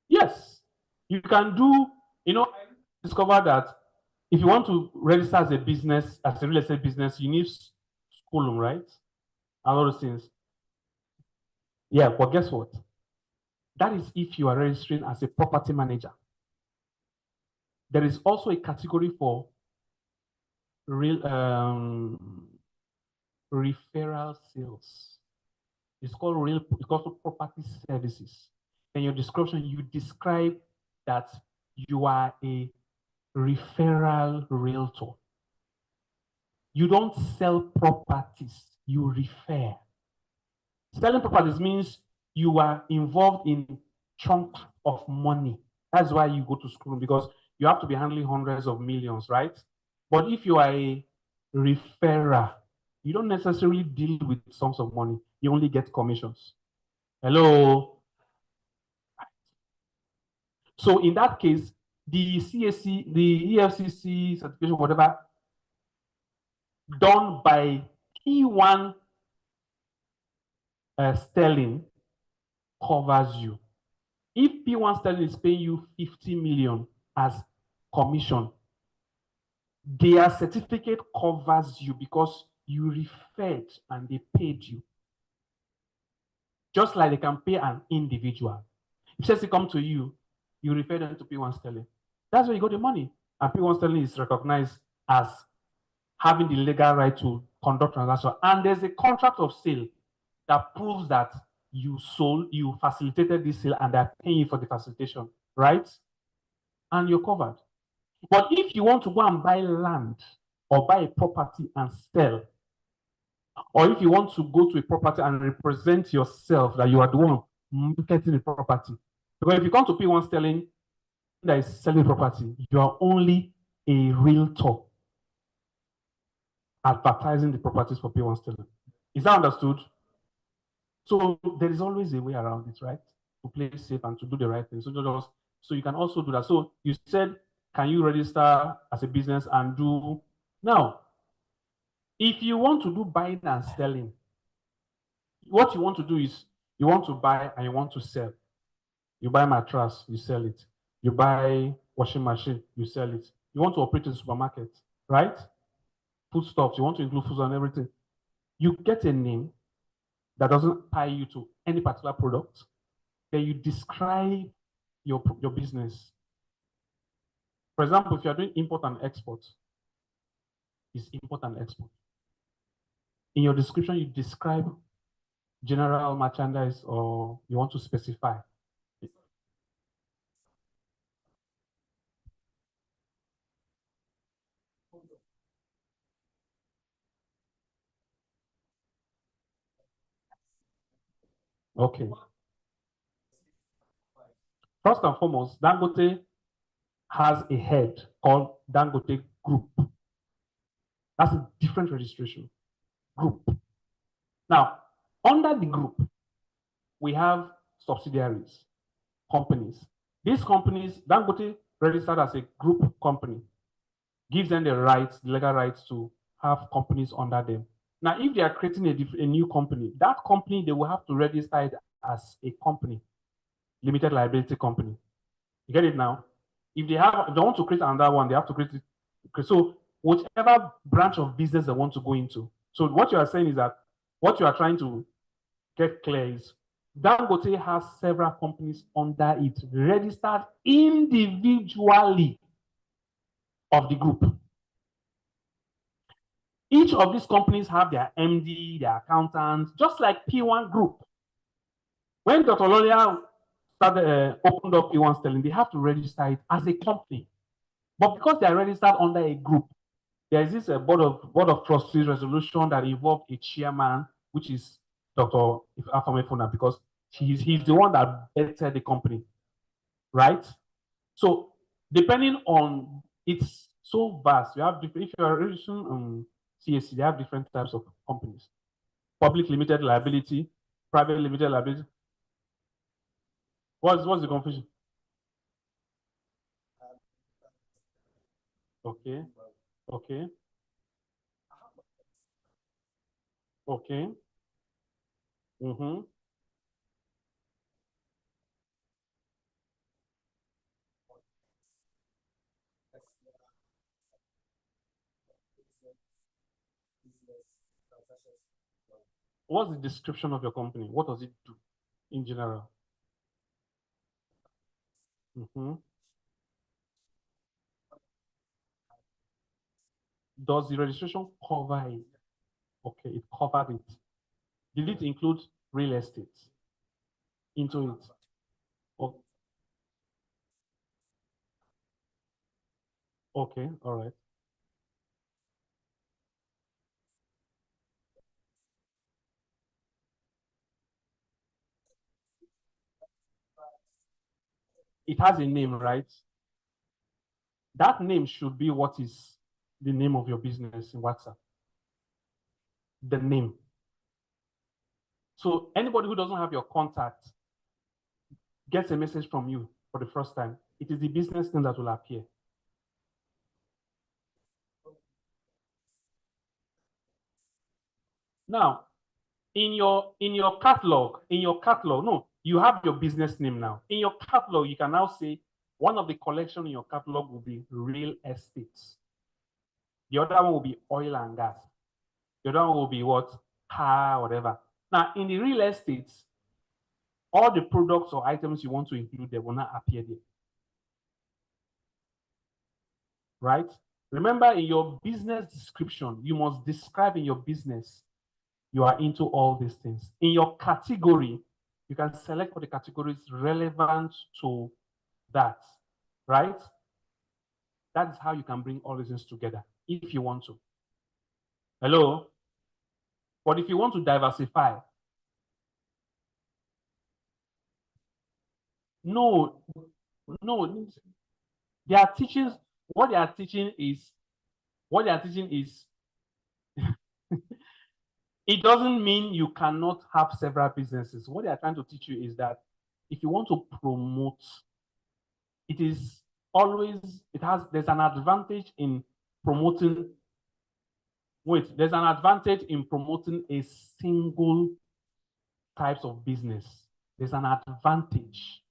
[SPEAKER 1] Yes, you can do, I discovered that if you want to register as a business, as a real estate business, you need school, right? And all those things. Yeah, but guess what? That is if you are registering as a property manager. There is also a category for real referral sales. It's called property services. In your description, you describe that you are a referral realtor. You don't sell properties, you refer. Selling properties means you are involved in chunks of money. That's why you go to school, because you have to be handling hundreds of millions, right? But if you are a referrer, you don't necessarily deal with sums of money. You only get commissions. Hello? So in that case, the CAC, the EFCC certification, whatever, done by PWAN sterling covers you. If PWAN sterling is paying you 50 million as commission, their certificate covers you because you referred and they paid you. Just like they can pay an individual. If they come to you, you refer them to PWAN sterling. That's where you got the money. And PWAN sterling is recognized as having the legal right to conduct transactions. And there's a contract of sale that proves that you facilitated this sale and they're paying you for the facilitation, right? And you're covered. But if you want to go and buy land or buy a property and sell, or if you want to go to a property and represent yourself that you are the one marketing the property, because if you come to PWAN sterling that is selling property, you are only a realtor advertising the properties for PWAN sterling. Is that understood? So there is always a way around it, right? To play safe and to do the right thing. So you can also do that. So you said, can you register as a business and do now? If you want to do buying and selling, what you want to do is you want to buy and you want to sell. You buy mattress, you sell it. You buy washing machine, you sell it. You want to operate a supermarket, right? Food stuff, you want to include foods and everything. You get a name that doesn't tie you to any particular product. Then you describe your business. For example, if you're doing import and export, it's import and export. In your description, you describe general merchandise or you want to specify. Okay. First and foremost, Dangote has a head called Dangote Group. That's a different registration. Group. Now, under the group, we have subsidiaries, companies. These companies, Dangote registered as a group company, gives them the rights, the legal rights to have companies under them. Now, if they are creating a new company, that company, they will have to register it as a company, limited liability company. You get it now? If they want to create another one, they have to create it. So whichever branch of business they want to go into. So what you are saying is that what you are trying to get clear is Dangote has several companies under it, registered individually of the group. Each of these companies have their MD, their accountants, just like PWAN Group. When Dr. Lolia opened up PWAN sterling, they have to register it as a company. But because they are registered under a group, there is this board of trustees resolution that involved a chairman, which is Dr. Afamefuna, because he's the one that vetted the company, right? So depending on, it's so vast. You have different, if you are registering CAC, they have different types of companies. Public limited liability, private limited liability. What's the confusion? Okay. Okay. Okay. Mm-hmm. What's the description of your company? What does it do in general? Mm-hmm. Does the registration cover it? Okay, it covered it. Did it include real estate into it? Oh, okay, all right. It has a name, right? That name should be what is the name of your business in WhatsApp. The name. So anybody who doesn't have your contact gets a message from you for the first time. It is the business name that will appear. Now, in your catalog, no, you have your business name now. In your catalog, you can now say one of the collection in your catalog will be real estates. The other one will be oil and gas. The other one will be what? Car, whatever. Now, in the real estates, all the products or items you want to include, they will not appear there. Right? Remember, in your business description, you must describe in your business you are into all these things. In your category, you can select for the categories relevant to that, right? That is how you can bring all these things together if you want to. Hello? But if you want to diversify, no, no, they are teaching, what they are teaching is, it doesn't mean you cannot have several businesses. What they are trying to teach you is that if you want to promote, it is always, there's an advantage in promoting, there's an advantage in promoting a single types of business. There's an advantage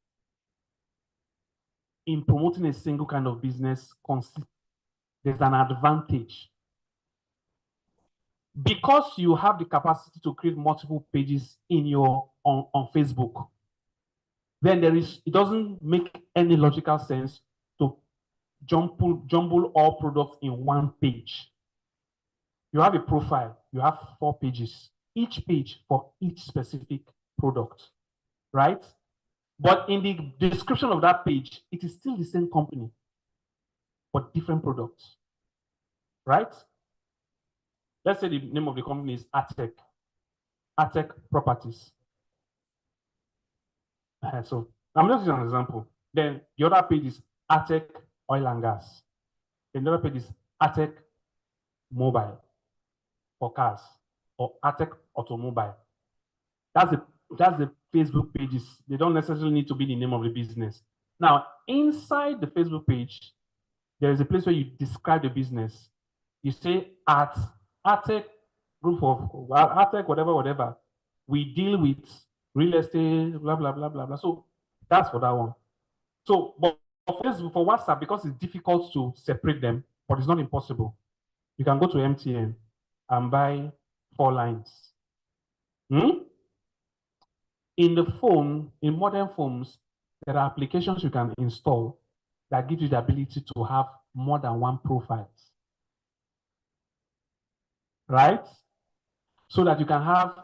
[SPEAKER 1] in promoting a single kind of business. There's an advantage because you have the capacity to create multiple pages in your on Facebook. Then it doesn't make any logical sense to jumble all products in one page. You have a profile, you have 4 pages, each page for each specific product, right? But in the description of that page, it is still the same company, but different products, right? Let's say the name of the company is Atec Properties. So I'm just using an example. Then the other page is Atec Oil and Gas. Then the other page is Atec Mobile for cars or Atec Automobile. That's the Facebook pages. They don't necessarily need to be the name of the business. Now, inside the Facebook page, there is a place where you describe the business. You say at Atec group of Atec, whatever. We deal with real estate, blah blah blah blah blah. So that's for that one. So, but for WhatsApp, because it's difficult to separate them, but it's not impossible. You can go to MTN and buy 4 lines. In the phone, in modern phones, there are applications you can install that give you the ability to have more than 1 profile, right? So that you can have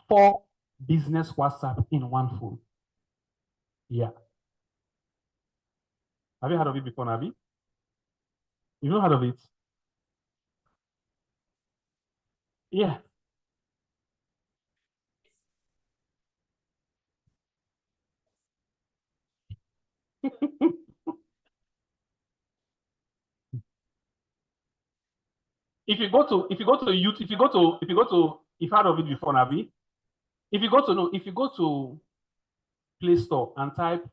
[SPEAKER 1] 4 business WhatsApp in one phone. Yeah. Have you heard of it before, Nabi? You've not heard of it? Yeah. If you go to YouTube, if you heard of it before, Nabi, if you go to Play Store and type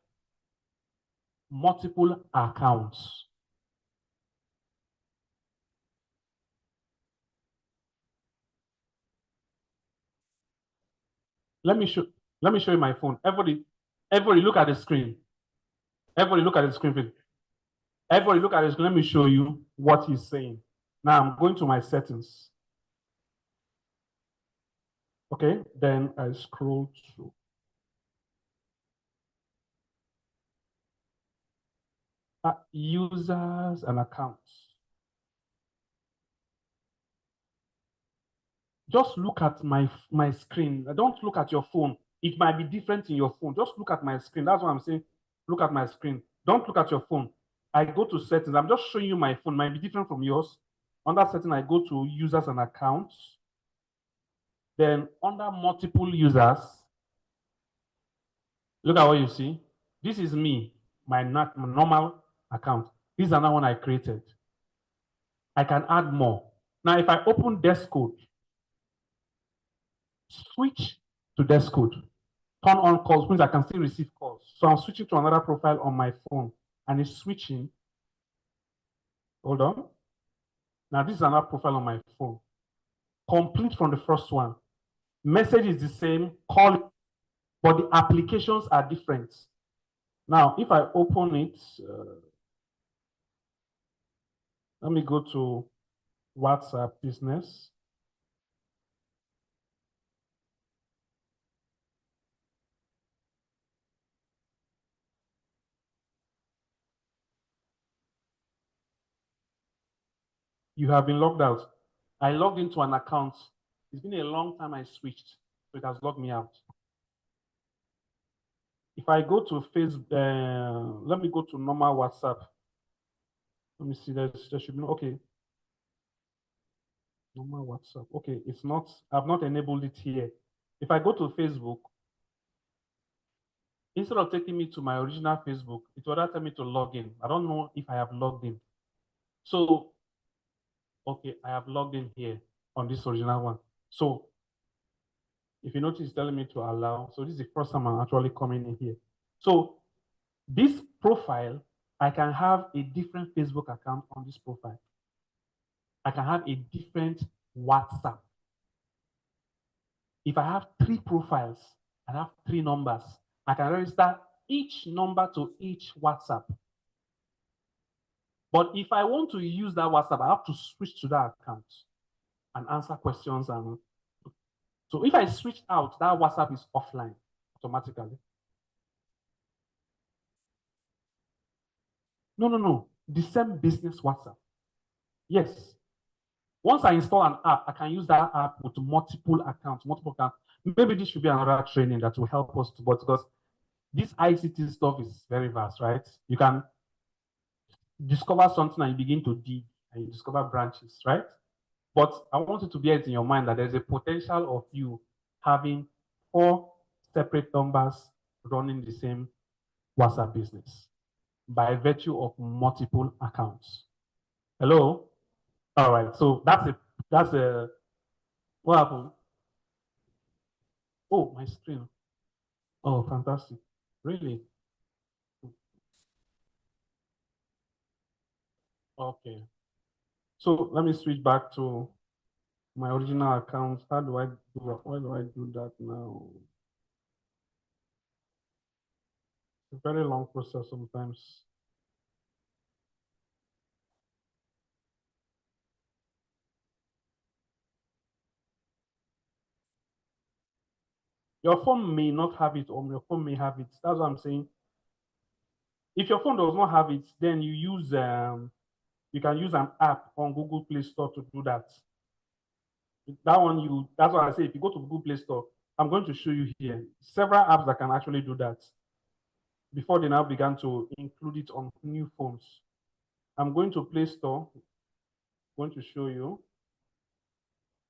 [SPEAKER 1] multiple accounts, let me show you my phone. Everybody look at the screen. Everybody look at the screen. Everybody look at the screen. Let me show you what he's saying. Now I'm going to my settings. Okay, then I scroll through. Users and accounts. just look at my screen. Don't look at your phone. It might be different in your phone. Just look at my screen. That's what I'm saying. Look at my screen. Don't look at your phone. I go to settings. I'm just showing you my phone. Might be different from yours. Under setting, I go to users and accounts. Then under multiple users, look at what you see. This is me, my normal account. This is another one I created. I can add more. Now, if I open desk code, switch to desk code, turn on calls means I can still receive calls. So I'm switching to another profile on my phone and it's switching. Hold on. Now this is another profile on my phone. Complete from the first one. Message is the same, call, but the applications are different. Now, if I open it, let me go to WhatsApp business. You have been logged out. I logged into an account. It's been a long time I switched, so it has logged me out. If I go to Facebook, let me go to normal WhatsApp. Let me see, there should be, okay. Normal WhatsApp. Okay, it's not, I've not enabled it here. If I go to Facebook, instead of taking me to my original Facebook, it will tell me to log in. I don't know if I have logged in. So, okay, I have logged in here on this original one. So, if you notice, it's telling me to allow. So this is the first time I'm actually coming in here. So this profile, I can have a different Facebook account on this profile. I can have a different WhatsApp. If I have 3 profiles, I have 3 numbers. I can register each number to each WhatsApp. But if I want to use that WhatsApp, I have to switch to that account and answer questions. And so if I switch out, that WhatsApp is offline automatically. No. The same business WhatsApp. Yes. Once I install an app, I can use that app with multiple accounts. Maybe this should be another training that will help us to, but because this ICT stuff is very vast, right? You can discover something and you begin to dig and you discover branches, right? But I want you to bear it in your mind that there's a potential of you having 4 separate numbers running the same WhatsApp business by virtue of multiple accounts. Hello? All right, so that's a what happened? Oh, my screen. Oh, fantastic. Really? Okay. So let me switch back to my original account. How do I do that? Why do I do that now? It's a very long process sometimes. Your phone may not have it, or your phone may have it. That's what I'm saying. If your phone does not have it, then you can use an app on Google Play Store to do that. That's what I say. If you go to Google Play Store, I'm going to show you here several apps that can actually do that before they now began to include it on new phones. I'm going to Play Store, going to show you.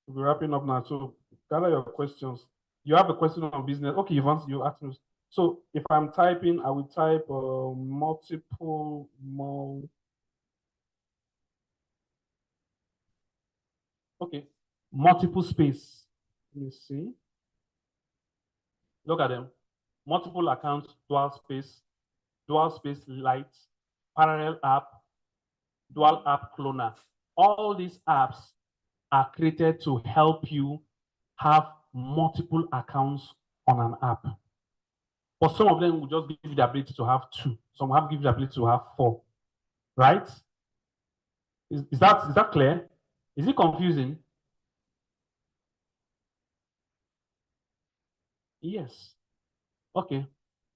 [SPEAKER 1] We'll be wrapping up now. So gather your questions. You have a question on business. Okay, you asked me. So if I'm typing, I will type multiple more. Okay, multiple space. Let me see. Look at them. Multiple accounts, dual space light, parallel app, dual app cloner. All these apps are created to help you have multiple accounts on an app. But some of them will just give you the ability to have 2. Some have give you the ability to have 4. Right? Is that clear? Is it confusing? Yes. Okay.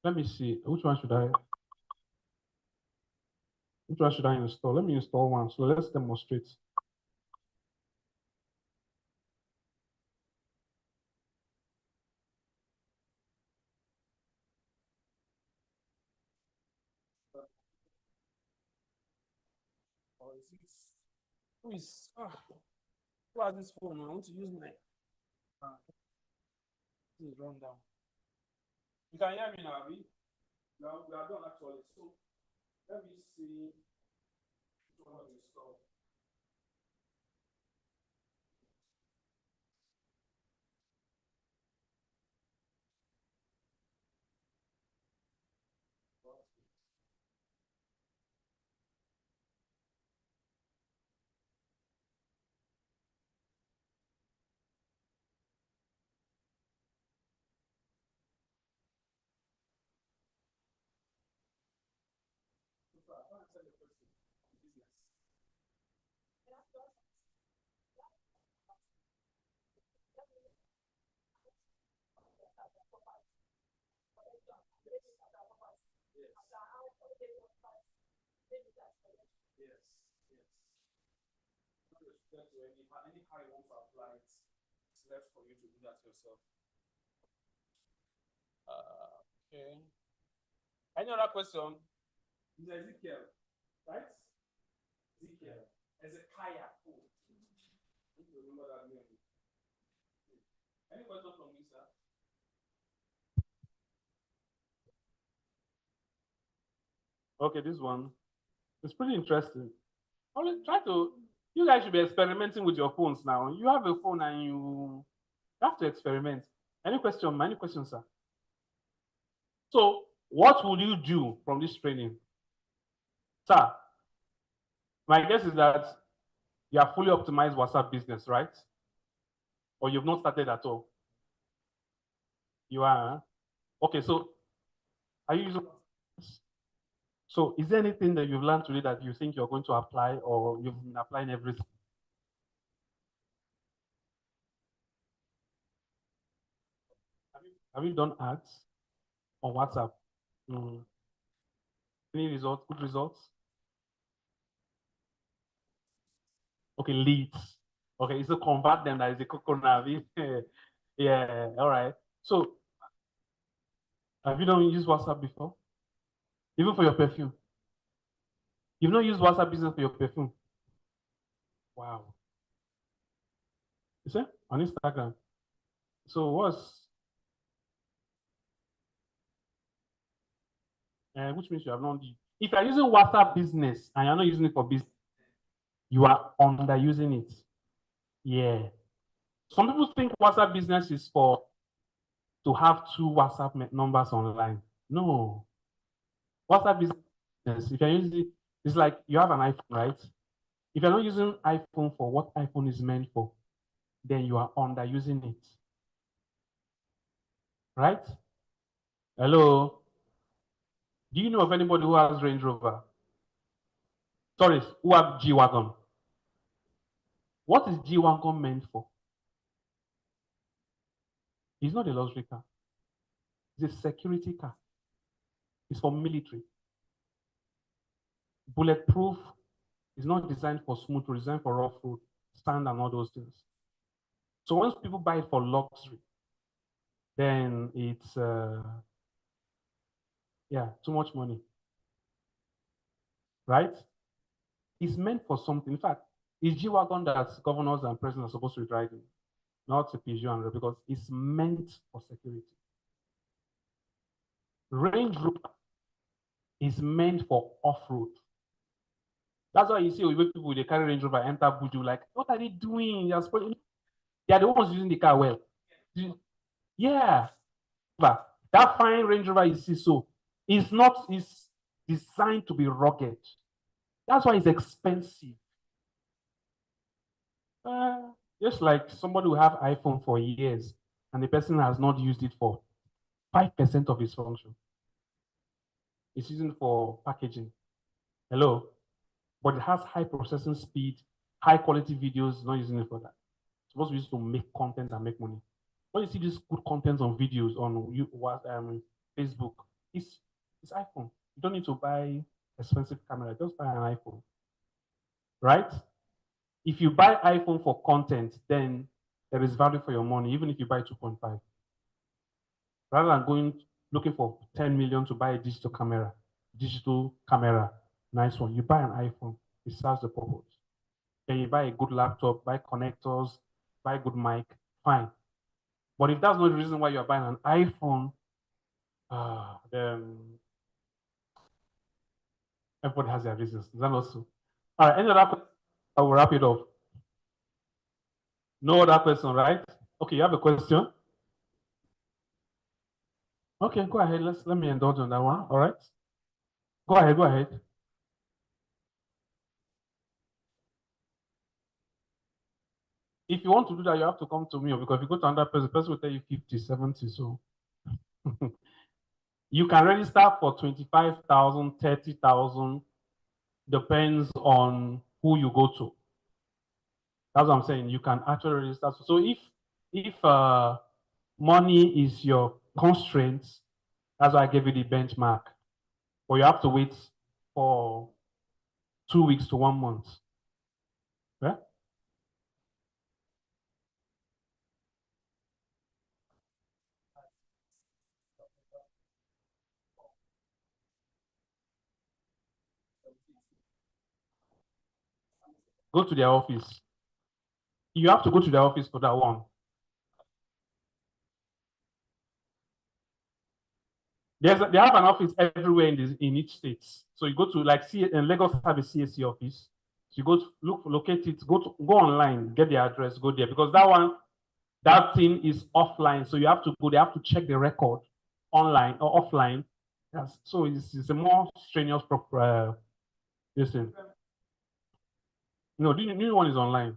[SPEAKER 1] Let me see. Which one should I install? Let me install one. So let's demonstrate. Who has this phone? I want to use my this is run down. You can hear me now, Abi? Now we are done actually. So let me see what is installed. Any high you want to apply, it's left for you to do that yourself. Okay. Any other question? Is Ezekiel, right? Ezekiel. Ezekiah. Oh. Need to remember that name. Any question from me, sir? Okay, this one. It's pretty interesting. Only try to, you guys should be experimenting with your phones now. You have a phone and you have to experiment. Any question? Any questions, sir? So, what will you do from this training? Sir, my guess is that you have fully optimized WhatsApp business, right? Or you've not started at all? You are? Huh? Okay, so are you using? So is there anything that you've learned today that you think you're going to apply or you've been applying everything? Have you done ads on WhatsApp? Any results? Good results? Okay, leads. Okay, so convert them. That is the coconut. Yeah, all right. So have you done use WhatsApp before? Even for your perfume? You've not used WhatsApp business for your perfume? Wow. You see? On Instagram. So which means you have not. If you're using WhatsApp business and you're not using it for business, you are underusing it. Yeah. Some people think WhatsApp business is for to have two WhatsApp numbers online. No. WhatsApp business, if you're using it, it's like you have an iPhone, right? If you're not using iPhone for what iPhone is meant for, then you are underusing it. Right? Hello? Do you know of anybody who has Range Rover? Sorry, who have G-Wagon? What is G-Wagon meant for? It's not a luxury car. It's a security car. It's for military. Bulletproof is not designed for smooth road, designed for rough road, stand and all those things. So once people buy it for luxury, then it's too much money. Right? It's meant for something. In fact, it's G-Wagon that governors and presidents are supposed to be driving, not a Peugeot, because it's meant for security. Range Rover is meant for off-road. That's why you see people they carry Range Rover enter Buju, like, what are they doing? They are the ones using the car well. Yeah. But that fine Range Rover you see, so it's designed to be rugged. That's why it's expensive. Just like somebody who have iPhone for years and the person has not used it for 5% of its function. It's using for packaging. Hello? But it has high processing speed, high quality videos, not using it for that. It's supposed to be used to make content and make money. When you see this good content on videos on Facebook, it's iPhone. You don't need to buy expensive camera, just buy an iPhone. Right? If you buy iPhone for content, then there is value for your money, even if you buy 2.5. Rather than looking for 10 million to buy a digital camera, nice one, you buy an iPhone. it serves the purpose. Then you buy a good laptop, buy connectors, buy a good mic, fine. But if that's not the reason why you're buying an iPhone, then everybody has their reasons. Is that not so? All right, any other question? I will wrap it up. No other question, right? Okay, you have a question? Okay, go ahead. Let me indulge on that one. All right. Go ahead, go ahead. If you want to do that, you have to come to me, because if you go to another person, the person will tell you 50, 70. So you can register for 25,000, 30,000, depends on who you go to. That's what I'm saying. You can actually register. So if money is your constraint, that's why I gave you the benchmark. But you have to wait for 2 weeks to 1 month. Yeah? Go to their office. You have to go to their office for that one. They have an office everywhere in each state. So you go to, like, Lagos have a CAC office. So you go to locate it, go online, get the address, go there, because that thing is offline. So you have to go, they have to check the record online or offline. Yes. So it's a more strenuous listen. No, the new one is online.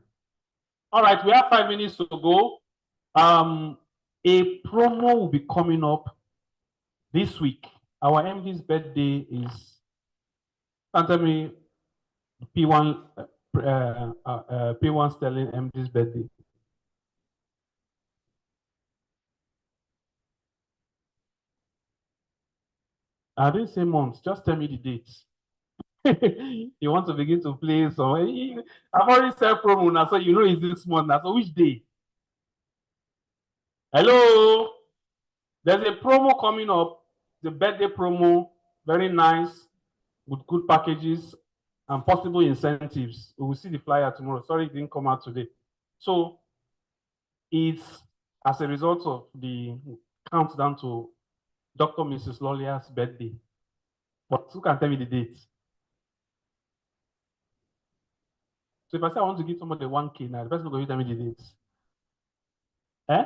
[SPEAKER 1] All right, we have 5 minutes to go. A promo will be coming up this week. Our MD's birthday is, can't tell me, P1 P1 Sterling MD's birthday. I didn't say months, just tell me the dates. You want to begin to play some. I've already said promo now, so you know it's this month now. So which day? Hello? There's a promo coming up, the birthday promo, very nice, with good packages and possible incentives. We will see the flyer tomorrow. Sorry, it didn't come out today. So it's as a result of the countdown to Dr. Mrs. Lolia's birthday. But who can tell me the date? So if I say I want to give somebody 1K now, the person will tell me the date. Eh?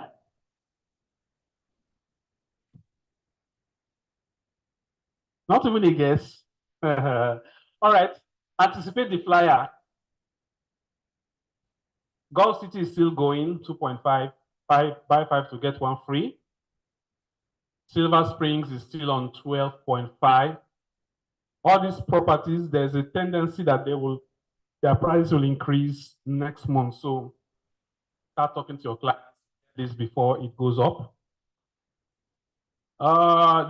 [SPEAKER 1] Not even a guess. All right. Anticipate the flyer. Gulf City is still going, 2.5, buy 5 to get 1 free. Silver Springs is still on 12.5. All these properties, there's a tendency that their price will increase next month. So start talking to your clients this before it goes up.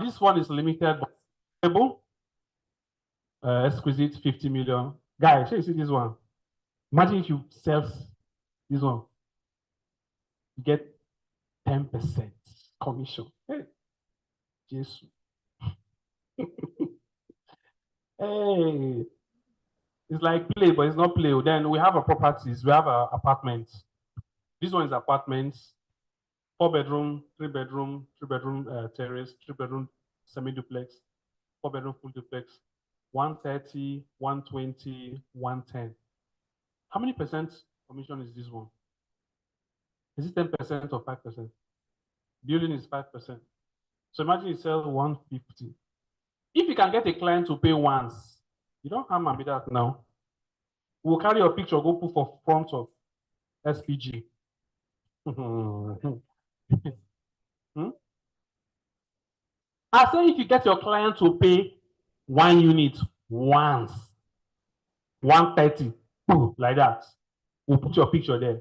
[SPEAKER 1] This one is limited but stable. Exquisite 50 million. Guys, you see this one? Imagine if you sell this one, you get 10% commission. Hey, Jesus. Hey, it's like play, but it's not play. Then we have our properties. We have our apartments. This one is apartments, 4-bedroom, 3-bedroom, 3-bedroom terrace, 3-bedroom semi-duplex, 4-bedroom full duplex, 130, 120, 110. How many percent commission is this one? Is it 10% or 5%? Building is 5%. So imagine you sell 150. If you can get a client to pay once, you don't harm me that now. We'll carry your picture, go put for front of SPG. Hmm? I say if you get your client to pay 1 unit once, 130, like that, we'll put your picture there.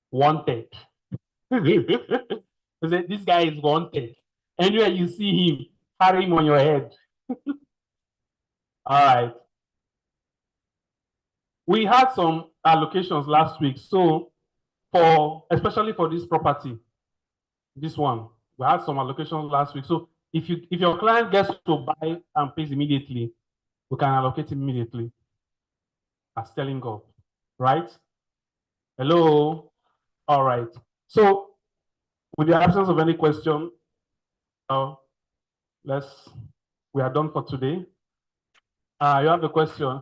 [SPEAKER 1] 130. This guy is 130. Anywhere you see him, carry him on your head. All right. We had some allocations last week. So especially for this property, this one, we had some allocations last week. So if your client gets to buy and pays immediately, we can allocate immediately. as telling God, right? Hello? All right. So, with the absence of any question, we are done for today. You have a question?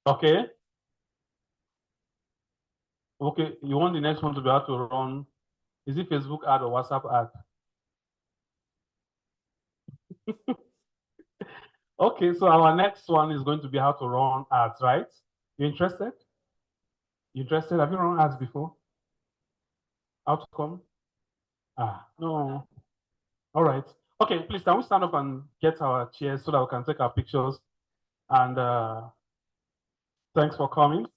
[SPEAKER 1] Okay. Okay, you want the next one to be how to run, is it Facebook ad or WhatsApp ad? Okay, so our next one is going to be how to run ads, right? You interested? You interested? Have you run ads before? How to come? No. All right. Okay, please, can we stand up and get our chairs so that we can take our pictures? And thanks for coming.